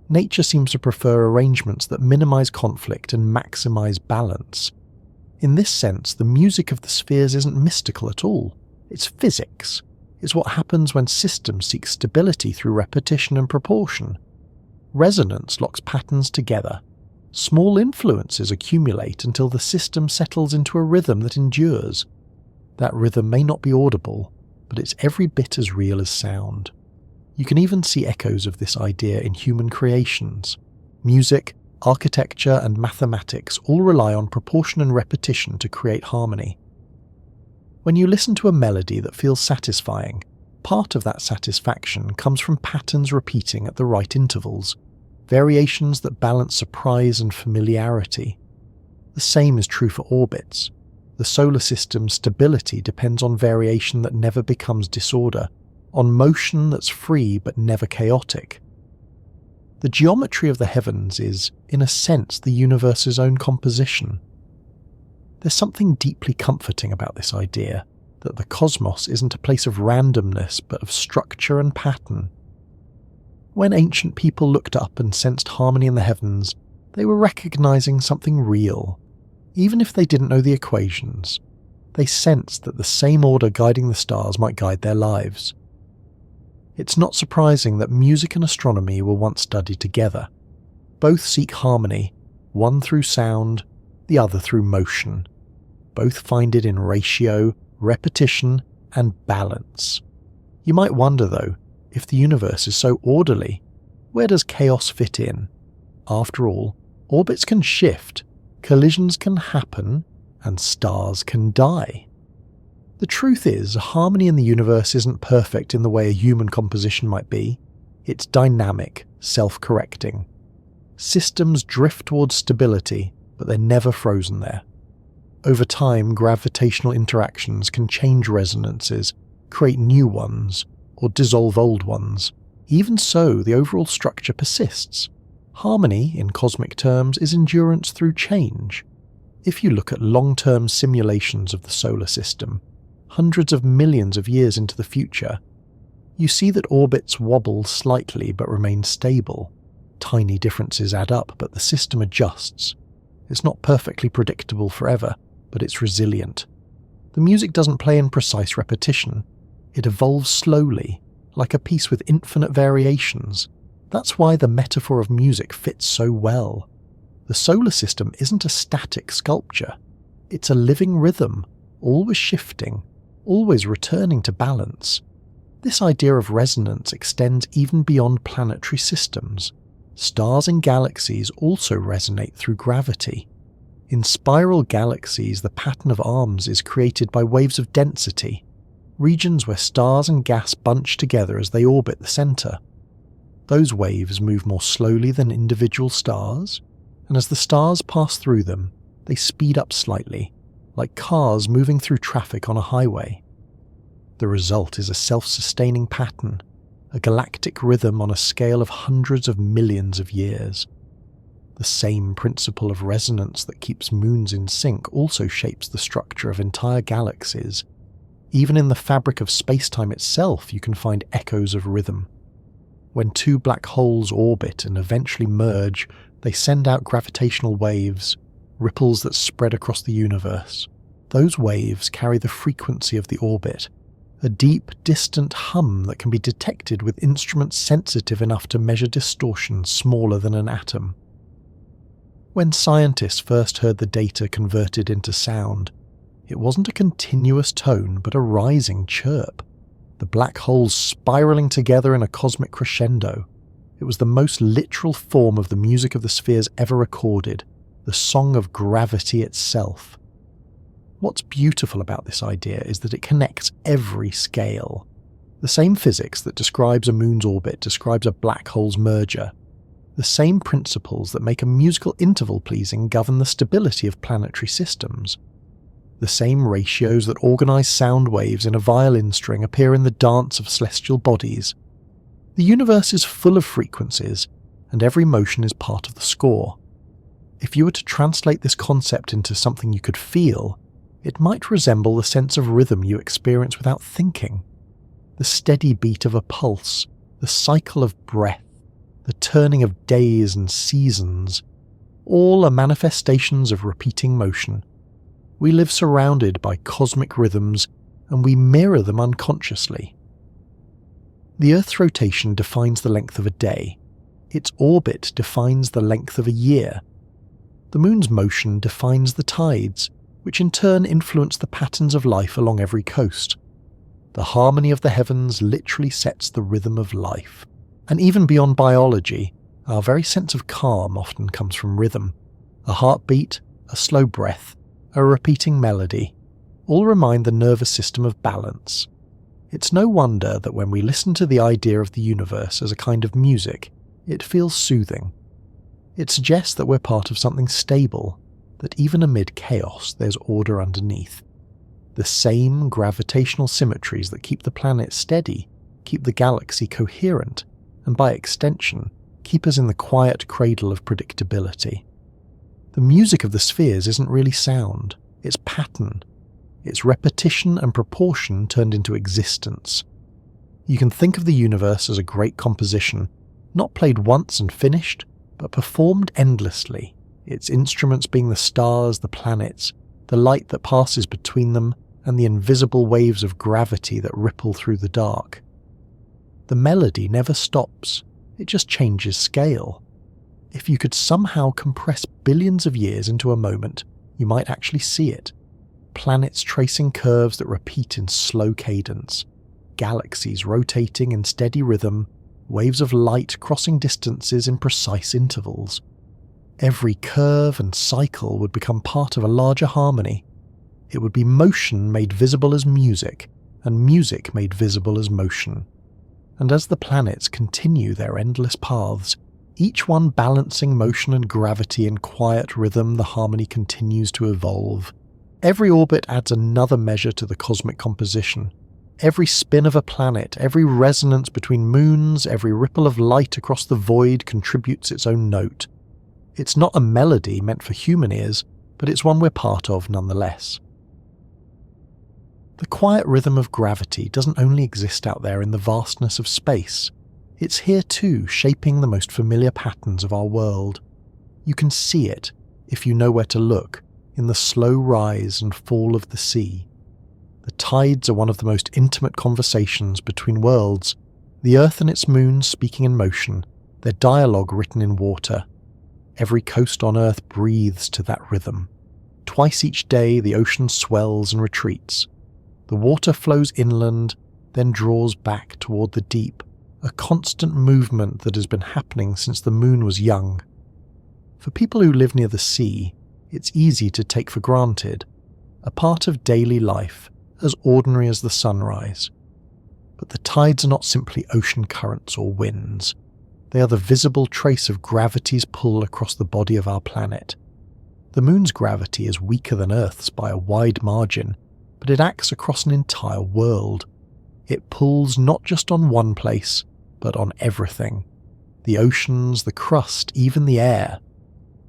Nature seems to prefer arrangements that minimize conflict and maximize balance. In this sense, the music of the spheres isn't mystical at all. It's physics. It's what happens when systems seek stability through repetition and proportion. Resonance locks patterns together. Small influences accumulate until the system settles into a rhythm that endures. That rhythm may not be audible, but it's every bit as real as sound. You can even see echoes of this idea in human creations. Music, architecture, and mathematics all rely on proportion and repetition to create harmony. When you listen to a melody that feels satisfying, part of that satisfaction comes from patterns repeating at the right intervals, variations that balance surprise and familiarity. The same is true for orbits. The solar system's stability depends on variation that never becomes disorder, on motion that's free but never chaotic. The geometry of the heavens is, in a sense, the universe's own composition. There's something deeply comforting about this idea, that the cosmos isn't a place of randomness but of structure and pattern. When ancient people looked up and sensed harmony in the heavens, they were recognizing something real. Even if they didn't know the equations, they sensed that the same order guiding the stars might guide their lives. It's not surprising that music and astronomy were once studied together. Both seek harmony, one through sound, the other through motion. Both find it in ratio, repetition, and balance. You might wonder, though, if the universe is so orderly, where does chaos fit in? After all, orbits can shift, collisions can happen, and stars can die. The truth is, harmony in the universe isn't perfect in the way a human composition might be. It's dynamic, self-correcting. Systems drift towards stability, but they're never frozen there. Over time, gravitational interactions can change resonances, create new ones, or dissolve old ones. Even so, the overall structure persists. Harmony, in cosmic terms, is endurance through change. If you look at long-term simulations of the solar system, hundreds of millions of years into the future, you see that orbits wobble slightly but remain stable. Tiny differences add up, but the system adjusts. It's not perfectly predictable forever, but it's resilient. The music doesn't play in precise repetition. It evolves slowly, like a piece with infinite variations. That's why the metaphor of music fits so well. The solar system isn't a static sculpture. It's a living rhythm, always shifting, always returning to balance. This idea of resonance extends even beyond planetary systems. Stars and galaxies also resonate through gravity. In spiral galaxies, the pattern of arms is created by waves of density, regions where stars and gas bunch together as they orbit the center. Those waves move more slowly than individual stars, and as the stars pass through them, they speed up slightly, like cars moving through traffic on a highway. The result is a self-sustaining pattern, a galactic rhythm on a scale of hundreds of millions of years. The same principle of resonance that keeps moons in sync also shapes the structure of entire galaxies. Even in the fabric of spacetime itself, you can find echoes of rhythm. When two black holes orbit and eventually merge, they send out gravitational waves, ripples that spread across the universe. Those waves carry the frequency of the orbit, a deep, distant hum that can be detected with instruments sensitive enough to measure distortion smaller than an atom. When scientists first heard the data converted into sound, it wasn't a continuous tone but a rising chirp. The black holes spiraling together in a cosmic crescendo. It was the most literal form of the music of the spheres ever recorded, the song of gravity itself. What's beautiful about this idea is that it connects every scale. The same physics that describes a moon's orbit describes a black hole's merger. The same principles that make a musical interval pleasing govern the stability of planetary systems. The same ratios that organize sound waves in a violin string appear in the dance of celestial bodies. The universe is full of frequencies, and every motion is part of the score. If you were to translate this concept into something you could feel, it might resemble the sense of rhythm you experience without thinking. The steady beat of a pulse, the cycle of breath, the turning of days and seasons, all are manifestations of repeating motion. We live surrounded by cosmic rhythms, and we mirror them unconsciously. The Earth's rotation defines the length of a day. Its orbit defines the length of a year. The Moon's motion defines the tides, which in turn influence the patterns of life along every coast. The harmony of the heavens literally sets the rhythm of life. And even beyond biology, our very sense of calm often comes from rhythm. A heartbeat, a slow breath, a repeating melody, all remind the nervous system of balance. It's no wonder that when we listen to the idea of the universe as a kind of music, it feels soothing. It suggests that we're part of something stable, that even amid chaos there's order underneath. The same gravitational symmetries that keep the planet steady, keep the galaxy coherent, and by extension, keep us in the quiet cradle of predictability. The music of the spheres isn't really sound, it's pattern. It's repetition and proportion turned into existence. You can think of the universe as a great composition, not played once and finished, but performed endlessly, its instruments being the stars, the planets, the light that passes between them, and the invisible waves of gravity that ripple through the dark. The melody never stops, it just changes scale. If you could somehow compress billions of years into a moment, you might actually see it. Planets tracing curves that repeat in slow cadence, galaxies rotating in steady rhythm, waves of light crossing distances in precise intervals. Every curve and cycle would become part of a larger harmony. It would be motion made visible as music, and music made visible as motion. And as the planets continue their endless paths, each one balancing motion and gravity in quiet rhythm, the harmony continues to evolve. Every orbit adds another measure to the cosmic composition. Every spin of a planet, every resonance between moons, every ripple of light across the void contributes its own note. It's not a melody meant for human ears, but it's one we're part of nonetheless. The quiet rhythm of gravity doesn't only exist out there in the vastness of space. It's here too, shaping the most familiar patterns of our world. You can see it, if you know where to look, in the slow rise and fall of the sea. The tides are one of the most intimate conversations between worlds, the Earth and its moons speaking in motion, their dialogue written in water. Every coast on Earth breathes to that rhythm. Twice each day the ocean swells and retreats. The water flows inland, then draws back toward the deep, a constant movement that has been happening since the moon was young. For people who live near the sea, it's easy to take for granted, a part of daily life, as ordinary as the sunrise. But the tides are not simply ocean currents or winds. They are the visible trace of gravity's pull across the body of our planet. The moon's gravity is weaker than Earth's by a wide margin, but it acts across an entire world. It pulls not just on one place, but on everything. The oceans, the crust, even the air.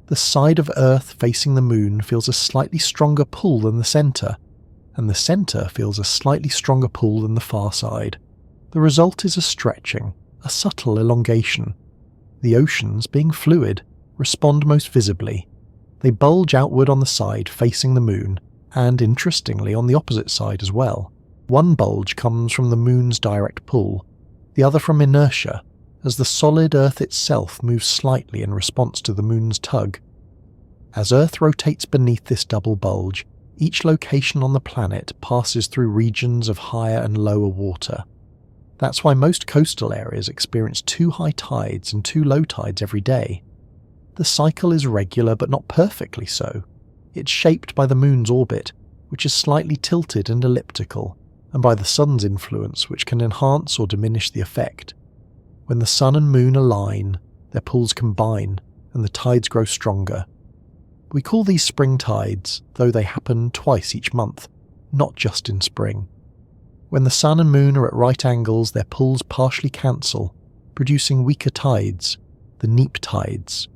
The side of Earth facing the moon feels a slightly stronger pull than the centre, and the centre feels a slightly stronger pull than the far side. The result is a stretching, a subtle elongation. The oceans, being fluid, respond most visibly. They bulge outward on the side facing the moon, and interestingly on the opposite side as well. One bulge comes from the moon's direct pull, the other from inertia, as the solid Earth itself moves slightly in response to the moon's tug. As Earth rotates beneath this double bulge, each location on the planet passes through regions of higher and lower water. That's why most coastal areas experience 2 high tides and 2 low tides every day. The cycle is regular but not perfectly so. It's shaped by the moon's orbit, which is slightly tilted and elliptical, and by the sun's influence, which can enhance or diminish the effect. When the sun and moon align, their pulls combine, and the tides grow stronger. We call these spring tides, though they happen twice each month, not just in spring. When the sun and moon are at right angles, their pulls partially cancel, producing weaker tides, the neap tides.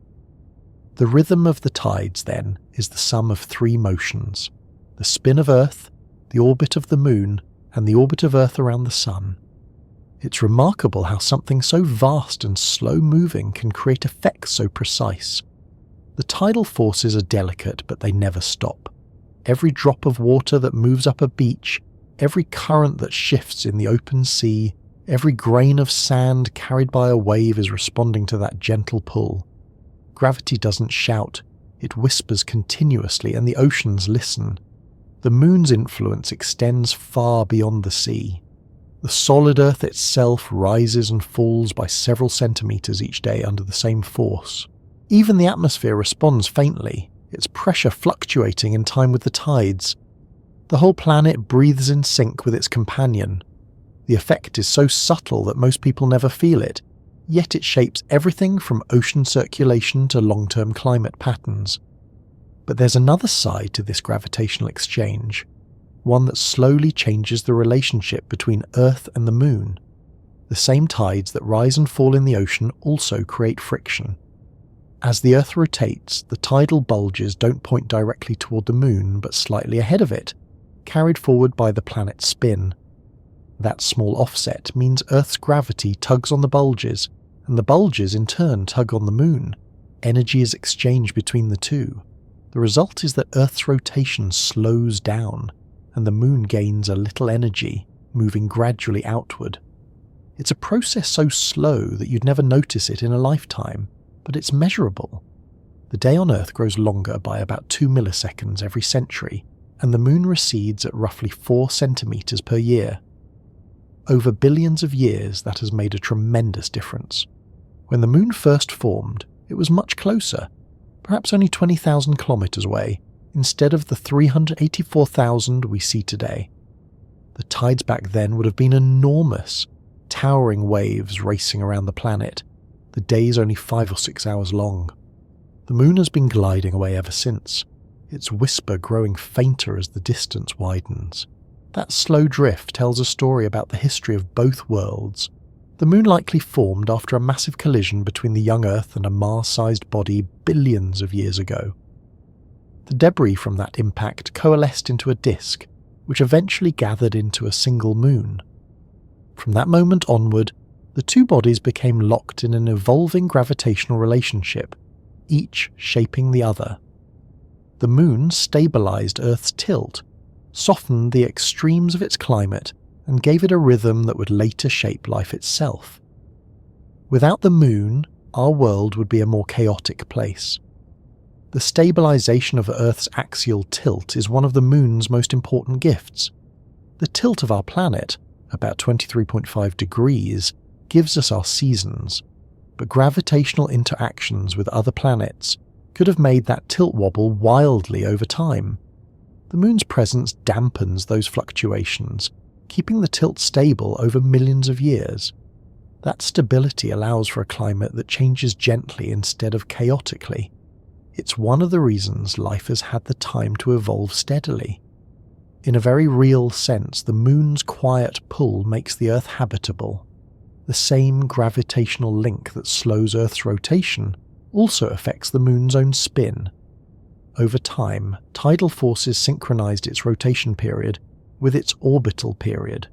The rhythm of the tides, then, is the sum of 3 motions: the spin of Earth, the orbit of the moon, and the orbit of Earth around the sun. It's remarkable how something so vast and slow-moving can create effects so precise. The tidal forces are delicate, but they never stop. Every drop of water that moves up a beach, every current that shifts in the open sea, Every grain of sand carried by a wave is responding to that gentle pull. Gravity doesn't shout, it whispers continuously, and the oceans listen. The moon's influence extends far beyond the sea. The solid Earth itself rises and falls by several centimeters each day under the same force. Even the atmosphere responds faintly, its pressure fluctuating in time with the tides. The whole planet breathes in sync with its companion. The effect is so subtle that most people never feel it, yet it shapes everything from ocean circulation to long-term climate patterns. But there's another side to this gravitational exchange, one that slowly changes the relationship between Earth and the Moon. The same tides that rise and fall in the ocean also create friction. As the Earth rotates, the tidal bulges don't point directly toward the Moon but slightly ahead of it, carried forward by the planet's spin. That small offset means Earth's gravity tugs on the bulges, and the bulges in turn tug on the Moon. Energy is exchanged between the two. The result is that Earth's rotation slows down, and the Moon gains a little energy, moving gradually outward. It's a process so slow that you'd never notice it in a lifetime, but it's measurable. The day on Earth grows longer by about 2 milliseconds every century, and the Moon recedes at roughly 4 centimeters per year. Over billions of years, that has made a tremendous difference. When the Moon first formed, it was much closer, perhaps only 20,000 kilometers away, instead of the 384,000 we see today. The tides back then would have been enormous, towering waves racing around the planet, the days only 5 or 6 hours long. The Moon has been gliding away ever since, its whisper growing fainter as the distance widens. That slow drift tells a story about the history of both worlds. The Moon likely formed after a massive collision between the young Earth and a Mars-sized body billions of years ago. The debris from that impact coalesced into a disk, which eventually gathered into a single moon. From that moment onward, the two bodies became locked in an evolving gravitational relationship, each shaping the other. The Moon stabilized Earth's tilt, softened the extremes of its climate, and gave it a rhythm that would later shape life itself. Without the Moon, our world would be a more chaotic place. The stabilization of Earth's axial tilt is one of the Moon's most important gifts. The tilt of our planet, about 23.5 degrees, gives us our seasons, but gravitational interactions with other planets could have made that tilt wobble wildly over time. The Moon's presence dampens those fluctuations, keeping the tilt stable over millions of years. That stability allows for a climate that changes gently instead of chaotically. It's one of the reasons life has had the time to evolve steadily. In a very real sense, the Moon's quiet pull makes the Earth habitable. The same gravitational link that slows Earth's rotation also affects the Moon's own spin. Over time, tidal forces synchronized its rotation period with its orbital period,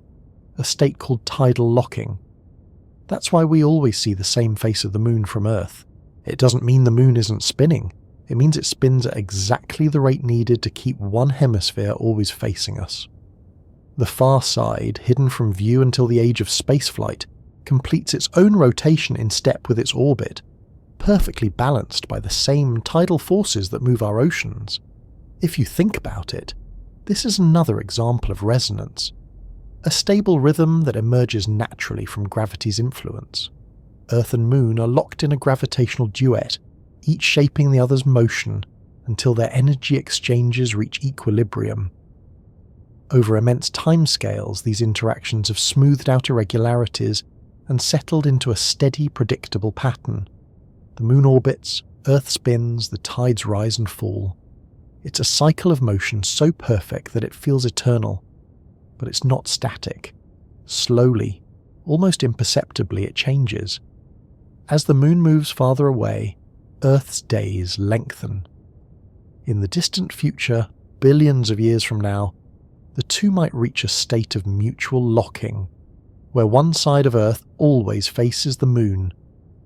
a state called tidal locking. That's why we always see the same face of the Moon from Earth. It doesn't mean the Moon isn't spinning, it means it spins at exactly the rate needed to keep one hemisphere always facing us. The far side, hidden from view until the age of spaceflight, completes its own rotation in step with its orbit, perfectly balanced by the same tidal forces that move our oceans. If you think about it, this is another example of resonance, a stable rhythm that emerges naturally from gravity's influence. Earth and Moon are locked in a gravitational duet, each shaping the other's motion until their energy exchanges reach equilibrium. Over immense timescales, these interactions have smoothed out irregularities and settled into a steady, predictable pattern. The Moon orbits, Earth spins, the tides rise and fall. It's a cycle of motion so perfect that it feels eternal, but it's not static. Slowly, almost imperceptibly, it changes. As the Moon moves farther away, Earth's days lengthen. In the distant future, billions of years from now, the two might reach a state of mutual locking, where one side of Earth always faces the Moon,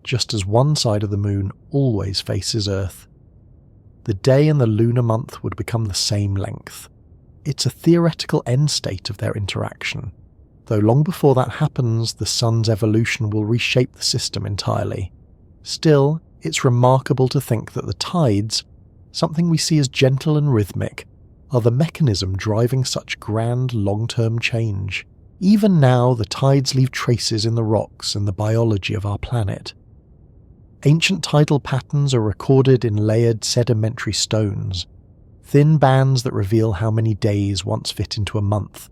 just as one side of the Moon always faces Earth. The day and the lunar month would become the same length. It's a theoretical end state of their interaction. though long before that happens, the sun's evolution will reshape the system entirely. Still, it's remarkable to think that the tides, something we see as gentle and rhythmic, are the mechanism driving such grand long-term change. Even now, the tides leave traces in the rocks and the biology of our planet. Ancient tidal patterns are recorded in layered sedimentary stones, thin bands that reveal how many days once fit into a month.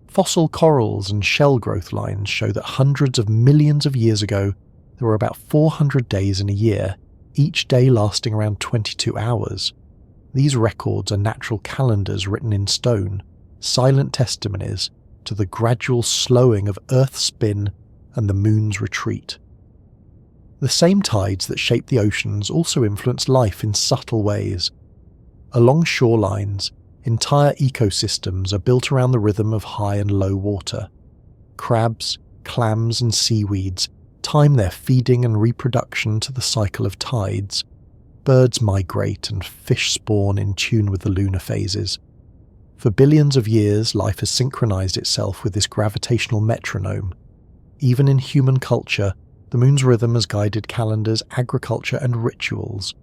Fossil corals and shell growth lines show that hundreds of millions of years ago, there were about 400 days in a year, each day lasting around 22 hours. These records are natural calendars written in stone, silent testimonies to the gradual slowing of Earth's spin and the moon's retreat. The same tides that shape the oceans also influence life in subtle ways. Along shorelines, entire ecosystems are built around the rhythm of high and low water. Crabs, clams and seaweeds time their feeding and reproduction to the cycle of tides. Birds migrate and fish spawn in tune with the lunar phases. For billions of years, life has synchronized itself with this gravitational metronome. Even in human culture, the moon's rhythm has guided calendars, agriculture and rituals.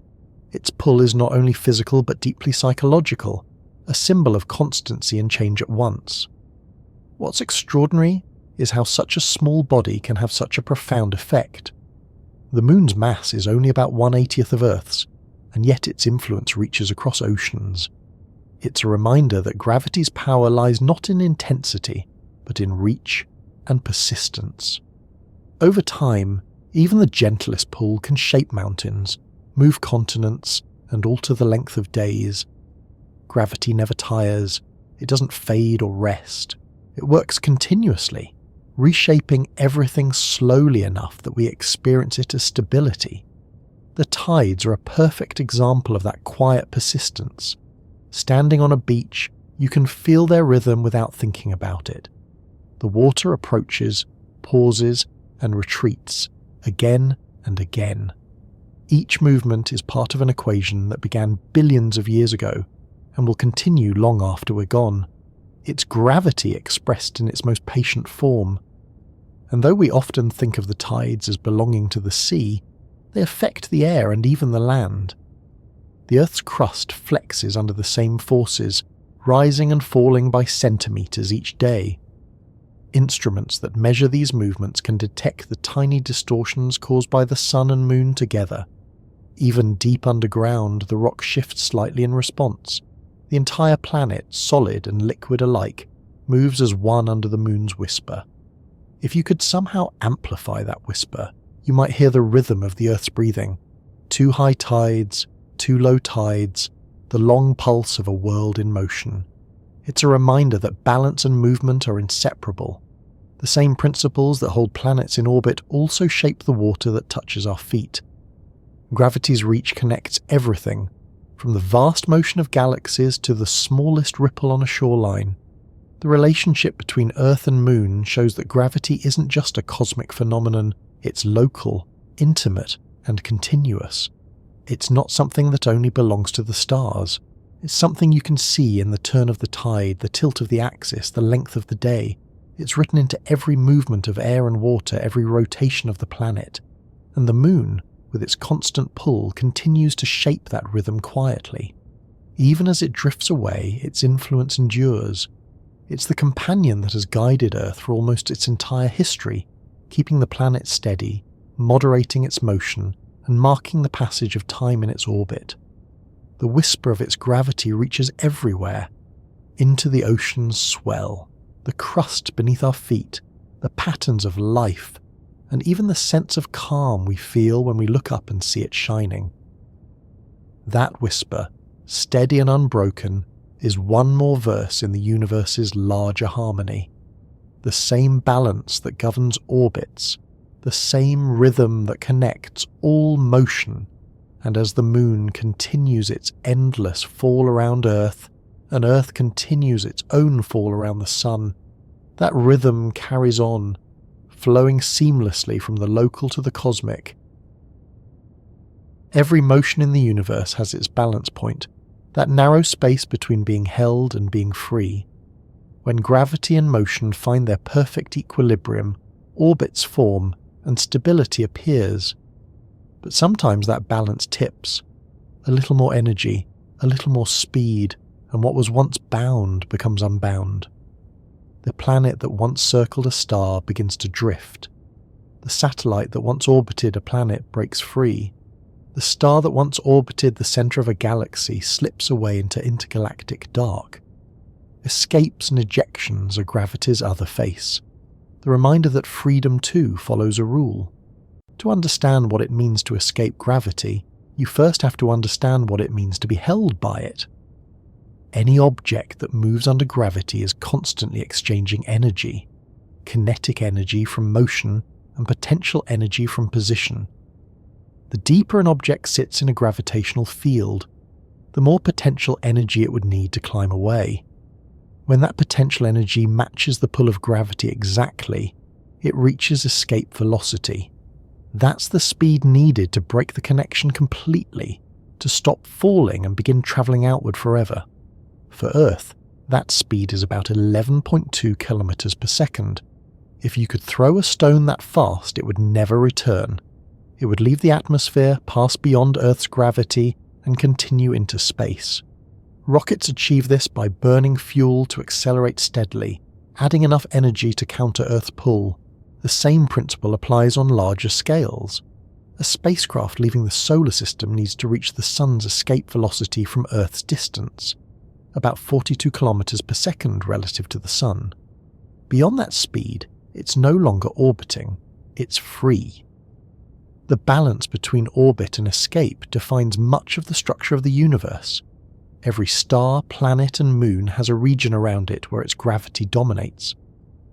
Its pull is not only physical but deeply psychological, a symbol of constancy and change at once. What's extraordinary is how such a small body can have such a profound effect. The moon's mass is only about 1/80th of Earth's, and yet its influence reaches across oceans. It's a reminder that gravity's power lies not in intensity, but in reach and persistence. Over time, even the gentlest pull can shape mountains, move continents, and alter the length of days. Gravity never tires, it doesn't fade or rest. It works continuously, reshaping everything slowly enough that we experience it as stability. The tides are a perfect example of that quiet persistence. Standing on a beach, you can feel their rhythm without thinking about it. The water approaches, pauses, and retreats, again and again. Each movement is part of an equation that began billions of years ago, and will continue long after we're gone. It's gravity expressed in its most patient form. And though we often think of the tides as belonging to the sea, they affect the air and even the land. The Earth's crust flexes under the same forces, rising and falling by centimeters each day. Instruments that measure these movements can detect the tiny distortions caused by the sun and moon together. Even deep underground, the rock shifts slightly in response. The entire planet, solid and liquid alike, moves as one under the moon's whisper. If you could somehow amplify that whisper, you might hear the rhythm of the Earth's breathing. 2 high tides, 2 low tides, the long pulse of a world in motion. It's a reminder that balance and movement are inseparable. The same principles that hold planets in orbit also shape the water that touches our feet. Gravity's reach connects everything, from the vast motion of galaxies to the smallest ripple on a shoreline. The relationship between Earth and Moon shows that gravity isn't just a cosmic phenomenon, it's local, intimate, and continuous. It's not something that only belongs to the stars. It's something you can see in the turn of the tide, the tilt of the axis, the length of the day. It's written into every movement of air and water, every rotation of the planet. And the moon, with its constant pull, continues to shape that rhythm quietly. Even as it drifts away, its influence endures. It's the companion that has guided Earth for almost its entire history, keeping the planet steady, moderating its motion, and marking the passage of time in its orbit. The whisper of its gravity reaches everywhere, into the ocean's swell, the crust beneath our feet, the patterns of life, and even the sense of calm we feel when we look up and see it shining. That whisper, steady and unbroken, is one more verse in the universe's larger harmony. The same balance that governs orbits, the same rhythm that connects all motion, and as the moon continues its endless fall around Earth, and Earth continues its own fall around the sun, that rhythm carries on, flowing seamlessly from the local to the cosmic. Every motion in the universe has its balance point, that narrow space between being held and being free. When gravity and motion find their perfect equilibrium, orbits form and stability appears. But sometimes that balance tips. A little more energy, a little more speed, and what was once bound becomes unbound. The planet that once circled a star begins to drift. The satellite that once orbited a planet breaks free. The star that once orbited the centre of a galaxy slips away into intergalactic dark. Escapes and ejections are gravity's other face, the reminder that freedom too follows a rule. To understand what it means to escape gravity, you first have to understand what it means to be held by it. Any object that moves under gravity is constantly exchanging energy, kinetic energy from motion and potential energy from position. The deeper an object sits in a gravitational field, the more potential energy it would need to climb away. When that potential energy matches the pull of gravity exactly, it reaches escape velocity. That's the speed needed to break the connection completely, to stop falling and begin travelling outward forever. For Earth, that speed is about 11.2 kilometers per second. If you could throw a stone that fast, it would never return. It would leave the atmosphere, pass beyond Earth's gravity, and continue into space. Rockets achieve this by burning fuel to accelerate steadily, adding enough energy to counter Earth's pull. The same principle applies on larger scales. A spacecraft leaving the solar system needs to reach the Sun's escape velocity from Earth's distance, about 42 kilometers per second relative to the Sun. Beyond that speed, it's no longer orbiting, it's free. The balance between orbit and escape defines much of the structure of the universe. Every star, planet and moon has a region around it where its gravity dominates.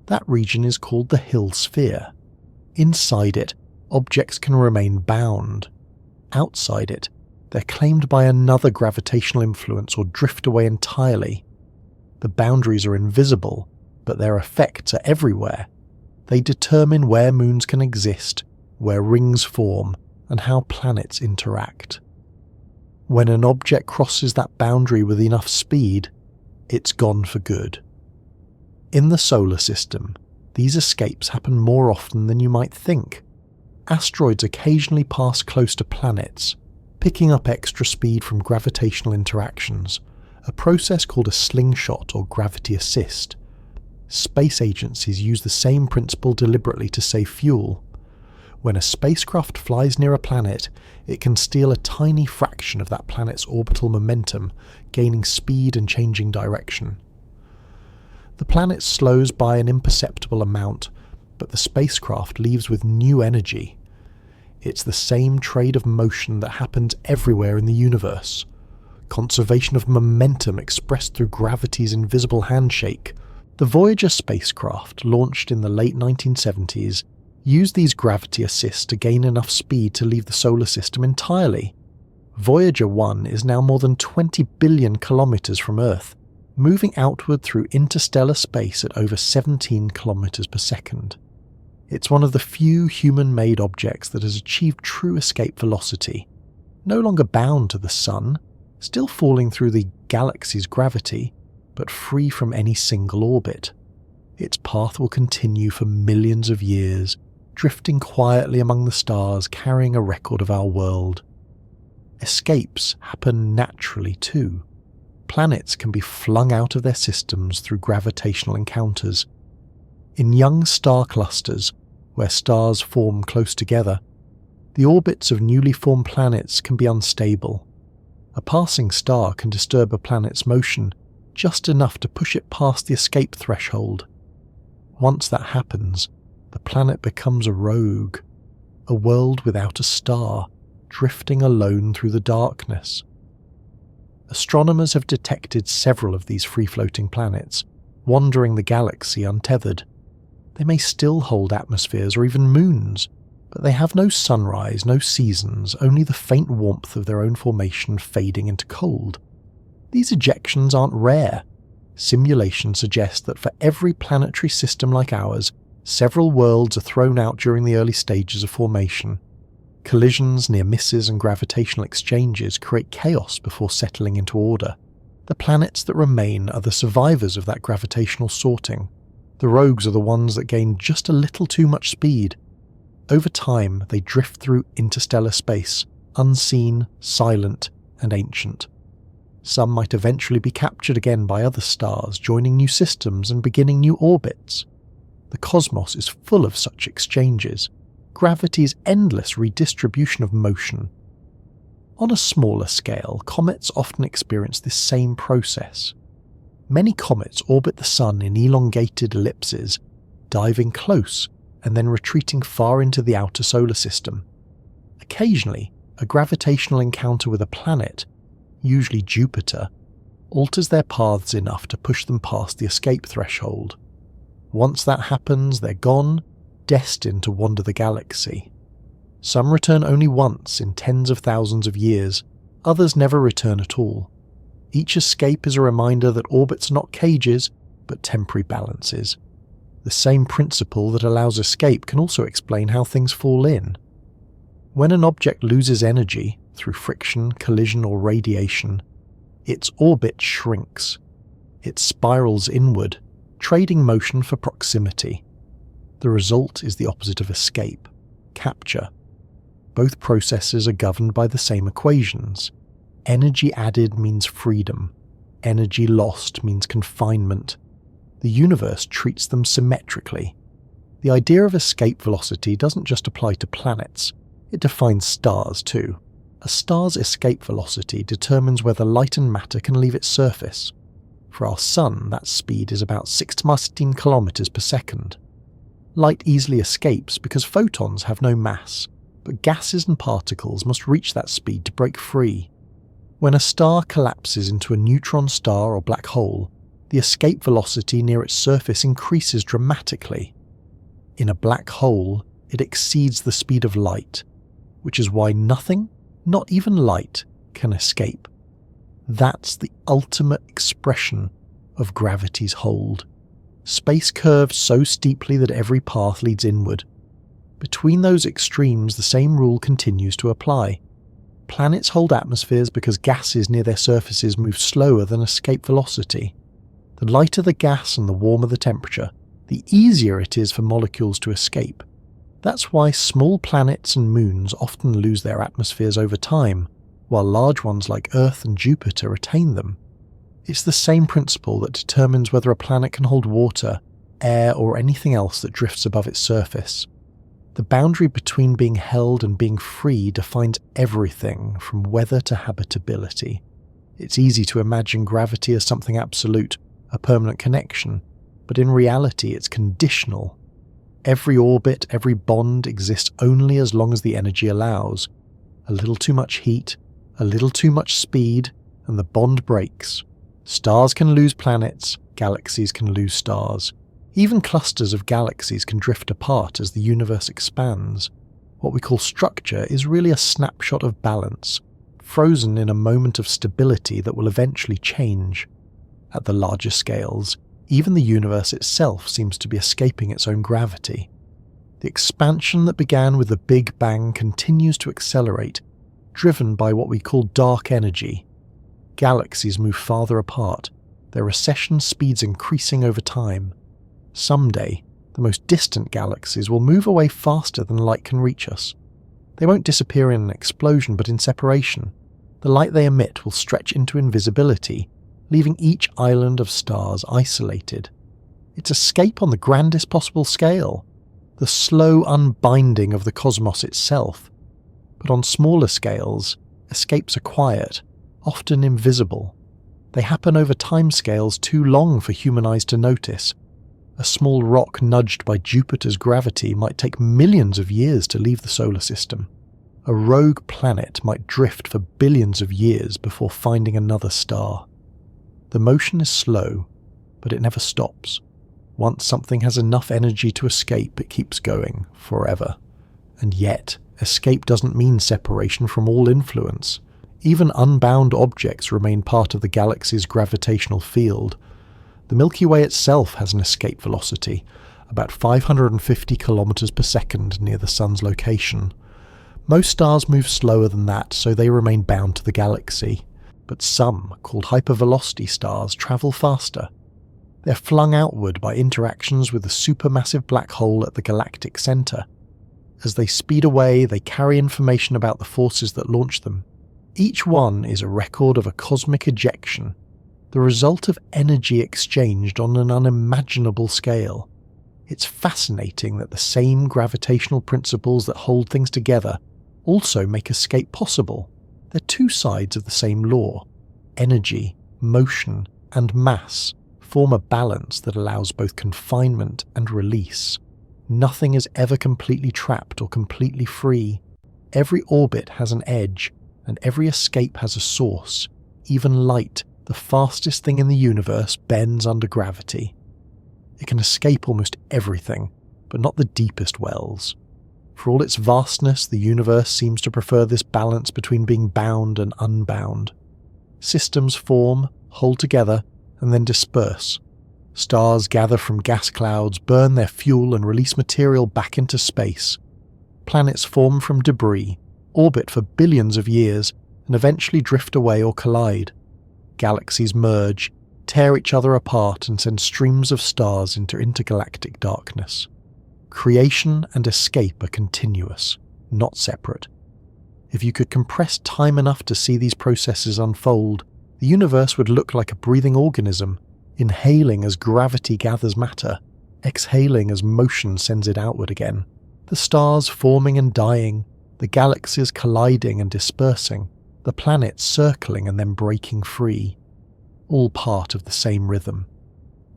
That region is called the Hill sphere. Inside it, objects can remain bound. Outside it, they're claimed by another gravitational influence or drift away entirely. The boundaries are invisible, but their effects are everywhere. They determine where moons can exist, where rings form, and how planets interact. When an object crosses that boundary with enough speed, it's gone for good. In the solar system, these escapes happen more often than you might think. Asteroids occasionally pass close to planets, picking up extra speed from gravitational interactions, a process called a slingshot or gravity assist. Space agencies use the same principle deliberately to save fuel. When a spacecraft flies near a planet, it can steal a tiny fraction of that planet's orbital momentum, gaining speed and changing direction. The planet slows by an imperceptible amount, but the spacecraft leaves with new energy. It's the same trade of motion that happens everywhere in the universe. Conservation of momentum expressed through gravity's invisible handshake. The Voyager spacecraft, launched in the late 1970s, used these gravity assists to gain enough speed to leave the solar system entirely. Voyager 1 is now more than 20 billion kilometers from Earth, moving outward through interstellar space at over 17 kilometers per second. It's one of the few human-made objects that has achieved true escape velocity, no longer bound to the Sun, still falling through the galaxy's gravity, but free from any single orbit. Its path will continue for millions of years, drifting quietly among the stars, carrying a record of our world. Escapes happen naturally too. Planets can be flung out of their systems through gravitational encounters. In young star clusters, where stars form close together, the orbits of newly formed planets can be unstable. A passing star can disturb a planet's motion just enough to push it past the escape threshold. Once that happens, the planet becomes a rogue, a world without a star, drifting alone through the darkness. Astronomers have detected several of these free-floating planets, wandering the galaxy untethered. They may still hold atmospheres or even moons, but they have no sunrise, no seasons, only the faint warmth of their own formation fading into cold. These ejections aren't rare. Simulations suggest that for every planetary system like ours, several worlds are thrown out during the early stages of formation. Collisions, near misses and gravitational exchanges create chaos before settling into order. The planets that remain are the survivors of that gravitational sorting. The rogues are the ones that gain just a little too much speed. Over time, they drift through interstellar space, unseen, silent, and ancient. Some might eventually be captured again by other stars, joining new systems and beginning new orbits. The cosmos is full of such exchanges. Gravity's endless redistribution of motion. On a smaller scale, comets often experience this same process. Many comets orbit the Sun in elongated ellipses, diving close and then retreating far into the outer solar system. Occasionally, a gravitational encounter with a planet, usually Jupiter, alters their paths enough to push them past the escape threshold. Once that happens, they're gone, destined to wander the galaxy. Some return only once in tens of thousands of years, others never return at all. Each escape is a reminder that orbits are not cages, but temporary balances. The same principle that allows escape can also explain how things fall in. When an object loses energy, through friction, collision, or radiation, its orbit shrinks. It spirals inward, trading motion for proximity. The result is the opposite of escape, capture. Both processes are governed by the same equations. Energy added means freedom. Energy lost means confinement. The universe treats them symmetrically. The idea of escape velocity doesn't just apply to planets, it defines stars too. A star's escape velocity determines whether light and matter can leave its surface. For our Sun, that speed is about 6 to 16 kilometers per second. Light easily escapes because photons have no mass, but gases and particles must reach that speed to break free. When a star collapses into a neutron star or black hole, the escape velocity near its surface increases dramatically. In a black hole, it exceeds the speed of light, which is why nothing, not even light, can escape. That's the ultimate expression of gravity's hold. Space curves so steeply that every path leads inward. Between those extremes, the same rule continues to apply. Planets hold atmospheres because gases near their surfaces move slower than escape velocity. The lighter the gas and the warmer the temperature, the easier it is for molecules to escape. That's why small planets and moons often lose their atmospheres over time, while large ones like Earth and Jupiter retain them. It's the same principle that determines whether a planet can hold water, air, or anything else that drifts above its surface. The boundary between being held and being free defines everything from weather to habitability. It's easy to imagine gravity as something absolute, a permanent connection, but in reality it's conditional. Every orbit, every bond exists only as long as the energy allows. A little too much heat, a little too much speed, and the bond breaks. Stars can lose planets, galaxies can lose stars. Even clusters of galaxies can drift apart as the universe expands. What we call structure is really a snapshot of balance, frozen in a moment of stability that will eventually change. At the larger scales, even the universe itself seems to be escaping its own gravity. The expansion that began with the Big Bang continues to accelerate, driven by what we call dark energy. Galaxies move farther apart, their recession speeds increasing over time. Someday, the most distant galaxies will move away faster than light can reach us. They won't disappear in an explosion, but in separation. The light they emit will stretch into invisibility, leaving each island of stars isolated. It's escape on the grandest possible scale, the slow unbinding of the cosmos itself. But on smaller scales, escapes are quiet, often invisible. They happen over timescales too long for human eyes to notice. A small rock nudged by Jupiter's gravity might take millions of years to leave the solar system. A rogue planet might drift for billions of years before finding another star. The motion is slow, but it never stops. Once something has enough energy to escape, it keeps going forever. And yet, escape doesn't mean separation from all influence. Even unbound objects remain part of the galaxy's gravitational field. The Milky Way itself has an escape velocity, about 550 kilometers per second near the Sun's location. Most stars move slower than that, so they remain bound to the galaxy. but some, called hypervelocity stars, travel faster. They're flung outward by interactions with the supermassive black hole at the galactic centre. As they speed away, they carry information about the forces that launch them. Each one is a record of a cosmic ejection, the result of energy exchanged on an unimaginable scale. It's fascinating that the same gravitational principles that hold things together also make escape possible. They're two sides of the same law. Energy, motion, and mass form a balance that allows both confinement and release. Nothing is ever completely trapped or completely free. Every orbit has an edge, and every escape has a source. Even light, the fastest thing in the universe, bends under gravity. It can escape almost everything, but not the deepest wells. For all its vastness, the universe seems to prefer this balance between being bound and unbound. Systems form, hold together, and then disperse. Stars gather from gas clouds, burn their fuel and release material back into space. Planets form from debris, orbit for billions of years, and eventually drift away or collide. Galaxies merge, tear each other apart, and send streams of stars into intergalactic darkness. Creation and escape are continuous, not separate. If you could compress time enough to see these processes unfold, the universe would look like a breathing organism, inhaling as gravity gathers matter, exhaling as motion sends it outward again. The stars forming and dying, the galaxies colliding and dispersing, the planets circling and then breaking free. All part of the same rhythm.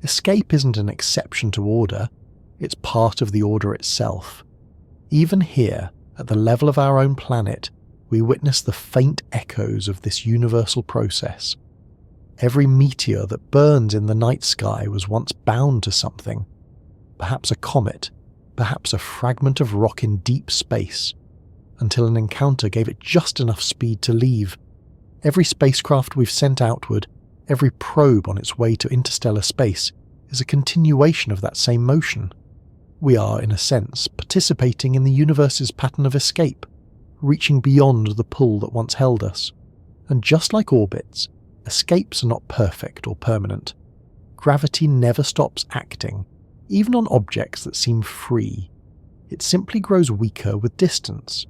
Escape isn't an exception to order, it's part of the order itself. Even here, at the level of our own planet, we witness the faint echoes of this universal process. Every meteor that burns in the night sky was once bound to something. Perhaps a comet, perhaps a fragment of rock in deep space, until an encounter gave it just enough speed to leave. Every spacecraft we've sent outward, every probe on its way to interstellar space, is a continuation of that same motion. We are, in a sense, participating in the universe's pattern of escape, reaching beyond the pull that once held us. And just like orbits, escapes are not perfect or permanent. Gravity never stops acting, even on objects that seem free. It simply grows weaker with distance.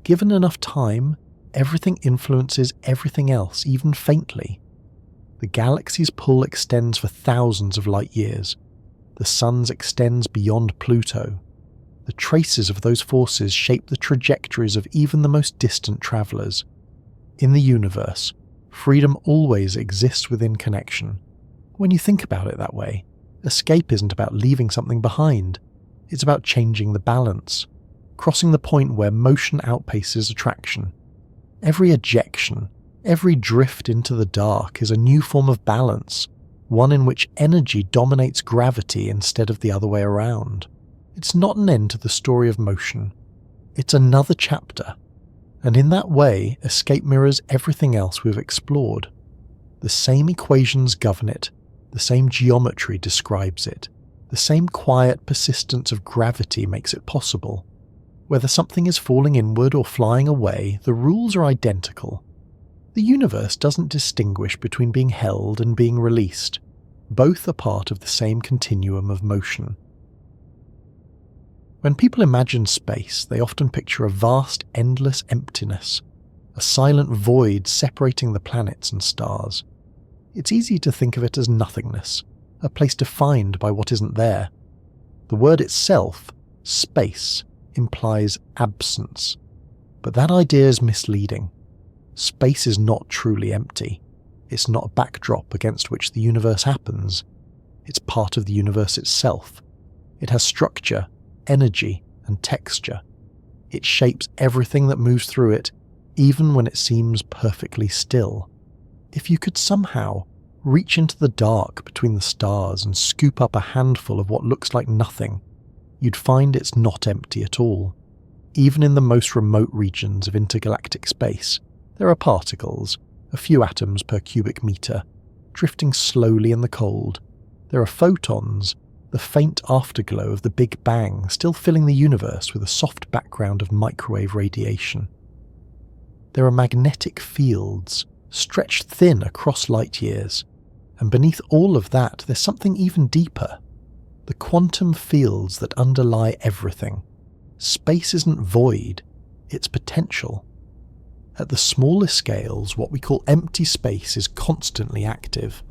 Given enough time, everything influences everything else, even faintly. The galaxy's pull extends for thousands of light years. The sun's extends beyond Pluto. The traces of those forces shape the trajectories of even the most distant travellers. In the universe, freedom always exists within connection. When you think about it that way, escape isn't about leaving something behind. It's about changing the balance, crossing the point where motion outpaces attraction. Every ejection, every drift into the dark is a new form of balance, one in which energy dominates gravity instead of the other way around. It's not an end to the story of motion. It's another chapter. And in that way, escape mirrors everything else we've explored. The same equations govern it, the same geometry describes it, the same quiet persistence of gravity makes it possible. Whether something is falling inward or flying away, the rules are identical. The universe doesn't distinguish between being held and being released. Both are part of the same continuum of motion. When people imagine space, they often picture a vast, endless emptiness, a silent void separating the planets and stars. It's easy to think of it as nothingness, a place defined by what isn't there. The word itself, space, implies absence. But that idea is misleading. Space is not truly empty. It's not a backdrop against which the universe happens. It's part of the universe itself. It has structure, energy, and texture. It shapes everything that moves through it, even when it seems perfectly still. If you could somehow reach into the dark between the stars and scoop up a handful of what looks like nothing, you'd find it's not empty at all. Even in the most remote regions of intergalactic space, there are particles, a few atoms per cubic meter, drifting slowly in the cold. There are photons, the faint afterglow of the Big Bang still filling the universe with a soft background of microwave radiation. There are magnetic fields, stretched thin across light years. And beneath all of that, there's something even deeper. The quantum fields that underlie everything. Space isn't void, it's potential. At the smallest scales, what we call empty space is constantly active.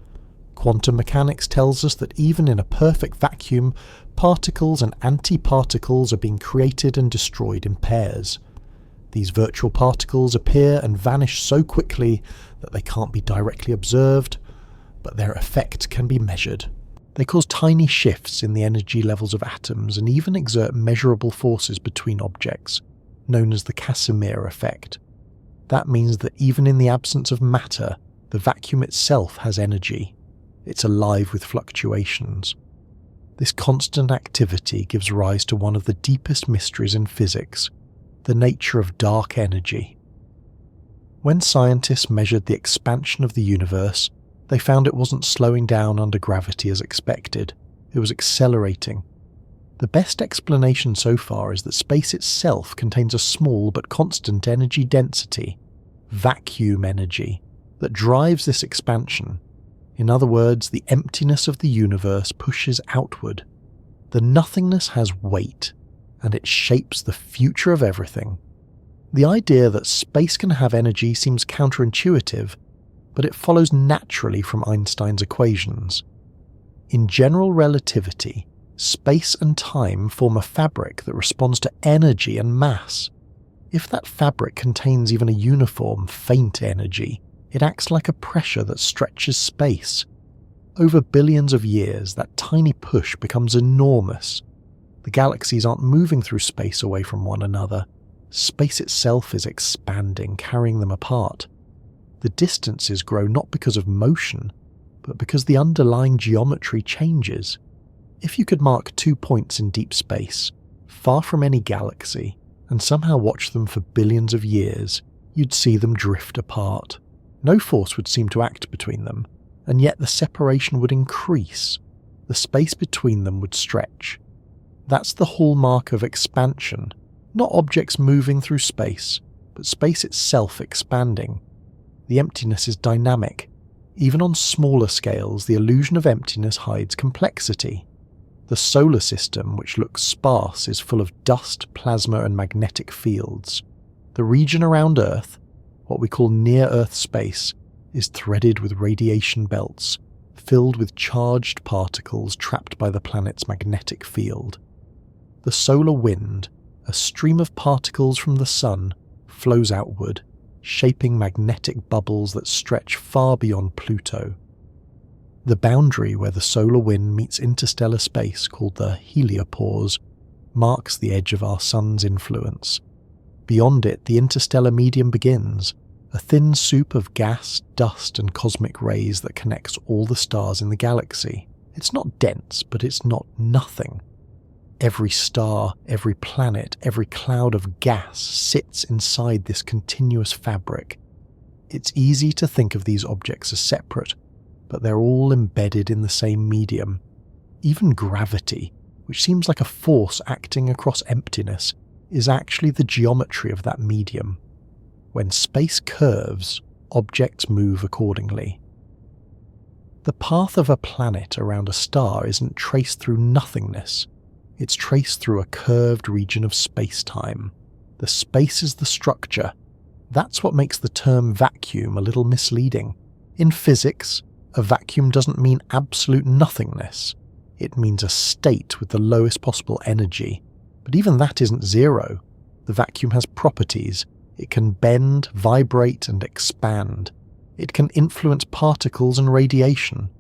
Quantum mechanics tells us that even in a perfect vacuum, particles and antiparticles are being created and destroyed in pairs. These virtual particles appear and vanish so quickly that they can't be directly observed, but their effect can be measured. They cause tiny shifts in the energy levels of atoms and even exert measurable forces between objects, known as the Casimir effect. That means that even in the absence of matter, the vacuum itself has energy. It's alive with fluctuations. This constant activity gives rise to one of the deepest mysteries in physics, the nature of dark energy. When scientists measured the expansion of the universe, they found it wasn't slowing down under gravity as expected, it was accelerating. The best explanation so far is that space itself contains a small but constant energy density, vacuum energy, that drives this expansion. In other words, the emptiness of the universe pushes outward. The nothingness has weight, and it shapes the future of everything. The idea that space can have energy seems counterintuitive, but it follows naturally from Einstein's equations. In general relativity, space and time form a fabric that responds to energy and mass. If that fabric contains even a uniform, faint energy, it acts like a pressure that stretches space. Over billions of years, that tiny push becomes enormous. The galaxies aren't moving through space away from one another. Space itself is expanding, carrying them apart. The distances grow not because of motion, but because the underlying geometry changes. If you could mark 2 points in deep space, far from any galaxy, and somehow watch them for billions of years, you'd see them drift apart. No force would seem to act between them, and yet the separation would increase. The space between them would stretch. That's the hallmark of expansion, not objects moving through space, but space itself expanding. The emptiness is dynamic. Even on smaller scales, the illusion of emptiness hides complexity. The solar system, which looks sparse, is full of dust, plasma, and magnetic fields. The region around Earth, what we call near-Earth space, is threaded with radiation belts, filled with charged particles trapped by the planet's magnetic field. The solar wind, a stream of particles from the sun, flows outward, shaping magnetic bubbles that stretch far beyond Pluto. The boundary where the solar wind meets interstellar space, called the heliopause, marks the edge of our sun's influence. Beyond it, the interstellar medium begins, a thin soup of gas, dust, and cosmic rays that connects all the stars in the galaxy. It's not dense, but it's not nothing. Every star, every planet, every cloud of gas sits inside this continuous fabric. It's easy to think of these objects as separate, but they're all embedded in the same medium. Even gravity, which seems like a force acting across emptiness, is actually the geometry of that medium. When space curves, objects move accordingly. The path of a planet around a star isn't traced through nothingness. It's traced through a curved region of space-time. The space is the structure. That's what makes the term vacuum a little misleading. In physics, a vacuum doesn't mean absolute nothingness. It means a state with the lowest possible energy. But even that isn't zero. The vacuum has properties. It can bend, vibrate, and expand. It can influence particles and radiation.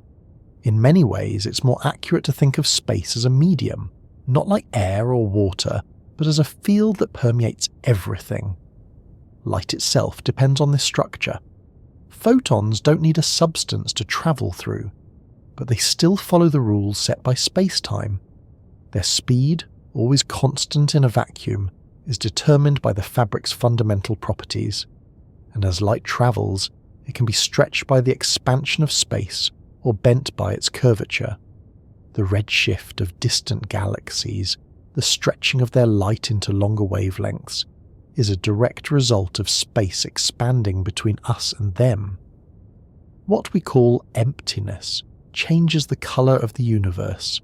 In many ways, it's more accurate to think of space as a medium, not like air or water, but as a field that permeates everything. Light itself depends on this structure. Photons don't need a substance to travel through, but they still follow the rules set by space-time. Their speed, always constant in a vacuum, is determined by the fabric's fundamental properties, and as light travels, it can be stretched by the expansion of space or bent by its curvature. The redshift of distant galaxies, the stretching of their light into longer wavelengths, is a direct result of space expanding between us and them. What we call emptiness changes the colour of the universe.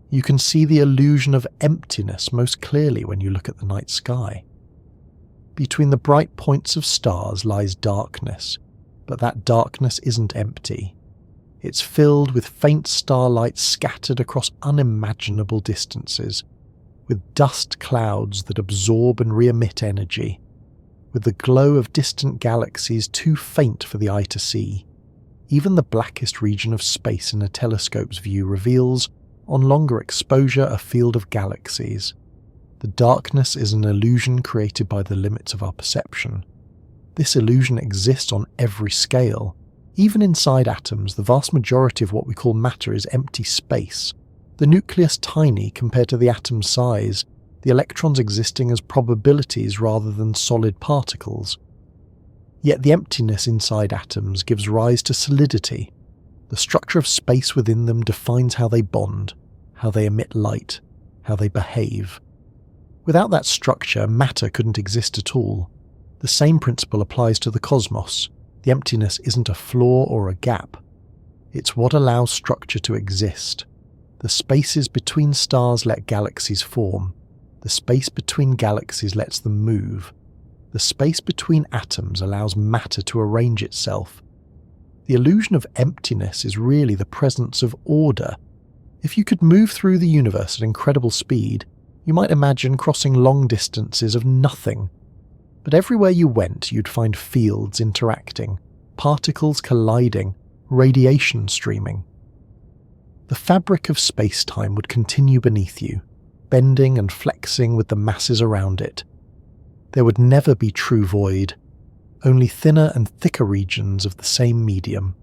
You can see the illusion of emptiness most clearly when you look at the night sky. Between the bright points of stars lies darkness, but that darkness isn't empty. It's filled with faint starlight scattered across unimaginable distances, with dust clouds that absorb and re-emit energy, with the glow of distant galaxies too faint for the eye to see. Even the blackest region of space in a telescope's view reveals, on longer exposure, a field of galaxies. The darkness is an illusion created by the limits of our perception. This illusion exists on every scale. Even inside atoms, the vast majority of what we call matter is empty space. The nucleus tiny compared to the atom's size, the electrons existing as probabilities rather than solid particles. Yet the emptiness inside atoms gives rise to solidity. The structure of space within them defines how they bond, how they emit light, how they behave. Without that structure, matter couldn't exist at all. The same principle applies to the cosmos. The emptiness isn't a flaw or a gap. It's what allows structure to exist. The spaces between stars let galaxies form. The space between galaxies lets them move. The space between atoms allows matter to arrange itself. The illusion of emptiness is really the presence of order. If you could move through the universe at incredible speed, you might imagine crossing long distances of nothing. But everywhere you went, you'd find fields interacting, particles colliding, radiation streaming. The fabric of space-time would continue beneath you, bending and flexing with the masses around it. There would never be true void, only thinner and thicker regions of the same medium.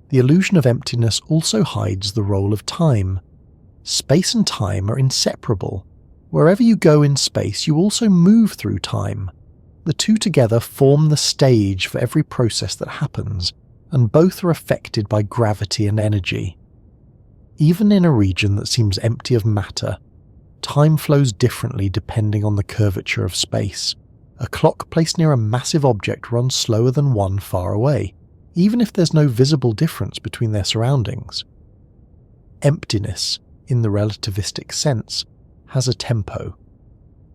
The illusion of emptiness also hides the role of time. Space and time are inseparable. Wherever you go in space, you also move through time. The two together form the stage for every process that happens, and both are affected by gravity and energy. Even in a region that seems empty of matter, time flows differently depending on the curvature of space. A clock placed near a massive object runs slower than one far away, even if there's no visible difference between their surroundings. Emptiness, in the relativistic sense, has a tempo.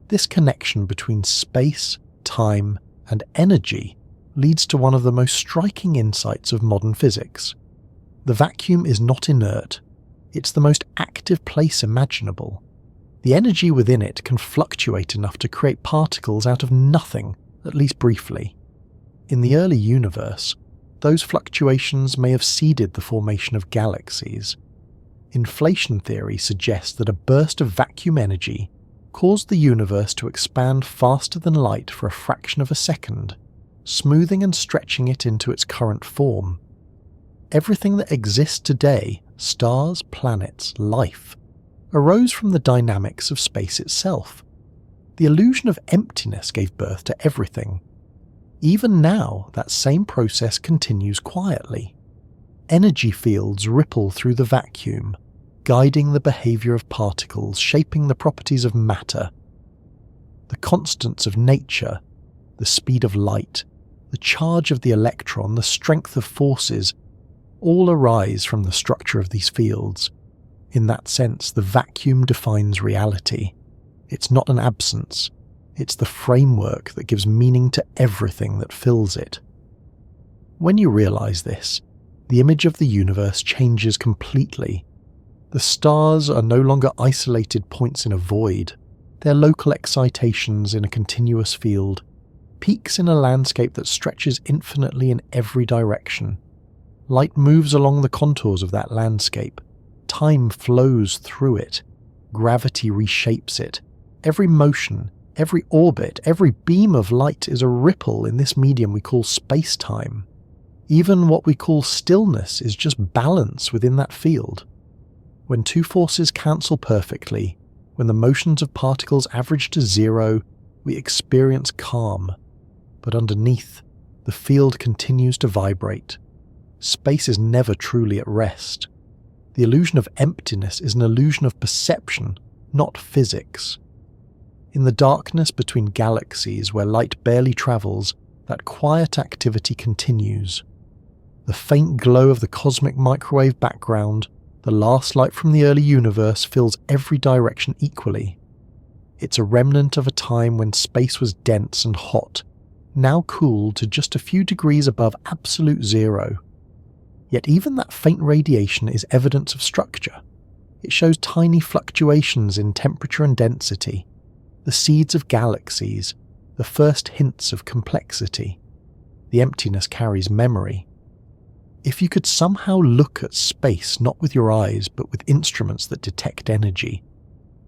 This connection between space, time, and energy leads to one of the most striking insights of modern physics. The vacuum is not inert. It's the most active place imaginable. The energy within it can fluctuate enough to create particles out of nothing, at least briefly. In the early universe, those fluctuations may have seeded the formation of galaxies. Inflation theory suggests that a burst of vacuum energy caused the universe to expand faster than light for a fraction of a second, smoothing and stretching it into its current form. Everything that exists today, stars, planets, life, arose from the dynamics of space itself. The illusion of emptiness gave birth to everything. Even now, that same process continues quietly. Energy fields ripple through the vacuum, guiding the behavior of particles, shaping the properties of matter. The constants of nature, the speed of light, the charge of the electron, the strength of forces, all arise from the structure of these fields. In that sense, the vacuum defines reality. It's not an absence. It's the framework that gives meaning to everything that fills it. When you realize this, the image of the universe changes completely. The stars are no longer isolated points in a void. They're local excitations in a continuous field, peaks in a landscape that stretches infinitely in every direction. Light moves along the contours of that landscape. Time flows through it. Gravity reshapes it. Every motion, every orbit, every beam of light is a ripple in this medium we call space-time. Even what we call stillness is just balance within that field. When two forces cancel perfectly, when the motions of particles average to zero, we experience calm. But underneath, the field continues to vibrate. Space is never truly at rest. The illusion of emptiness is an illusion of perception, not physics. In the darkness between galaxies where light barely travels, that quiet activity continues. The faint glow of the cosmic microwave background, the last light from the early universe, fills every direction equally. It's a remnant of a time when space was dense and hot, now cooled to just a few degrees above absolute zero. Yet even that faint radiation is evidence of structure. It shows tiny fluctuations in temperature and density, the seeds of galaxies, the first hints of complexity. The emptiness carries memory. If you could somehow look at space not with your eyes but with instruments that detect energy,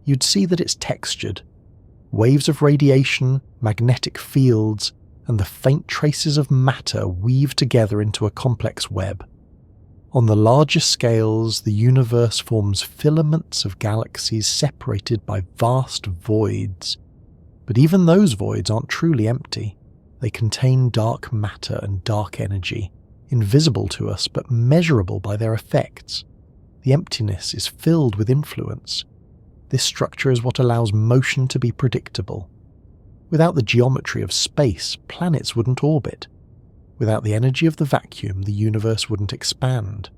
you'd see that it's textured. Waves of radiation, magnetic fields, and the faint traces of matter weave together into a complex web. On the larger scales, the universe forms filaments of galaxies separated by vast voids. But even those voids aren't truly empty. They contain dark matter and dark energy, invisible to us but measurable by their effects. The emptiness is filled with influence. This structure is what allows motion to be predictable. Without the geometry of space, planets wouldn't orbit. Without the energy of the vacuum, the universe wouldn't expand.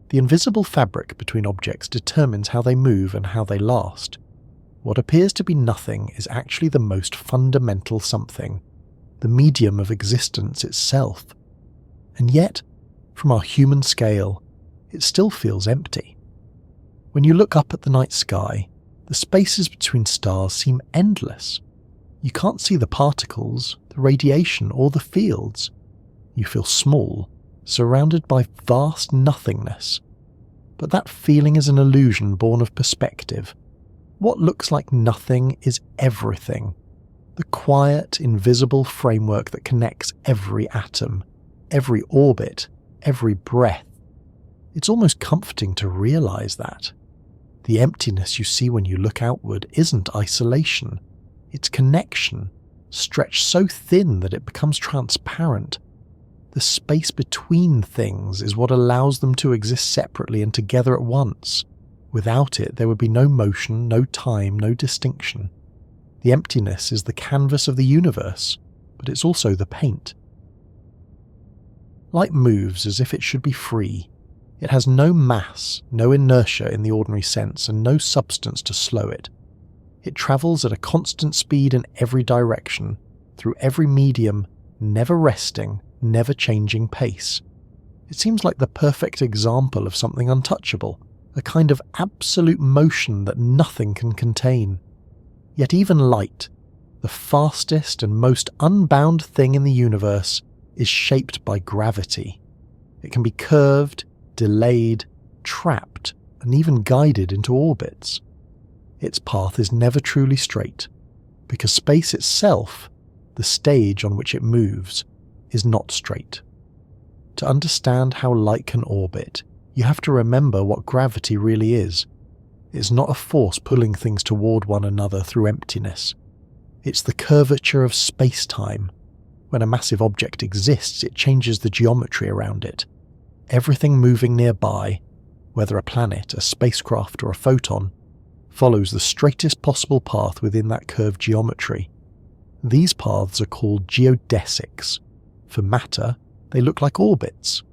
The invisible fabric between objects determines how they move and how they last. What appears to be nothing is actually the most fundamental something, the medium of existence itself. And yet, from our human scale, it still feels empty. When you look up at the night sky, the spaces between stars seem endless. You can't see the particles, the radiation, or the fields. You feel small, surrounded by vast nothingness. But that feeling is an illusion born of perspective. What looks like nothing is everything. The quiet, invisible framework that connects every atom, every orbit, every breath. It's almost comforting to realize that. The emptiness you see when you look outward isn't isolation. It's connection, stretched so thin that it becomes transparent. The space between things is what allows them to exist separately and together at once. Without it, there would be no motion, no time, no distinction. The emptiness is the canvas of the universe, but it's also the paint. Light moves as if it should be free. It has no mass, no inertia in the ordinary sense, and no substance to slow it. It travels at a constant speed in every direction, through every medium, never resting, never changing pace. It seems like the perfect example of something untouchable, a kind of absolute motion that nothing can contain. Yet even light, the fastest and most unbound thing in the universe, is shaped by gravity. It can be curved, delayed, trapped, and even guided into orbits. Its path is never truly straight, because space itself, the stage on which it moves, is not straight. To understand how light can orbit, you have to remember what gravity really is. It's not a force pulling things toward one another through emptiness. It's the curvature of space-time. When a massive object exists, it changes the geometry around it. Everything moving nearby, whether a planet, a spacecraft, or a photon, follows the straightest possible path within that curved geometry. These paths are called geodesics. For matter, they look like orbits.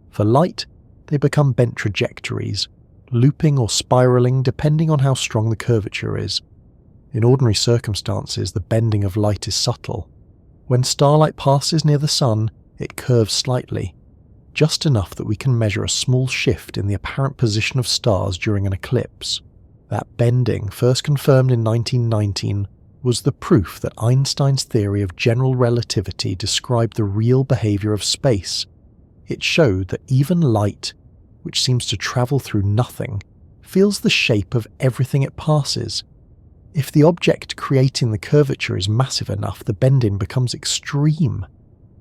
For light, they become bent trajectories, looping or spiraling depending on how strong the curvature is. In ordinary circumstances, the bending of light is subtle. When starlight passes near the sun, it curves slightly, just enough that we can measure a small shift in the apparent position of stars during an eclipse. That bending, first confirmed in 1919, was the proof that Einstein's theory of general relativity described the real behavior of space. It showed that even light, which seems to travel through nothing, feels the shape of everything it passes. If the object creating the curvature is massive enough, the bending becomes extreme.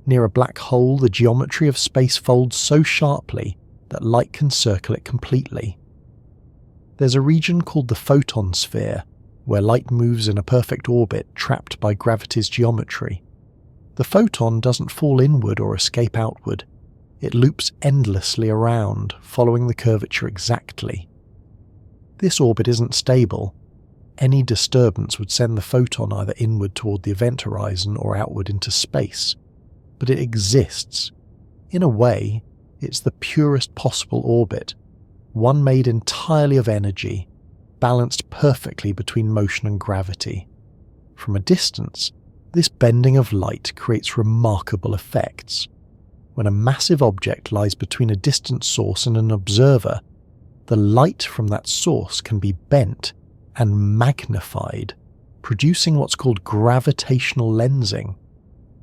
Near a black hole, the geometry of space folds so sharply that light can circle it completely. There's a region called the photon sphere, where light moves in a perfect orbit trapped by gravity's geometry. The photon doesn't fall inward or escape outward. It loops endlessly around, following the curvature exactly. This orbit isn't stable. Any disturbance would send the photon either inward toward the event horizon or outward into space. But it exists. In a way, It's the purest possible orbit, one made entirely of energy, balanced perfectly between motion and gravity. From a distance, this bending of light creates remarkable effects. When a massive object lies between a distant source and an observer, the light from that source can be bent and magnified, producing what's called gravitational lensing.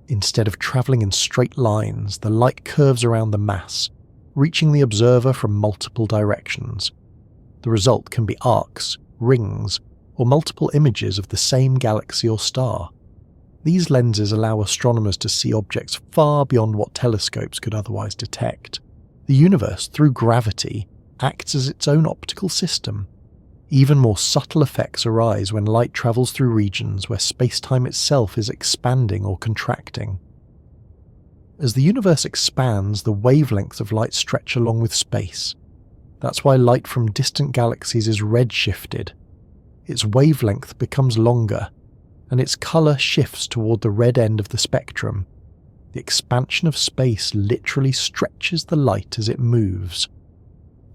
Instead of travelling in straight lines, the light curves around the mass, reaching the observer from multiple directions. The result can be arcs, rings, or multiple images of the same galaxy or star. These lenses allow astronomers to see objects far beyond what telescopes could otherwise detect. The universe, through gravity, acts as its own optical system. Even more subtle effects arise when light travels through regions where space-time itself is expanding or contracting. As the universe expands, the wavelengths of light stretch along with space. That's why light from distant galaxies is redshifted. Its wavelength becomes longer, and its colour shifts toward the red end of the spectrum. The expansion of space literally stretches the light as it moves.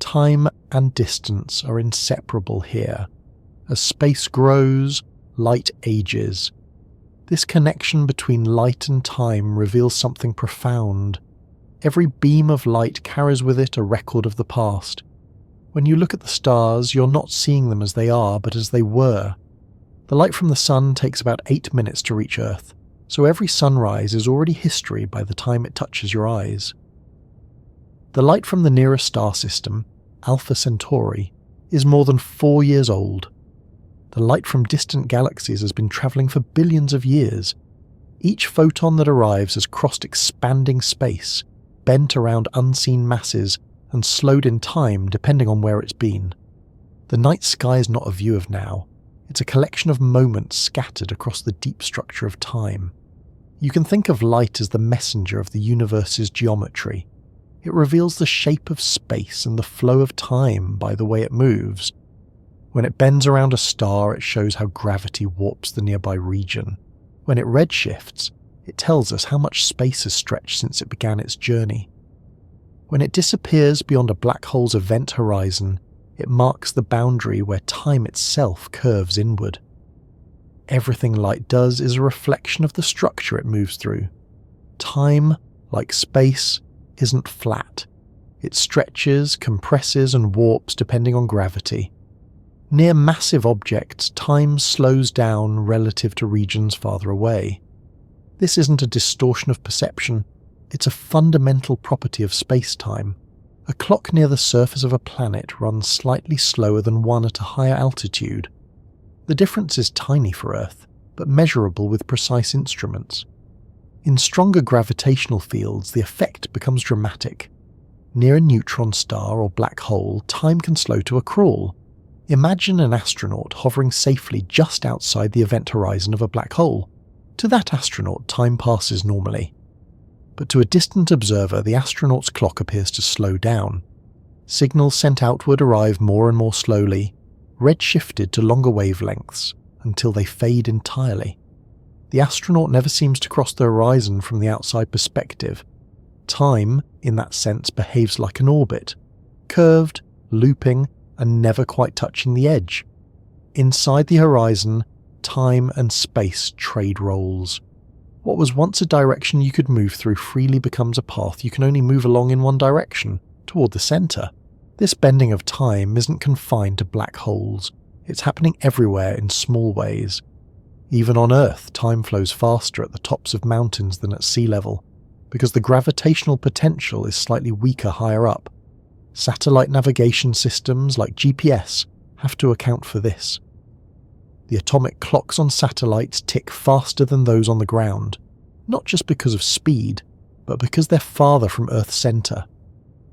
Time and distance are inseparable here. As space grows, light ages. This connection between light and time reveals something profound. Every beam of light carries with it a record of the past. When you look at the stars, you're not seeing them as they are, but as they were. The light from the sun takes about 8 minutes to reach Earth, so every sunrise is already history by the time it touches your eyes. The light from the nearest star system, Alpha Centauri, is more than 4 years old. The light from distant galaxies has been travelling for billions of years. Each photon that arrives has crossed expanding space, bent around unseen masses, and slowed in time depending on where it's been. The night sky is not a view of now. It's a collection of moments scattered across the deep structure of time. You can think of light as the messenger of the universe's geometry. It reveals the shape of space and the flow of time by the way it moves. When it bends around a star, it shows how gravity warps the nearby region. When it redshifts, it tells us how much space has stretched since it began its journey. When it disappears beyond a black hole's event horizon, it marks the boundary where time itself curves inward. Everything light does is a reflection of the structure it moves through. Time, like space, isn't flat. It stretches, compresses, and warps depending on gravity. Near massive objects, time slows down relative to regions farther away. This isn't a distortion of perception, it's a fundamental property of space-time. A clock near the surface of a planet runs slightly slower than one at a higher altitude. The difference is tiny for Earth, but measurable with precise instruments. In stronger gravitational fields, the effect becomes dramatic. Near a neutron star or black hole, time can slow to a crawl. Imagine an astronaut hovering safely just outside the event horizon of a black hole. To that astronaut, time passes normally. But to a distant observer, the astronaut's clock appears to slow down. Signals sent outward arrive more and more slowly, redshifted to longer wavelengths, until they fade entirely. The astronaut never seems to cross the horizon from the outside perspective. Time, in that sense, behaves like an orbit, curved, looping, and never quite touching the edge. Inside the horizon, time and space trade roles. What was once a direction you could move through freely becomes a path you can only move along in one direction, toward the centre. This bending of time isn't confined to black holes. It's happening everywhere in small ways. Even on Earth, time flows faster at the tops of mountains than at sea level, because the gravitational potential is slightly weaker higher up. Satellite navigation systems like GPS have to account for this. The atomic clocks on satellites tick faster than those on the ground, not just because of speed, but because they're farther from Earth's centre.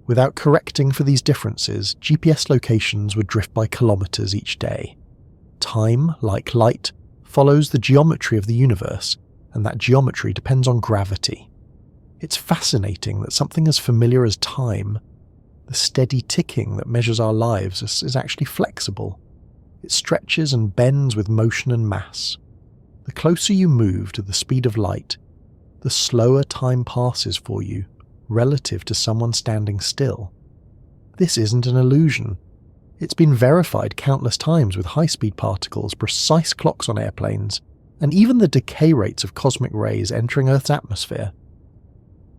Without correcting for these differences, GPS locations would drift by kilometres each day. Time, like light, follows the geometry of the universe, and that geometry depends on gravity. It's fascinating that something as familiar as time, the steady ticking that measures our lives, is actually flexible. It stretches and bends with motion and mass. The closer you move to the speed of light, the slower time passes for you, relative to someone standing still. This isn't an illusion. It's been verified countless times with high-speed particles, precise clocks on airplanes, and even the decay rates of cosmic rays entering Earth's atmosphere.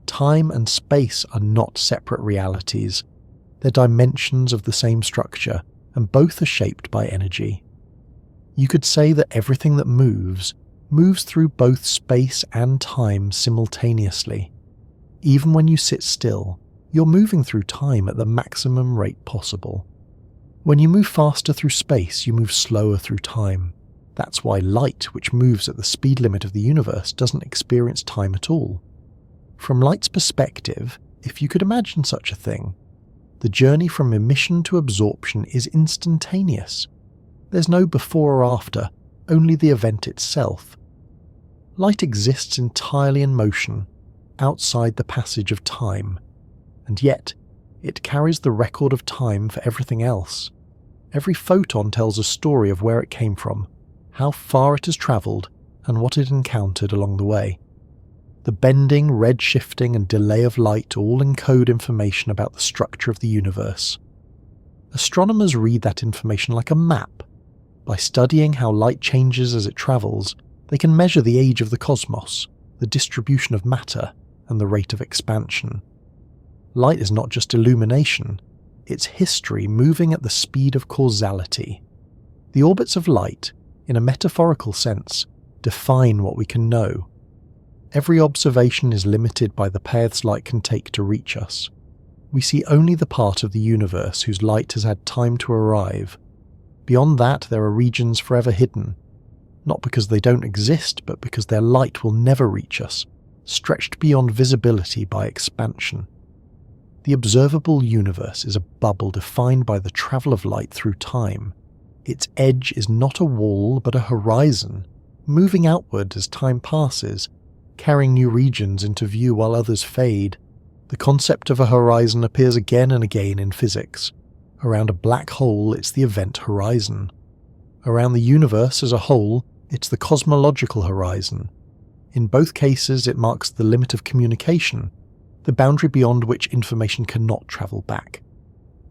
Time and space are not separate realities. They're dimensions of the same structure, and both are shaped by energy. You could say that everything that moves through both space and time simultaneously. Even when you sit still, you're moving through time at the maximum rate possible. When you move faster through space, you move slower through time. That's why light, which moves at the speed limit of the universe, doesn't experience time at all. From light's perspective, if you could imagine such a thing, the journey from emission to absorption is instantaneous. There's no before or after, only the event itself. Light exists entirely in motion, outside the passage of time, and yet it carries the record of time for everything else. Every photon tells a story of where it came from, how far it has travelled, and what it encountered along the way. The bending, redshifting, and delay of light all encode information about the structure of the universe. Astronomers read that information like a map. By studying how light changes as it travels, they can measure the age of the cosmos, the distribution of matter, and the rate of expansion. Light is not just illumination, it's history moving at the speed of causality. The orbits of light, in a metaphorical sense, define what we can know. Every observation is limited by the paths light can take to reach us. We see only the part of the universe whose light has had time to arrive. Beyond that, there are regions forever hidden, not because they don't exist, but because their light will never reach us, stretched beyond visibility by expansion. The observable universe is a bubble defined by the travel of light through time. Its edge is not a wall, but a horizon, moving outward as time passes, carrying new regions into view while others fade. The concept of a horizon appears again and again in physics. Around a black hole, it's the event horizon. Around the universe as a whole, it's the cosmological horizon. In both cases, it marks the limit of communication, the boundary beyond which information cannot travel back.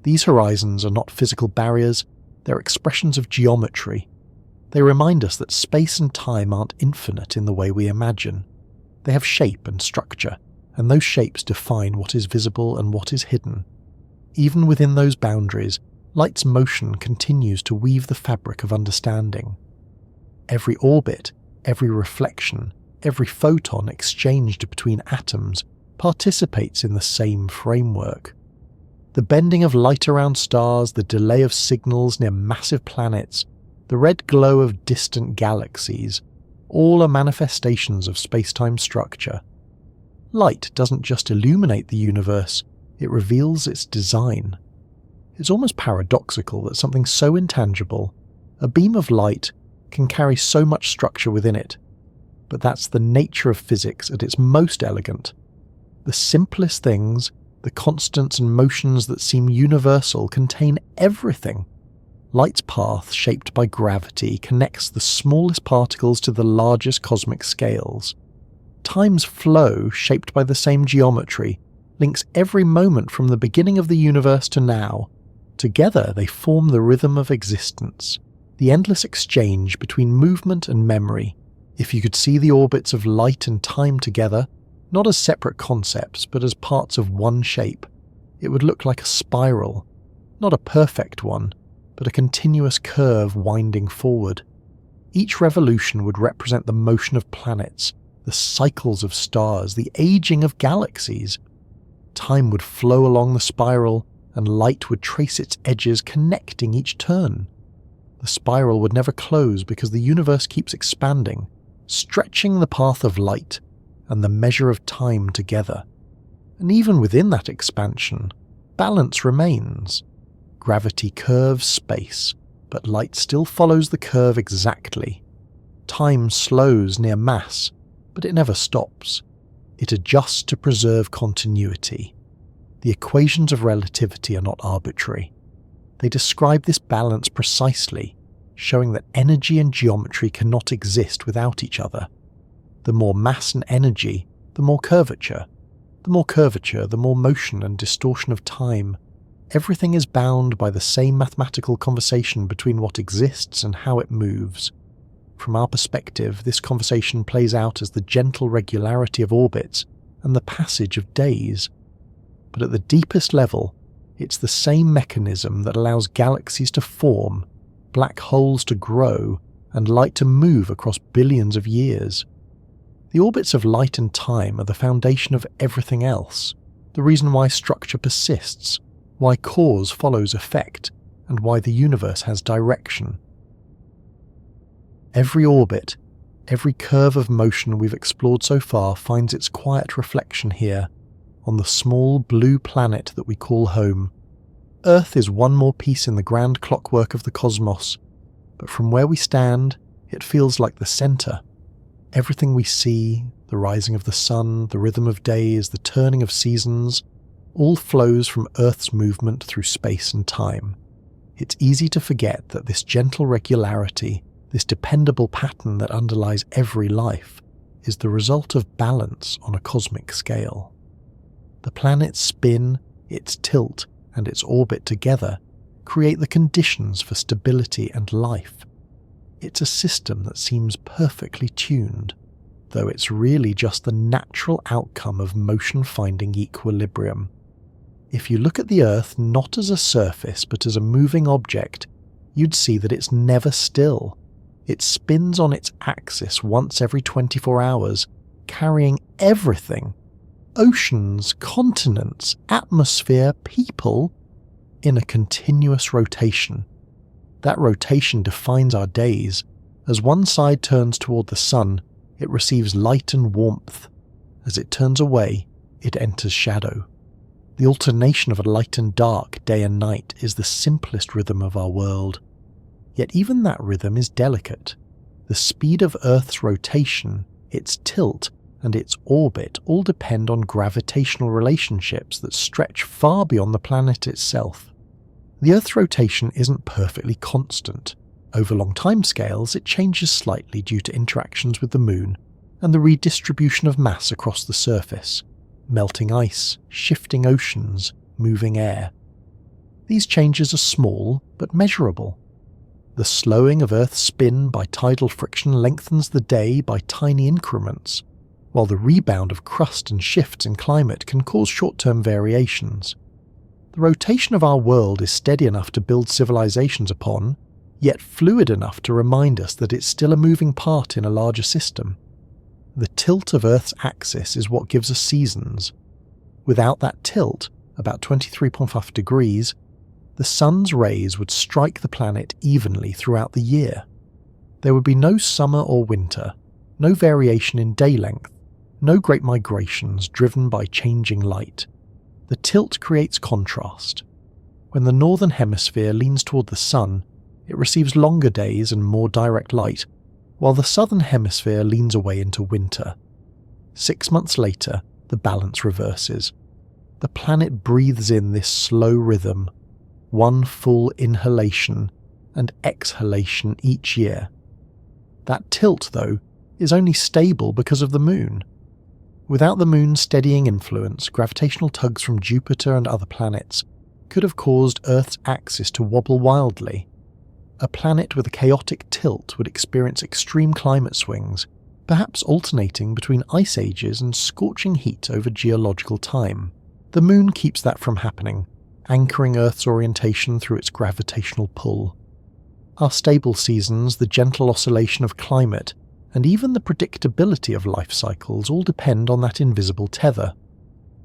These horizons are not physical barriers, they're expressions of geometry. They remind us that space and time aren't infinite in the way we imagine. They have shape and structure, and those shapes define what is visible and what is hidden. Even within those boundaries, light's motion continues to weave the fabric of understanding. Every orbit, every reflection, every photon exchanged between atoms participates in the same framework. The bending of light around stars, the delay of signals near massive planets, the red glow of distant galaxies, all are manifestations of spacetime structure. Light doesn't just illuminate the universe, it reveals its design. It's almost paradoxical that something so intangible, a beam of light, can carry so much structure within it. But that's the nature of physics at its most elegant. The simplest things, the constants and motions that seem universal, contain everything. Light's path, shaped by gravity, connects the smallest particles to the largest cosmic scales. Time's flow, shaped by the same geometry, links every moment from the beginning of the universe to now. Together they form the rhythm of existence, the endless exchange between movement and memory. If you could see the orbits of light and time together, not as separate concepts but as parts of one shape, it would look like a spiral, not a perfect one, but a continuous curve winding forward. Each revolution would represent the motion of planets, the cycles of stars, the aging of galaxies. Time would flow along the spiral, and light would trace its edges, connecting each turn. The spiral would never close because the universe keeps expanding, stretching the path of light and the measure of time together. And even within that expansion, balance remains. Gravity curves space, but light still follows the curve exactly. Time slows near mass, but it never stops. It adjusts to preserve continuity. The equations of relativity are not arbitrary. They describe this balance precisely, showing that energy and geometry cannot exist without each other. The more mass and energy, the more curvature. The more curvature, the more motion and distortion of time. Everything is bound by the same mathematical conversation between what exists and how it moves. From our perspective, this conversation plays out as the gentle regularity of orbits and the passage of days. But at the deepest level, it's the same mechanism that allows galaxies to form, black holes to grow, and light to move across billions of years. The orbits of light and time are the foundation of everything else, the reason why structure persists, why cause follows effect, and why the universe has direction. Every orbit, every curve of motion we've explored so far finds its quiet reflection here, on the small blue planet that we call home. Earth is one more piece in the grand clockwork of the cosmos, but from where we stand, it feels like the center. Everything we see, the rising of the sun, the rhythm of days, the turning of seasons, all flows from Earth's movement through space and time. It's easy to forget that this gentle regularity, this dependable pattern that underlies every life, is the result of balance on a cosmic scale. The planet's spin, its tilt, and its orbit together create the conditions for stability and life. It's a system that seems perfectly tuned, though it's really just the natural outcome of motion-finding equilibrium. If you look at the Earth not as a surface but as a moving object, you'd see that it's never still. It spins on its axis once every 24 hours, carrying everything. Oceans, continents, atmosphere, people, in a continuous rotation. That rotation defines our days. As one side turns toward the sun, it receives light and warmth. As it turns away, it enters shadow. The alternation of light and dark, day and night, is the simplest rhythm of our world. Yet even that rhythm is delicate. The speed of Earth's rotation, its tilt, and its orbit all depend on gravitational relationships that stretch far beyond the planet itself. The Earth's rotation isn't perfectly constant. Over long timescales, it changes slightly due to interactions with the Moon and the redistribution of mass across the surface, melting ice, shifting oceans, moving air. These changes are small but measurable. The slowing of Earth's spin by tidal friction lengthens the day by tiny increments, while the rebound of crust and shifts in climate can cause short-term variations. The rotation of our world is steady enough to build civilizations upon, yet fluid enough to remind us that it's still a moving part in a larger system. The tilt of Earth's axis is what gives us seasons. Without that tilt, about 23.5 degrees, the sun's rays would strike the planet evenly throughout the year. There would be no summer or winter, no variation in day length, no great migrations driven by changing light. The tilt creates contrast. When the northern hemisphere leans toward the sun, it receives longer days and more direct light, while the southern hemisphere leans away into winter. 6 months later, the balance reverses. The planet breathes in this slow rhythm, one full inhalation and exhalation each year. That tilt, though, is only stable because of the Moon. Without the Moon's steadying influence, gravitational tugs from Jupiter and other planets could have caused Earth's axis to wobble wildly. A planet with a chaotic tilt would experience extreme climate swings, perhaps alternating between ice ages and scorching heat over geological time. The Moon keeps that from happening, anchoring Earth's orientation through its gravitational pull. Our stable seasons, the gentle oscillation of climate, and even the predictability of life cycles all depend on that invisible tether.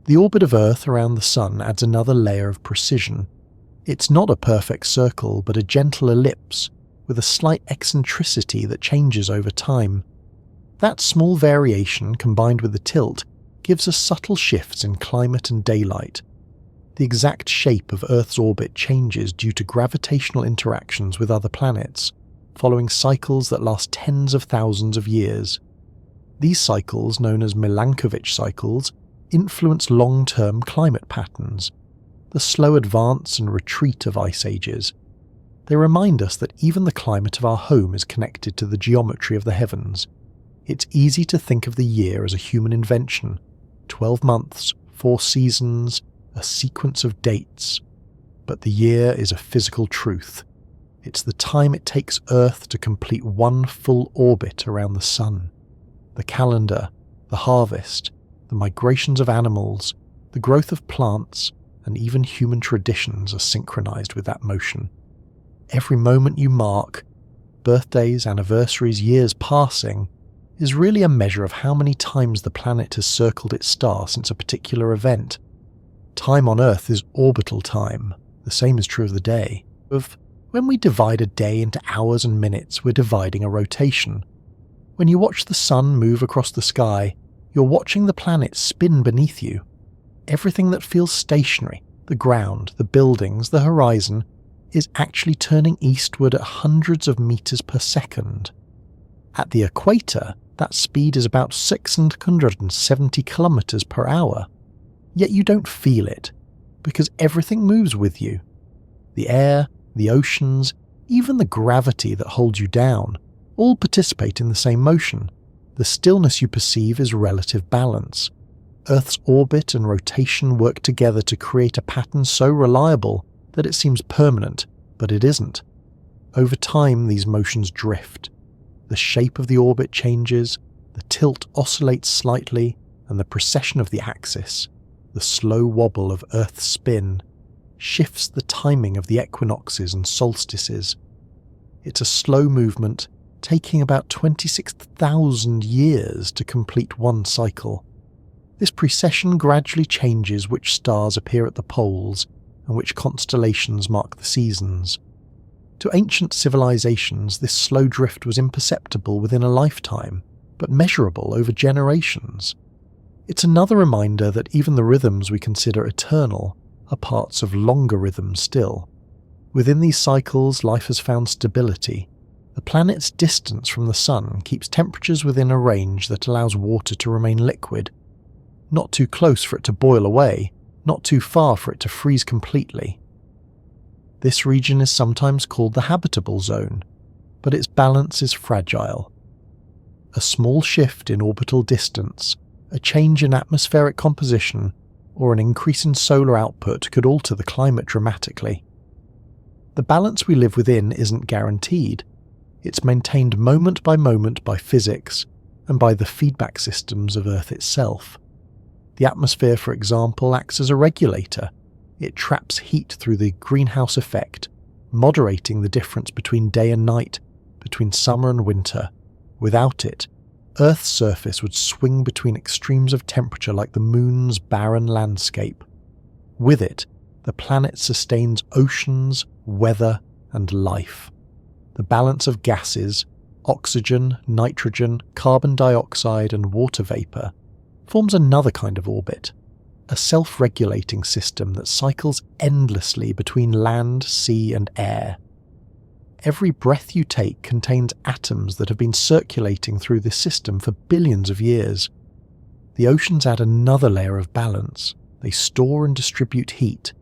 The orbit of Earth around the Sun adds another layer of precision. It's not a perfect circle, but a gentle ellipse, with a slight eccentricity that changes over time. That small variation, combined with the tilt, gives us subtle shifts in climate and daylight. The exact shape of Earth's orbit changes due to gravitational interactions with other planets, following cycles that last tens of thousands of years. These cycles, known as Milankovitch cycles, influence long-term climate patterns, the slow advance and retreat of ice ages. They remind us that even the climate of our home is connected to the geometry of the heavens. It's easy to think of the year as a human invention, 12 months, 4 seasons, a sequence of dates. But the year is a physical truth. It's the time it takes Earth to complete one full orbit around the Sun. The calendar, the harvest, the migrations of animals, the growth of plants, and even human traditions are synchronized with that motion. Every moment you mark, birthdays, anniversaries, years passing, is really a measure of how many times the planet has circled its star since a particular event. Time on Earth is orbital time. The same is true of the day. When we divide a day into hours and minutes, we're dividing a rotation. When you watch the sun move across the sky, you're watching the planet spin beneath you. Everything that feels stationary, the ground, the buildings, the horizon, is actually turning eastward at hundreds of meters per second. At the equator, that speed is about 670 kilometers per hour. Yet you don't feel it, because everything moves with you. The air, the oceans, even the gravity that holds you down, all participate in the same motion. The stillness you perceive is relative balance. Earth's orbit and rotation work together to create a pattern so reliable that it seems permanent, but it isn't. Over time, these motions drift. The shape of the orbit changes, the tilt oscillates slightly, and the precession of the axis, the slow wobble of Earth's spin, shifts the timing of the equinoxes and solstices. It's a slow movement, taking about 26,000 years to complete one cycle. This precession gradually changes which stars appear at the poles and which constellations mark the seasons. To ancient civilizations, this slow drift was imperceptible within a lifetime, but measurable over generations. It's another reminder that even the rhythms we consider eternal are parts of longer rhythms still. Within these cycles, life has found stability. The planet's distance from the sun keeps temperatures within a range that allows water to remain liquid. Not too close for it to boil away, not too far for it to freeze completely. This region is sometimes called the habitable zone, but its balance is fragile. A small shift in orbital distance, a change in atmospheric composition, or an increase in solar output could alter the climate dramatically. The balance we live within isn't guaranteed. It's maintained moment by physics and by the feedback systems of Earth itself. The atmosphere, for example, acts as a regulator. It traps heat through the greenhouse effect, moderating the difference between day and night, between summer and winter. Without it, Earth's surface would swing between extremes of temperature like the moon's barren landscape. With it, the planet sustains oceans, weather, and life. The balance of gases, oxygen, nitrogen, carbon dioxide, and water vapor, forms another kind of orbit, a self-regulating system that cycles endlessly between land, sea, and air. Every breath you take contains atoms that have been circulating through this system for billions of years. The oceans add another layer of balance. They store and distribute heat,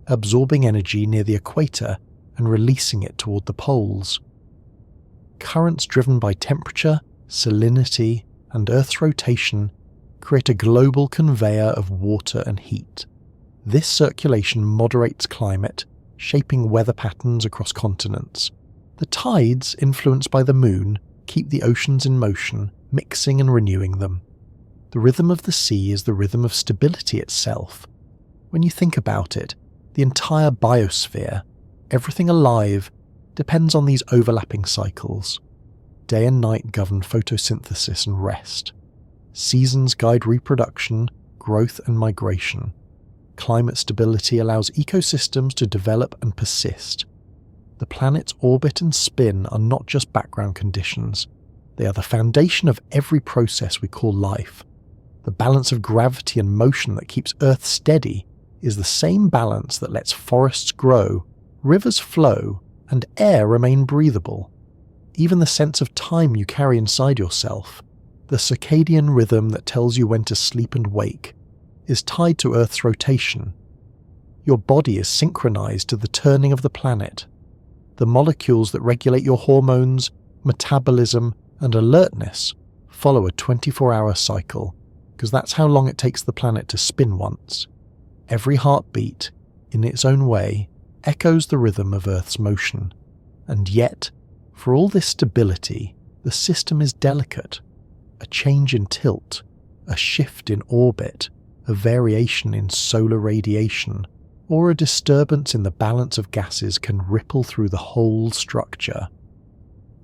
absorbing energy near the equator and releasing it toward the poles. Currents driven by temperature, salinity, and Earth's rotation create a global conveyor of water and heat. This circulation moderates climate, shaping weather patterns across continents. The tides, influenced by the moon, keep the oceans in motion, mixing and renewing them. The rhythm of the sea is the rhythm of stability itself. When you think about it, the entire biosphere, everything alive, depends on these overlapping cycles. Day and night govern photosynthesis and rest. Seasons guide reproduction, growth and migration. Climate stability allows ecosystems to develop and persist. The planet's orbit and spin are not just background conditions. They are the foundation of every process we call life. The balance of gravity and motion that keeps Earth steady is the same balance that lets forests grow, rivers flow, and air remain breathable. Even the sense of time you carry inside yourself, the circadian rhythm that tells you when to sleep and wake, is tied to Earth's rotation. Your body is synchronized to the turning of the planet. The molecules that regulate your hormones, metabolism, and alertness follow a 24-hour cycle. because that's how long it takes the planet to spin once. Every heartbeat, in its own way, echoes the rhythm of Earth's motion. And yet, for all this stability, the system is delicate. A change in tilt, a shift in orbit, a variation in solar radiation, or a disturbance in the balance of gases can ripple through the whole structure.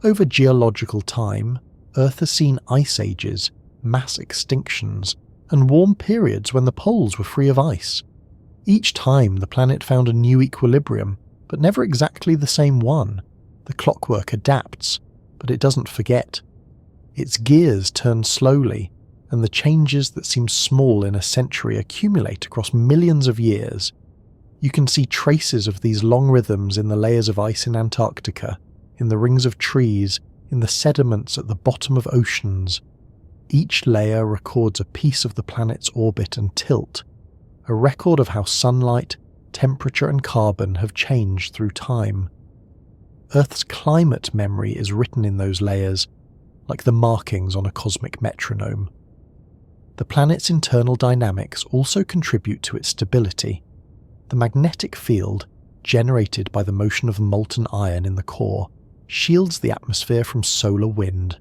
Over geological time, Earth has seen ice ages, mass extinctions, and warm periods when the poles were free of ice. Each time the planet found a new equilibrium, but never exactly the same one. The clockwork adapts, but it doesn't forget. Its gears turn slowly, and the changes that seem small in a century accumulate across millions of years. You can see traces of these long rhythms in the layers of ice in Antarctica, in the rings of trees, in the sediments at the bottom of oceans. Each layer records a piece of the planet's orbit and tilt, a record of how sunlight, temperature and carbon have changed through time. Earth's climate memory is written in those layers, like the markings on a cosmic metronome. The planet's internal dynamics also contribute to its stability. The magnetic field, generated by the motion of molten iron in the core, shields the atmosphere from solar wind.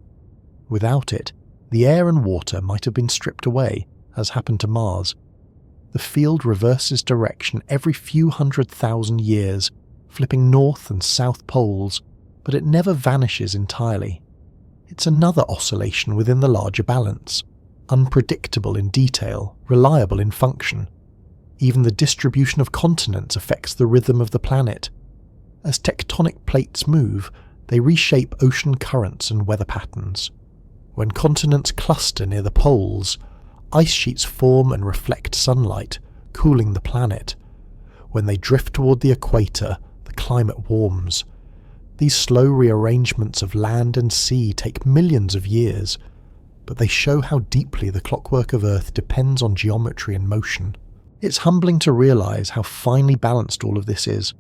Without it, the air and water might have been stripped away, as happened to Mars. The field reverses direction every few 100,000 years, flipping north and south poles, but it never vanishes entirely. It's another oscillation within the larger balance, unpredictable in detail, reliable in function. Even the distribution of continents affects the rhythm of the planet. As tectonic plates move, they reshape ocean currents and weather patterns. When continents cluster near the poles, ice sheets form and reflect sunlight, cooling the planet. When they drift toward the equator, the climate warms. These slow rearrangements of land and sea take millions of years, but they show how deeply the clockwork of Earth depends on geometry and motion. It's humbling to realize how finely balanced all of this is.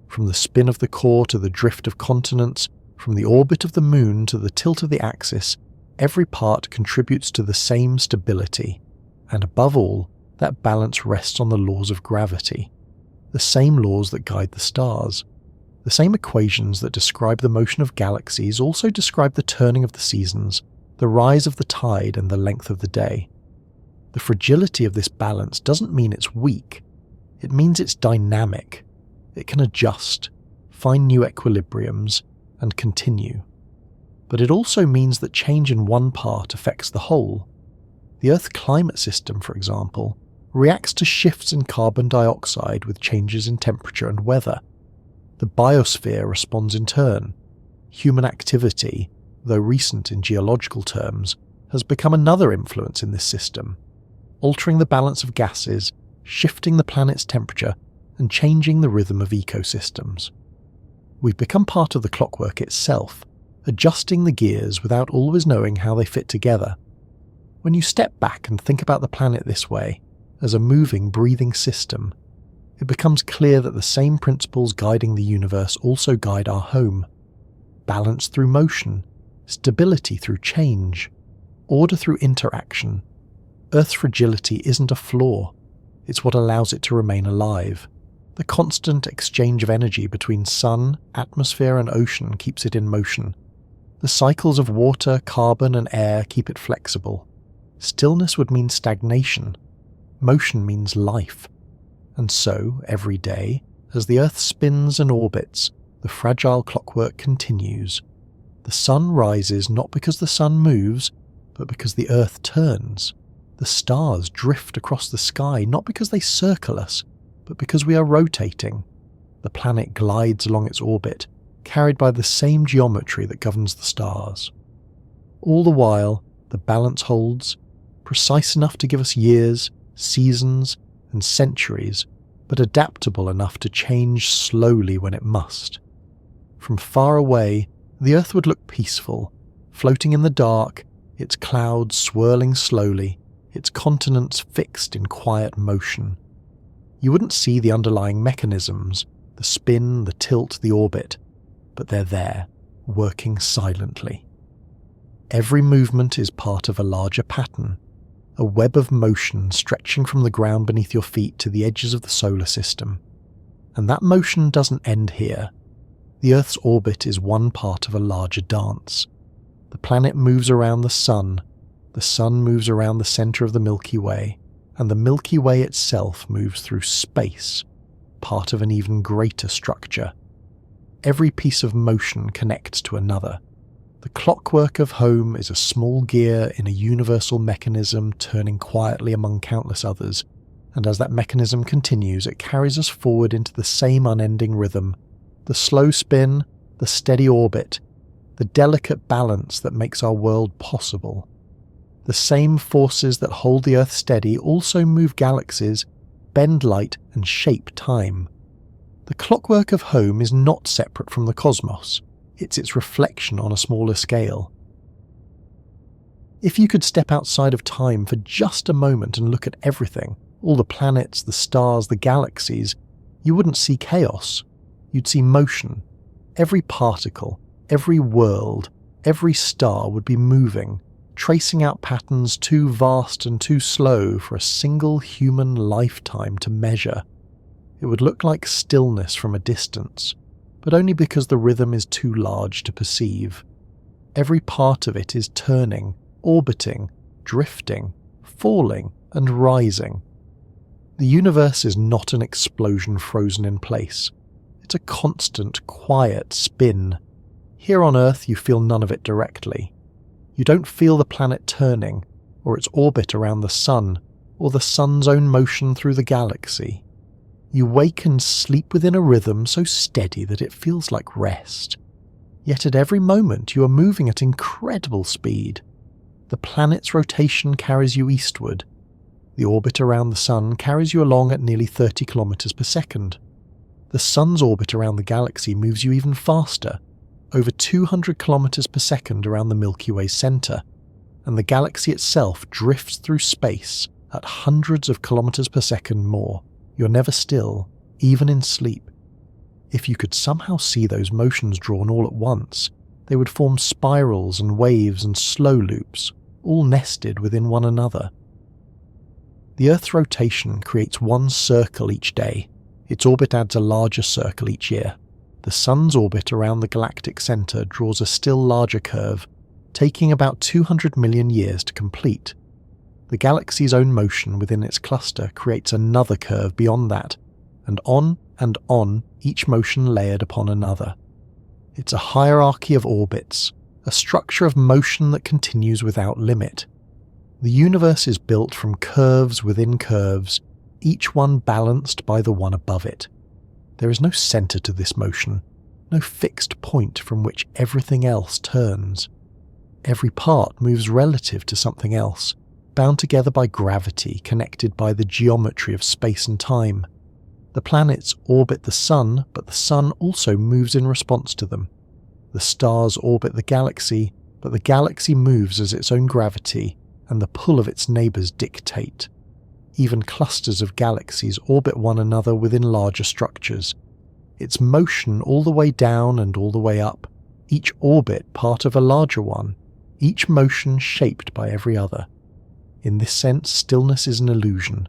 From the spin of the core to the drift of continents, from the orbit of the moon to the tilt of the axis, every part contributes to the same stability, and above all, that balance rests on the laws of gravity, the same laws that guide the stars. The same equations that describe the motion of galaxies also describe the turning of the seasons, the rise of the tide and the length of the day. The fragility of this balance doesn't mean it's weak, it means it's dynamic. It can adjust, find new equilibriums, and continue. But it also means that change in one part affects the whole. The Earth climate system, for example, reacts to shifts in carbon dioxide with changes in temperature and weather. The biosphere responds in turn. Human activity, though recent in geological terms, has become another influence in this system, altering the balance of gases, shifting the planet's temperature, and changing the rhythm of ecosystems. We've become part of the clockwork itself, adjusting the gears without always knowing how they fit together. When you step back and think about the planet this way, as a moving, breathing system, it becomes clear that the same principles guiding the universe also guide our home. Balance through motion, stability through change, order through interaction. Earth's fragility isn't a flaw, it's what allows it to remain alive. The constant exchange of energy between sun, atmosphere and ocean keeps it in motion. The cycles of water, carbon and air keep it flexible. Stillness would mean stagnation. Motion means life. And so, every day, as the Earth spins and orbits, the fragile clockwork continues. The sun rises not because the sun moves, but because the Earth turns. The stars drift across the sky not because they circle us, but because we are rotating. The planet glides along its orbit, carried by the same geometry that governs the stars. All the while, the balance holds, precise enough to give us years, seasons, and centuries, but adaptable enough to change slowly when it must. From far away, the Earth would look peaceful, floating in the dark, its clouds swirling slowly, its continents fixed in quiet motion. You wouldn't see the underlying mechanisms, the spin, the tilt, the orbit, but they're there, working silently. Every movement is part of a larger pattern, a web of motion stretching from the ground beneath your feet to the edges of the solar system. And that motion doesn't end here. The Earth's orbit is one part of a larger dance. The planet moves around the sun moves around the centre of the Milky Way, and the Milky Way itself moves through space, part of an even greater structure. Every piece of motion connects to another. The clockwork of home is a small gear in a universal mechanism turning quietly among countless others, and as that mechanism continues, it carries us forward into the same unending rhythm, the slow spin, the steady orbit, the delicate balance that makes our world possible. The same forces that hold the Earth steady also move galaxies, bend light, and shape time. The clockwork of home is not separate from the cosmos. It's its reflection on a smaller scale. If you could step outside of time for just a moment and look at everything, all the planets, the stars, the galaxies, you wouldn't see chaos. You'd see motion. Every particle, every world, every star would be moving, tracing out patterns too vast and too slow for a single human lifetime to measure. It would look like stillness from a distance, but only because the rhythm is too large to perceive. Every part of it is turning, orbiting, drifting, falling, and rising. The universe is not an explosion frozen in place. It's a constant, quiet spin. Here on Earth you feel none of it directly. You don't feel the planet turning, or its orbit around the sun, or the sun's own motion through the galaxy. You wake and sleep within a rhythm so steady that it feels like rest. Yet at every moment you are moving at incredible speed. The planet's rotation carries you eastward. The orbit around the sun carries you along at nearly 30 kilometers per second. The sun's orbit around the galaxy moves you even faster, over 200 kilometers per second around the Milky Way's center, and the galaxy itself drifts through space at hundreds of kilometers per second more. You're never still, even in sleep. If you could somehow see those motions drawn all at once, they would form spirals and waves and slow loops, all nested within one another. The Earth's rotation creates one circle each day. Its orbit adds a larger circle each year. The Sun's orbit around the galactic center draws a still larger curve, taking about 200 million years to complete. The galaxy's own motion within its cluster creates another curve beyond that, and on, each motion layered upon another. It's a hierarchy of orbits, a structure of motion that continues without limit. The universe is built from curves within curves, each one balanced by the one above it. There is no center to this motion, no fixed point from which everything else turns. Every part moves relative to something else, bound together by gravity, connected by the geometry of space and time. The planets orbit the sun, but the sun also moves in response to them. The stars orbit the galaxy, but the galaxy moves as its own gravity and the pull of its neighbours dictate. Even clusters of galaxies orbit one another within larger structures. It's motion all the way down and all the way up, each orbit part of a larger one, each motion shaped by every other. In this sense, stillness is an illusion.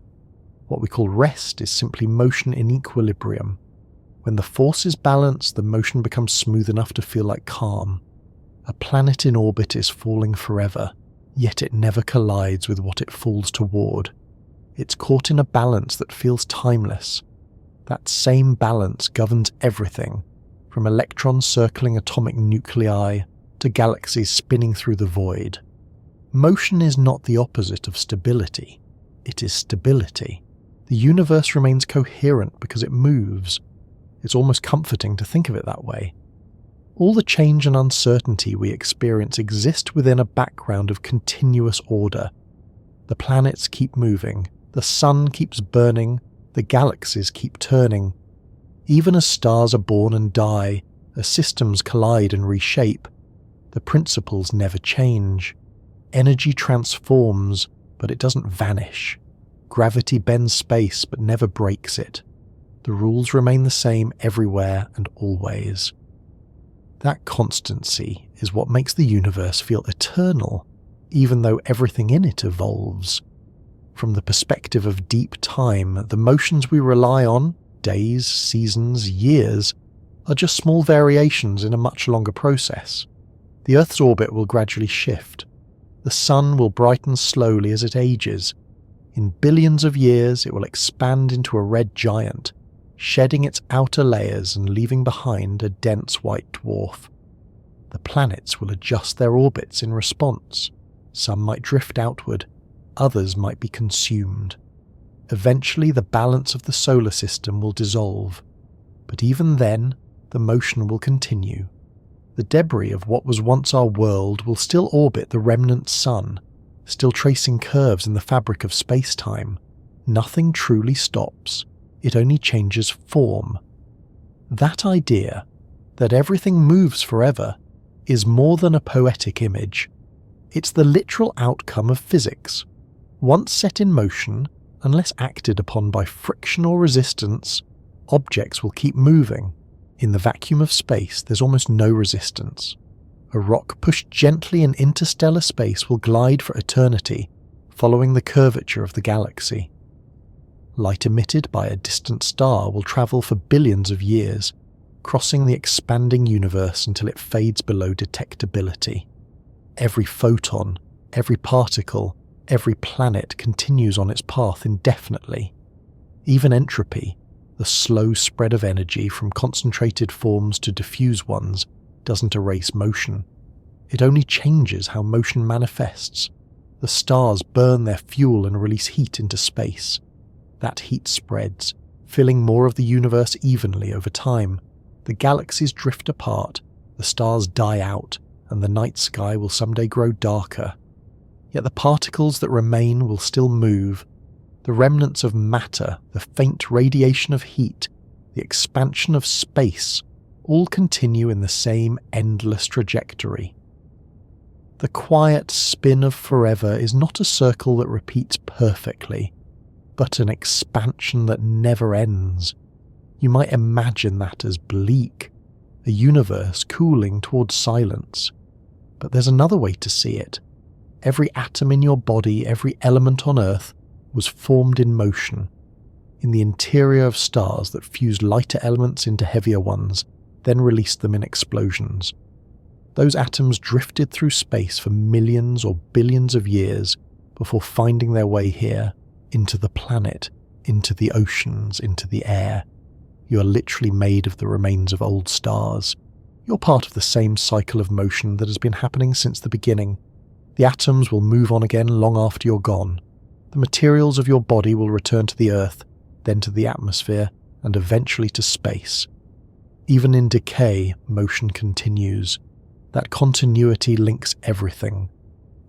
What we call rest is simply motion in equilibrium. When the force is balanced, the motion becomes smooth enough to feel like calm. A planet in orbit is falling forever, yet it never collides with what it falls toward. It's caught in a balance that feels timeless. That same balance governs everything, from electrons circling atomic nuclei to galaxies spinning through the void. Motion is not the opposite of stability. It is stability. The universe remains coherent because it moves. It's almost comforting to think of it that way. All the change and uncertainty we experience exist within a background of continuous order. The planets keep moving, the sun keeps burning, the galaxies keep turning. Even as stars are born and die, as systems collide and reshape, the principles never change. Energy transforms, but it doesn't vanish. Gravity bends space, but never breaks it. The rules remain the same everywhere and always. That constancy is what makes the universe feel eternal, even though everything in it evolves. From the perspective of deep time, the motions we rely on, days, seasons, years, are just small variations in a much longer process. The Earth's orbit will gradually shift. The sun will brighten slowly as it ages. In billions of years, it will expand into a red giant, shedding its outer layers and leaving behind a dense white dwarf. The planets will adjust their orbits in response. Some might drift outward, others might be consumed. Eventually, the balance of the solar system will dissolve. But even then, the motion will continue. The debris of what was once our world will still orbit the remnant sun, still tracing curves in the fabric of space-time. Nothing truly stops. It only changes form. That idea, that everything moves forever, is more than a poetic image. It's the literal outcome of physics. Once set in motion, unless acted upon by friction or resistance, objects will keep moving. In the vacuum of space, there's almost no resistance. A rock pushed gently in interstellar space will glide for eternity, following the curvature of the galaxy. Light emitted by a distant star will travel for billions of years, crossing the expanding universe until it fades below detectability. Every photon, every particle, every planet continues on its path indefinitely. Even entropy, the slow spread of energy from concentrated forms to diffuse ones, doesn't erase motion. It only changes how motion manifests. The stars burn their fuel and release heat into space. That heat spreads, filling more of the universe evenly over time. The galaxies drift apart, the stars die out, and the night sky will someday grow darker. Yet the particles that remain will still move. The remnants of matter, the faint radiation of heat, the expansion of space, all continue in the same endless trajectory. The quiet spin of forever is not a circle that repeats perfectly, but an expansion that never ends. You might imagine that as bleak, a universe cooling towards silence. But there's another way to see it. Every atom in your body, every element on Earth, was formed in motion, in the interior of stars that fused lighter elements into heavier ones, then released them in explosions. Those atoms drifted through space for millions or billions of years before finding their way here, into the planet, into the oceans, into the air. You are literally made of the remains of old stars. You're part of the same cycle of motion that has been happening since the beginning. The atoms will move on again long after you're gone. The materials of your body will return to the Earth, then to the atmosphere, and eventually to space. Even in decay, motion continues. That continuity links everything.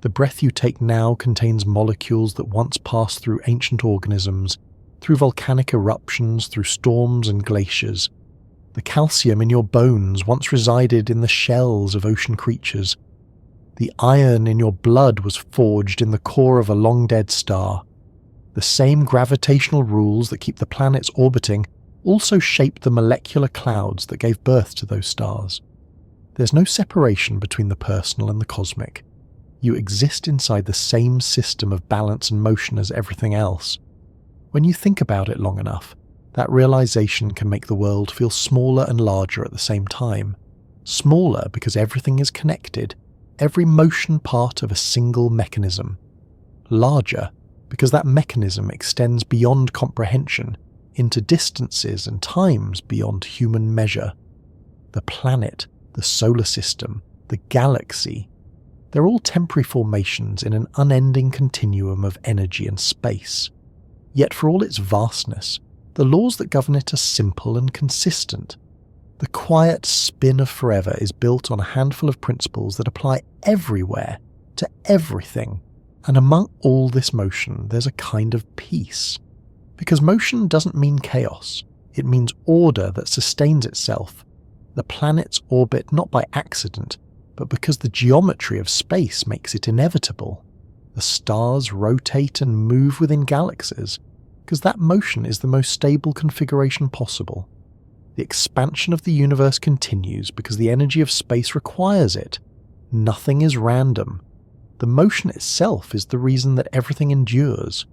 The breath you take now contains molecules that once passed through ancient organisms, through volcanic eruptions, through storms and glaciers. The calcium in your bones once resided in the shells of ocean creatures. The iron in your blood was forged in the core of a long-dead star. The same gravitational rules that keep the planets orbiting also shaped the molecular clouds that gave birth to those stars. There's no separation between the personal and the cosmic. You exist inside the same system of balance and motion as everything else. When you think about it long enough, that realization can make the world feel smaller and larger at the same time. Smaller because everything is connected, every motion part of a single mechanism. Larger because that mechanism extends beyond comprehension into distances and times beyond human measure. The planet, the solar system, the galaxy, they're all temporary formations in an unending continuum of energy and space. Yet for all its vastness, the laws that govern it are simple and consistent. The quiet spin of forever is built on a handful of principles that apply everywhere, to everything. And among all this motion, there's a kind of peace. Because motion doesn't mean chaos. It means order that sustains itself. The planets orbit not by accident, but because the geometry of space makes it inevitable. The stars rotate and move within galaxies, because that motion is the most stable configuration possible. The expansion of the universe continues because the energy of space requires it. Nothing is random. The motion itself is the reason that everything endures.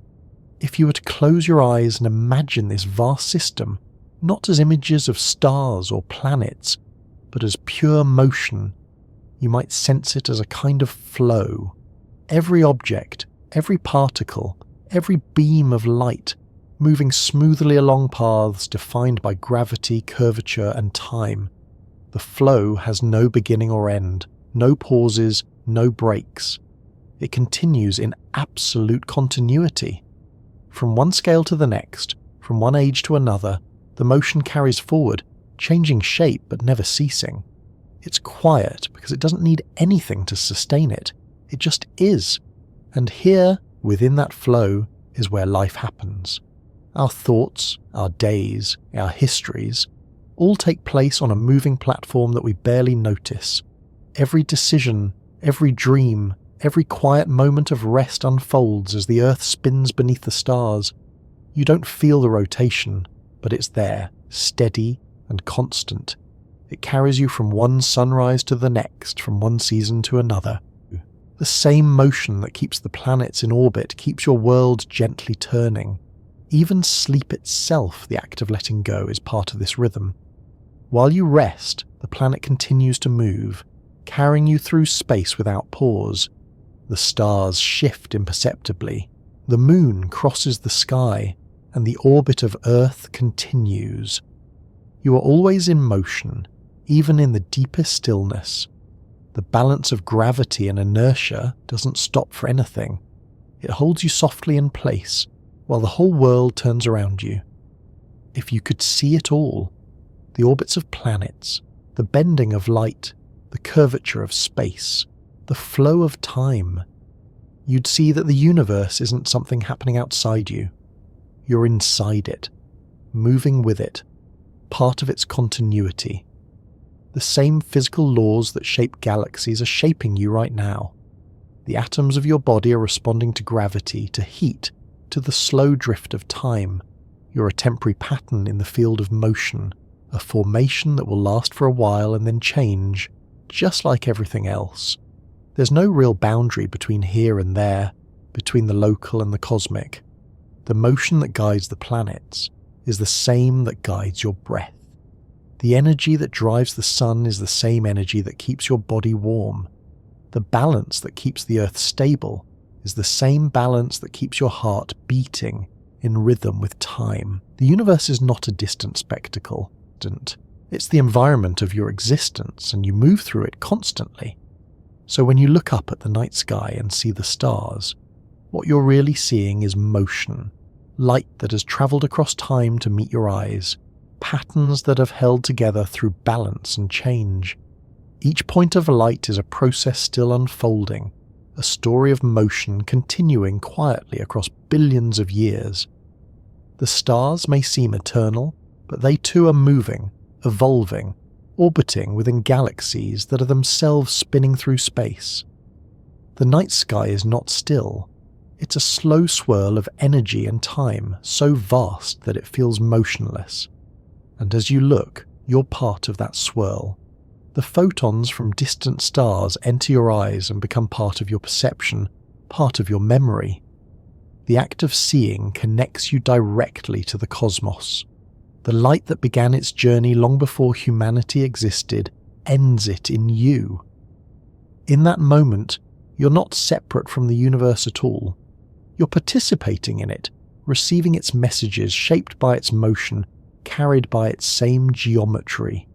If you were to close your eyes and imagine this vast system, not as images of stars or planets, but as pure motion, you might sense it as a kind of flow. Every object, every particle, every beam of light, moving smoothly along paths defined by gravity, curvature, and time. The flow has no beginning or end, no pauses, no breaks. It continues in absolute continuity. From one scale to the next, from one age to another, the motion carries forward, changing shape but never ceasing. It's quiet because it doesn't need anything to sustain it. It just is. And here, within that flow, is where life happens. Our thoughts, our days, our histories, all take place on a moving platform that we barely notice. Every decision, every dream, every quiet moment of rest unfolds as the earth spins beneath the stars. You don't feel the rotation, but it's there, steady and constant. It carries you from one sunrise to the next, from one season to another. The same motion that keeps the planets in orbit keeps your world gently turning. Even sleep itself, the act of letting go, is part of this rhythm. While you rest, the planet continues to move, carrying you through space without pause. The stars shift imperceptibly, the moon crosses the sky, and the orbit of Earth continues. You are always in motion, even in the deepest stillness. The balance of gravity and inertia doesn't stop for anything. It holds you softly in place, while the whole world turns around you. If you could see it all, the orbits of planets, the bending of light, the curvature of space, the flow of time, you'd see that the universe isn't something happening outside you. You're inside it, moving with it, part of its continuity. The same physical laws that shape galaxies are shaping you right now. The atoms of your body are responding to gravity, to heat, to the slow drift of time. You're a temporary pattern in the field of motion, a formation that will last for a while and then change, just like everything else. There's no real boundary between here and there, between the local and the cosmic. The motion that guides the planets is the same that guides your breath. The energy that drives the sun is the same energy that keeps your body warm. The balance that keeps the earth stable is the same balance that keeps your heart beating in rhythm with time. The universe is not a distant spectacle. It's the environment of your existence, and you move through it constantly. So when you look up at the night sky and see the stars, what you're really seeing is motion, light that has travelled across time to meet your eyes, patterns that have held together through balance and change. Each point of light is a process still unfolding, a story of motion continuing quietly across billions of years. The stars may seem eternal, but they too are moving, evolving, orbiting within galaxies that are themselves spinning through space. The night sky is not still. It's a slow swirl of energy and time, so vast that it feels motionless. And as you look, you're part of that swirl. The photons from distant stars enter your eyes and become part of your perception, part of your memory. The act of seeing connects you directly to the cosmos. The light that began its journey long before humanity existed ends it in you. In that moment, you're not separate from the universe at all. You're participating in it, receiving its messages shaped by its motion, carried by its same geometry.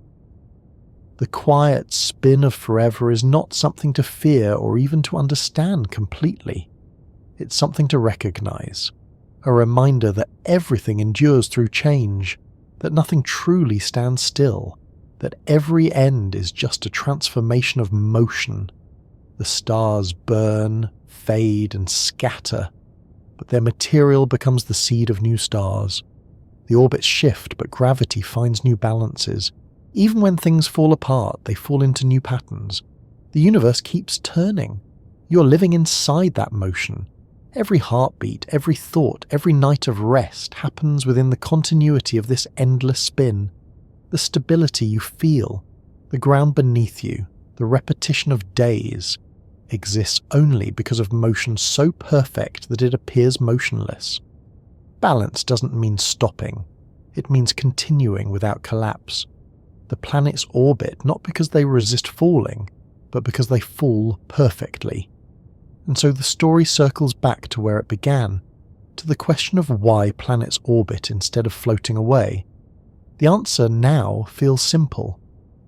The quiet spin of forever is not something to fear or even to understand completely. It's something to recognize, a reminder that everything endures through change, that nothing truly stands still, that every end is just a transformation of motion. The stars burn, fade, and scatter, but their material becomes the seed of new stars. The orbits shift, but gravity finds new balances. Even when things fall apart, they fall into new patterns. The universe keeps turning. You're living inside that motion. Every heartbeat, every thought, every night of rest happens within the continuity of this endless spin. The stability you feel, the ground beneath you, the repetition of days, exists only because of motion so perfect that it appears motionless. Balance doesn't mean stopping. It means continuing without collapse. The planets orbit not because they resist falling, but because they fall perfectly. And so the story circles back to where it began, to the question of why planets orbit instead of floating away. The answer now feels simple.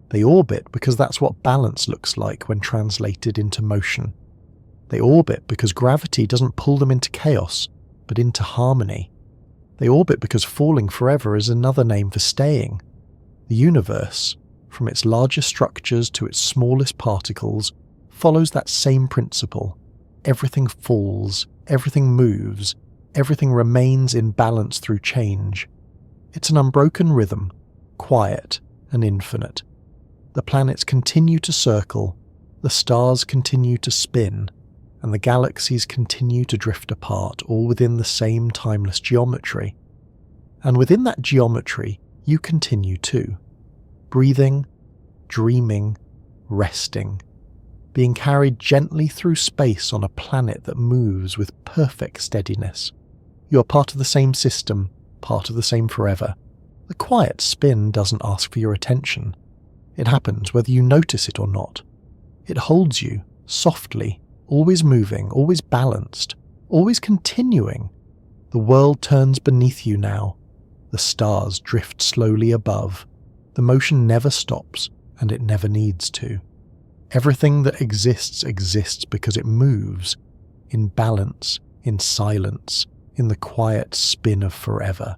They orbit because that's what balance looks like when translated into motion. They orbit because gravity doesn't pull them into chaos, but into harmony. They orbit because falling forever is another name for staying. The universe, from its largest structures to its smallest particles, follows that same principle. Everything falls, everything moves, everything remains in balance through change. It's an unbroken rhythm, quiet and infinite. The planets continue to circle, the stars continue to spin, and the galaxies continue to drift apart, all within the same timeless geometry. And within that geometry, you continue too. Breathing, dreaming, resting, being carried gently through space on a planet that moves with perfect steadiness. You're part of the same system, part of the same forever. The quiet spin doesn't ask for your attention. It happens whether you notice it or not. It holds you, softly, always moving, always balanced, always continuing. The world turns beneath you now. The stars drift slowly above. The motion never stops, and it never needs to. Everything that exists exists because it moves, in balance, in silence, in the quiet spin of forever.